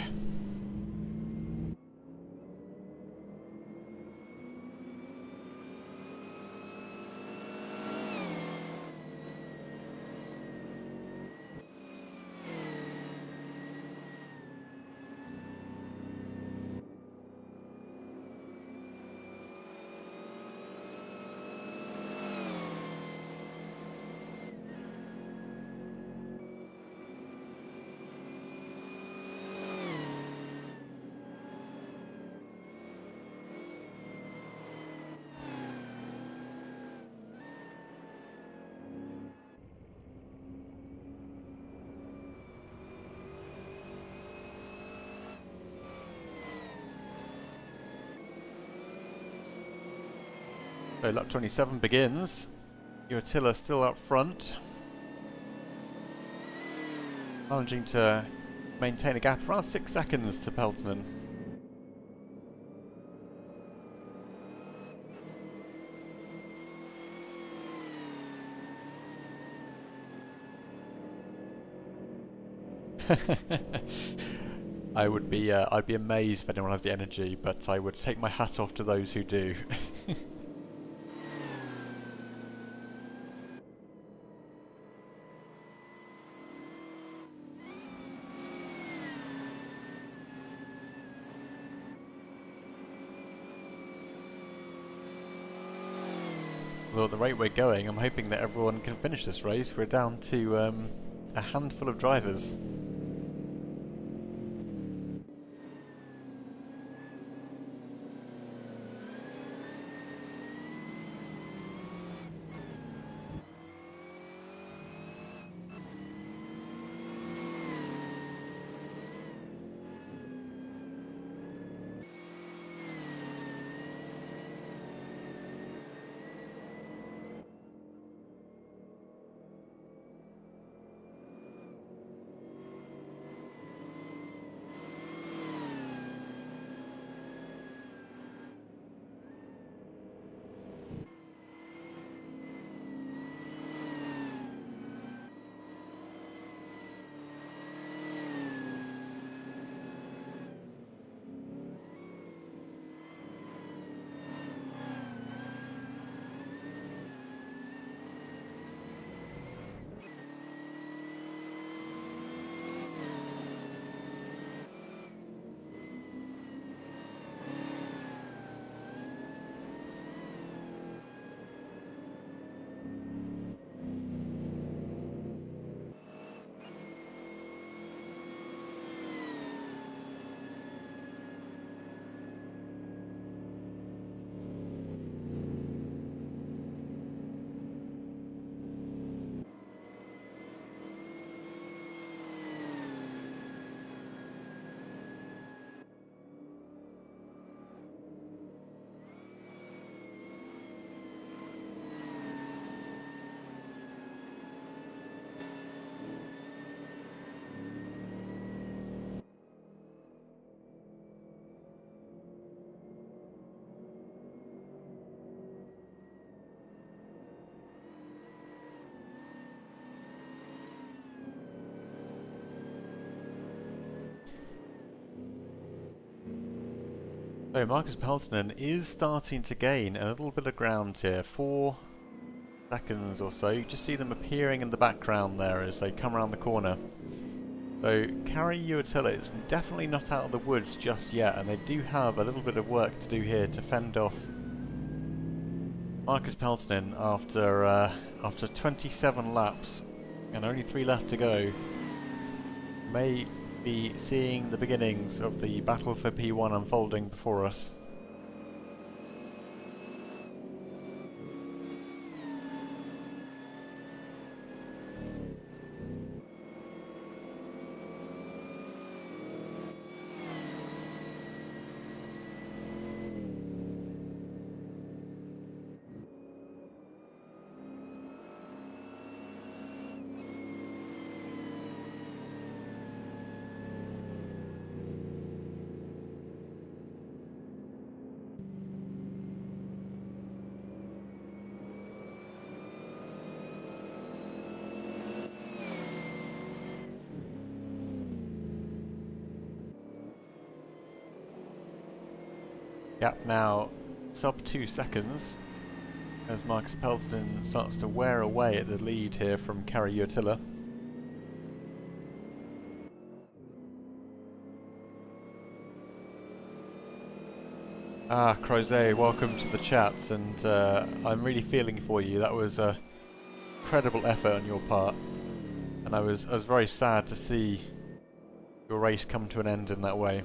[SPEAKER 1] So lap 27 begins. Uatilla still up front, managing to maintain a gap of around 6 seconds to Peltonen. I'd be amazed if anyone has the energy, but I would take my hat off to those who do. Well, at the rate we're going, I'm hoping that everyone can finish this race. We're down to a handful of drivers. So Marcus Peltonen is starting to gain a little bit of ground here, 4 seconds or so. You just see them appearing in the background there as they come around the corner. So Kari Uotila is definitely not out of the woods just yet, and they do have a little bit of work to do here to fend off Marcus Peltonen after 27 laps and only 3 left to go. May be seeing the beginnings of the battle for P1 unfolding before us. Gap now sub 2 seconds as Marcus Peltonen starts to wear away at the lead here from Kari Uotila. Ah, Crozet, welcome to the chats, and I'm really feeling for you. That was a incredible effort on your part, and I was very sad to see your race come to an end in that way.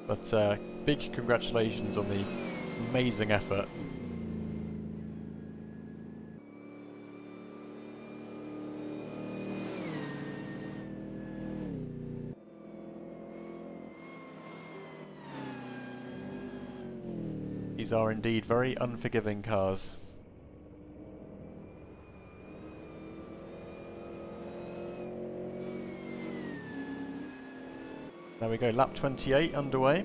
[SPEAKER 1] But big congratulations on the amazing effort. These are indeed very unforgiving cars. There we go, lap 28 underway.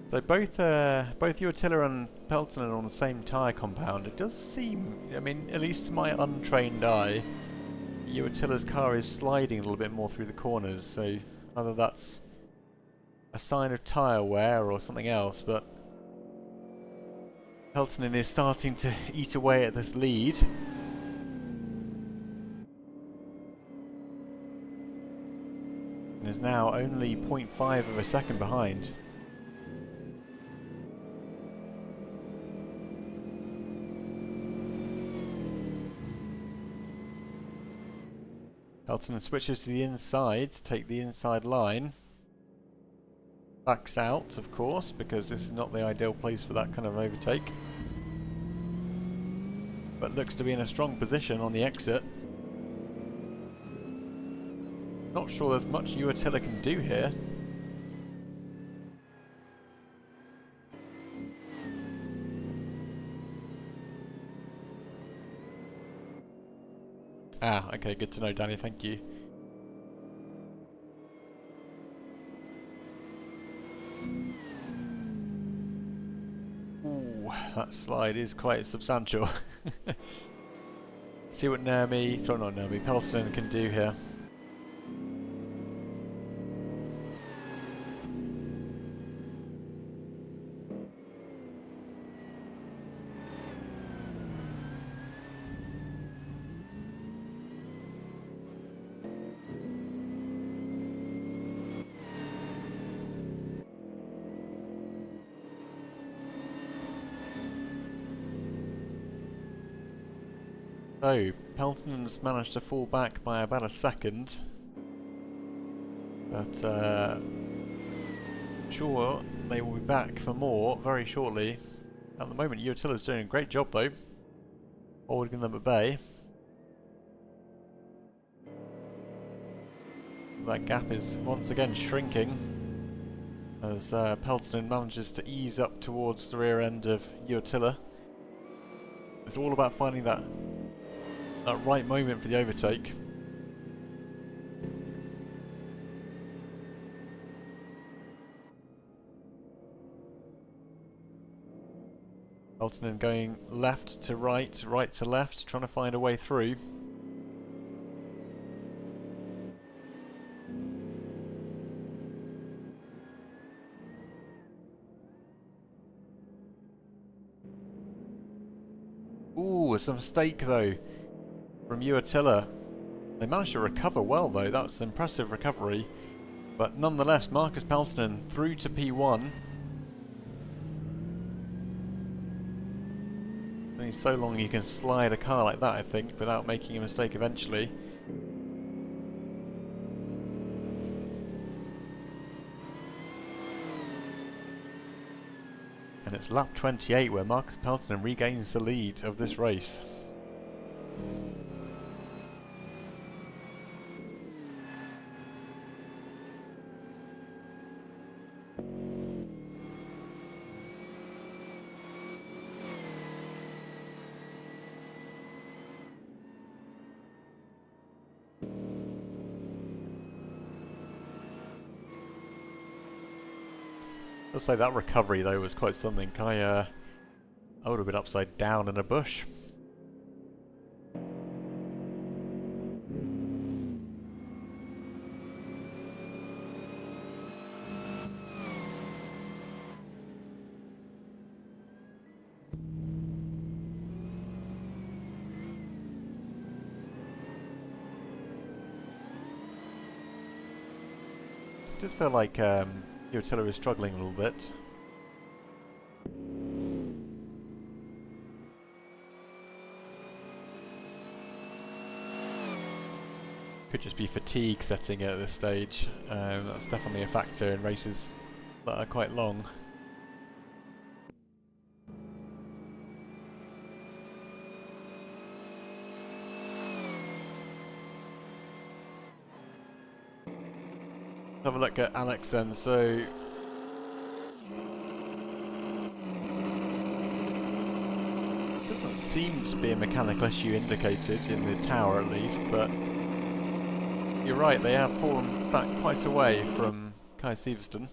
[SPEAKER 1] So both Uotila and Peltonen are on the same tyre compound. It does seem, I mean, at least to my untrained eye, Uotila's car is sliding a little bit more through the corners, so either that's a sign of tyre wear or something else, but Peltonen is starting to eat away at this lead. And is now only 0.5 of a second behind. Peltonen switches to the inside to take the inside line. Backs out, of course, because this is not the ideal place for that kind of overtake. But looks to be in a strong position on the exit. Not sure there's much Uotila can do here. Ah, okay, good to know, Danny, thank you. Ooh, that slide is quite substantial. See what Peltonen can do here. So, Peltonen's managed to fall back by about a second, but sure they will be back for more very shortly. At the moment, Uotila's doing a great job though, holding them at bay. That gap is once again shrinking as Peltonen manages to ease up towards the rear end of Uotila. It's all about finding that right moment for the overtake. Peltonen going left to right, right to left, trying to find a way through. Ooh, it's a mistake though from Uatilla. They managed to recover well though, that's an impressive recovery. But nonetheless, Marcus Peltonen through to P1. Only so long you can slide a car like that, I think, without making a mistake eventually. And it's lap 28 where Marcus Peltonen regains the lead of this race. I'll say that recovery though was quite something. I would have been upside down in a bush. It does feel like Uatilla is struggling a little bit. Could just be fatigue setting in at this stage. That's definitely a factor in races that are quite long. Have a look at Alex then. So doesn't seem to be a mechanical issue indicated in the tower at least, but you're right, they have fallen back quite a way from Kai Sivertsen.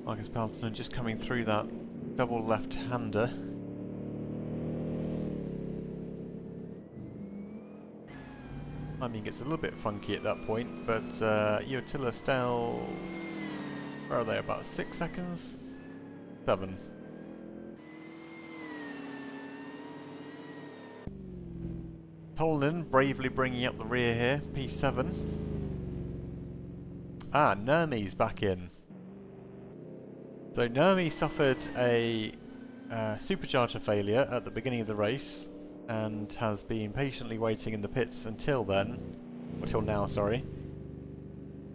[SPEAKER 1] Marcus Peltonen just coming through that double left-hander. Timing gets a little bit funky at that point, but Uatilla still... where are they? About 6 seconds? 7. Tolnin bravely bringing up the rear here, P7. Ah, Nurmi's back in. So Nurmi suffered a supercharger failure at the beginning of the race and has been patiently waiting in the pits until then, until now, sorry.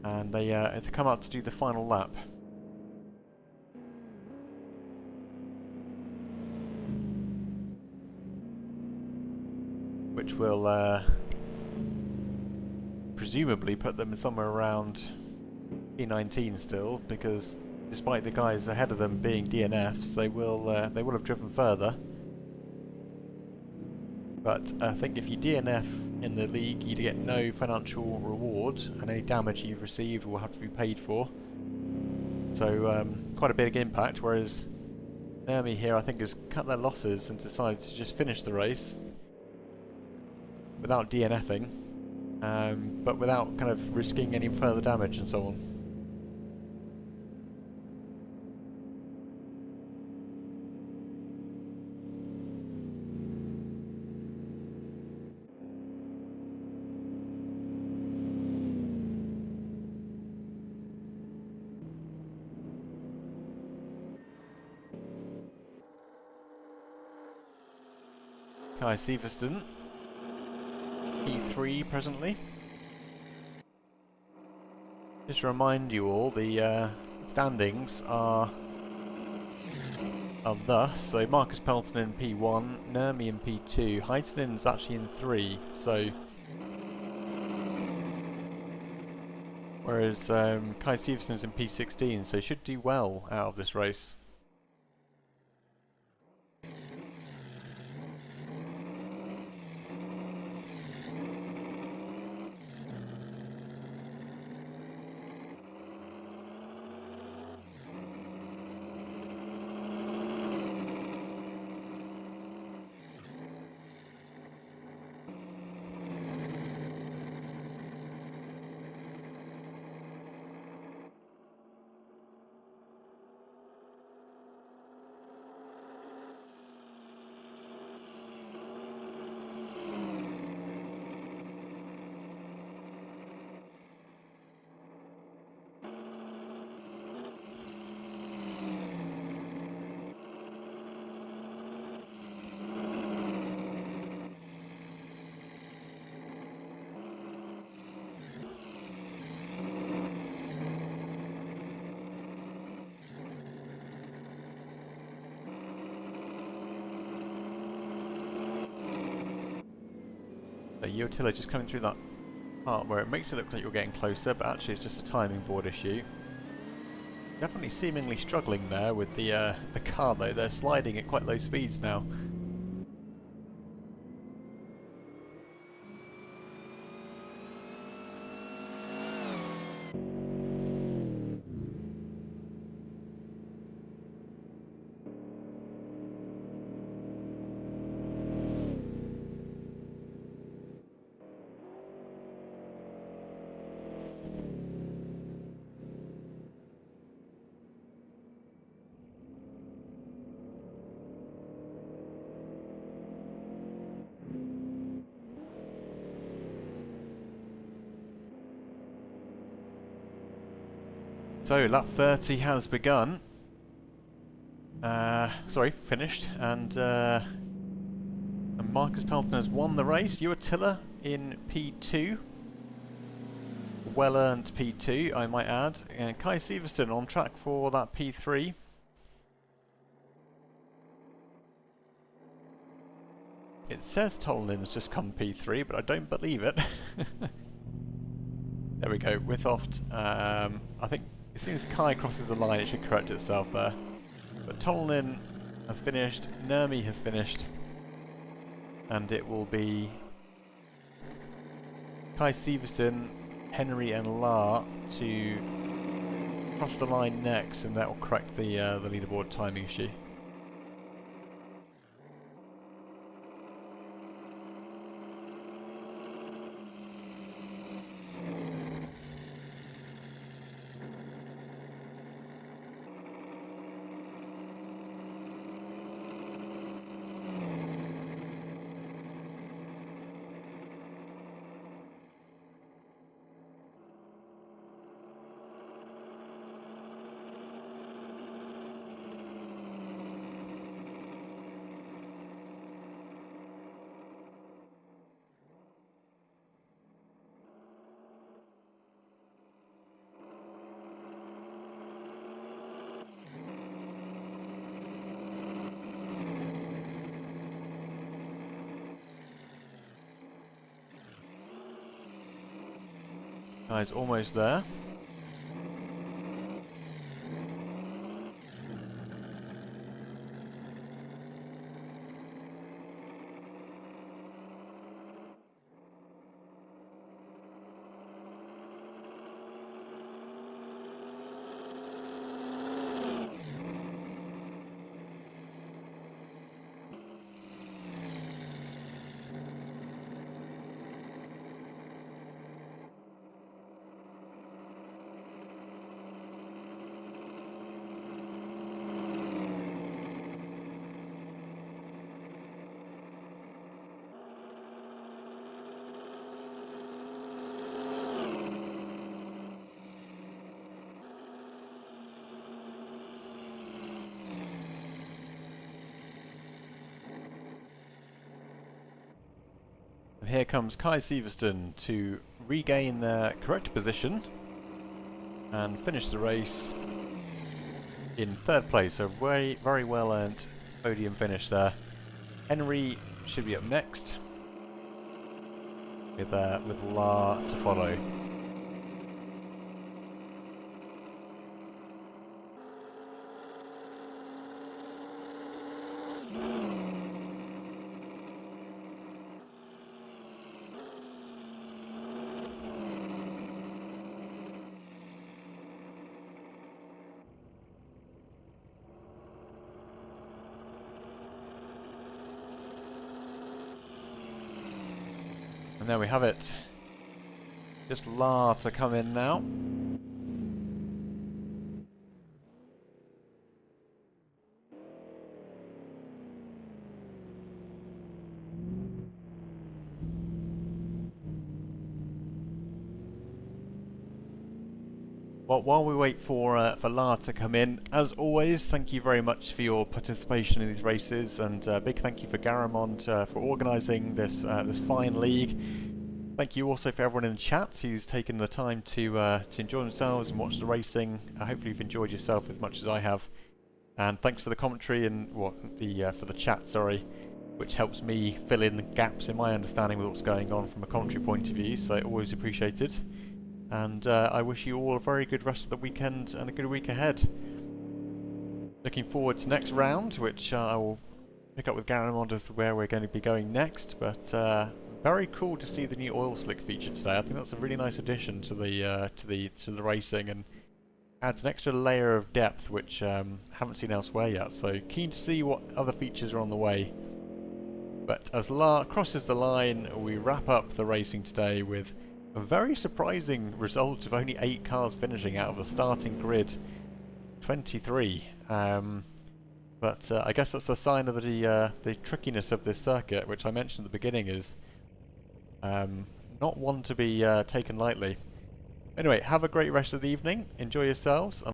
[SPEAKER 1] And they have come out to do the final lap. Which will presumably put them somewhere around P19 still, because despite the guys ahead of them being DNFs, they will have driven further. But I think if you DNF in the league, you get no financial reward, and any damage you've received will have to be paid for. So quite a big impact. Whereas Naomi here, I think, has cut their losses and decided to just finish the race without DNFing, but without kind of risking any further damage and so on. Kai Severston, P3 presently. Just to remind you all, the standings are thus. So Marcus Pelton in P1, Nurmi in P2, Heitinen's actually in 3, so whereas Kai Severson's in P16, so he should do well out of this race. Uotila just coming through that part where it makes it look like you're getting closer, but actually it's just a timing board issue. Definitely seemingly struggling there with the car though. They're sliding at quite low speeds now. So lap 30 has begun. Sorry, finished, and Marcus Pelton has won the race. Uotila in P2. Well earned P2, I might add. And Kai Severston on track for that P3. It says Tolanen's just come P3, but I don't believe it. There we go, Withoft. I think as soon as Kai crosses the line, it should correct itself there. But Tolanen has finished, Nurmi has finished, and it will be Kai Severston, Henry and La to cross the line next, and that will correct the leaderboard timing issue. Guy's almost there. And here comes Kai Severston to regain their correct position and finish the race in third place. So very well earned podium finish there. Henry should be up next with La to follow. And there we have it. Just La to come in now. Well, while we wait for La to come in, as always, thank you very much for your participation in these races, and big thank you for Garamond for organising this this fine league. Thank you also for everyone in the chat who's taken the time to enjoy themselves and watch the racing. Hopefully you've enjoyed yourself as much as I have, and thanks for the commentary and for the chat, sorry, which helps me fill in gaps in my understanding with what's going on from a commentary point of view. So always appreciated. And I wish you all a very good rest of the weekend and a good week ahead. Looking forward to next round, which I will pick up with Garamond as to where we're going to be going next. But very cool to see the new oil slick feature today. I think that's a really nice addition to the racing and adds an extra layer of depth, which haven't seen elsewhere yet. So keen to see what other features are on the way. But as La crosses the line, we wrap up the racing today with a very surprising result of only 8 cars finishing out of a starting grid 23. But I guess that's a sign of the trickiness of this circuit, which I mentioned at the beginning is not one to be taken lightly. Anyway, have a great rest of the evening, enjoy yourselves.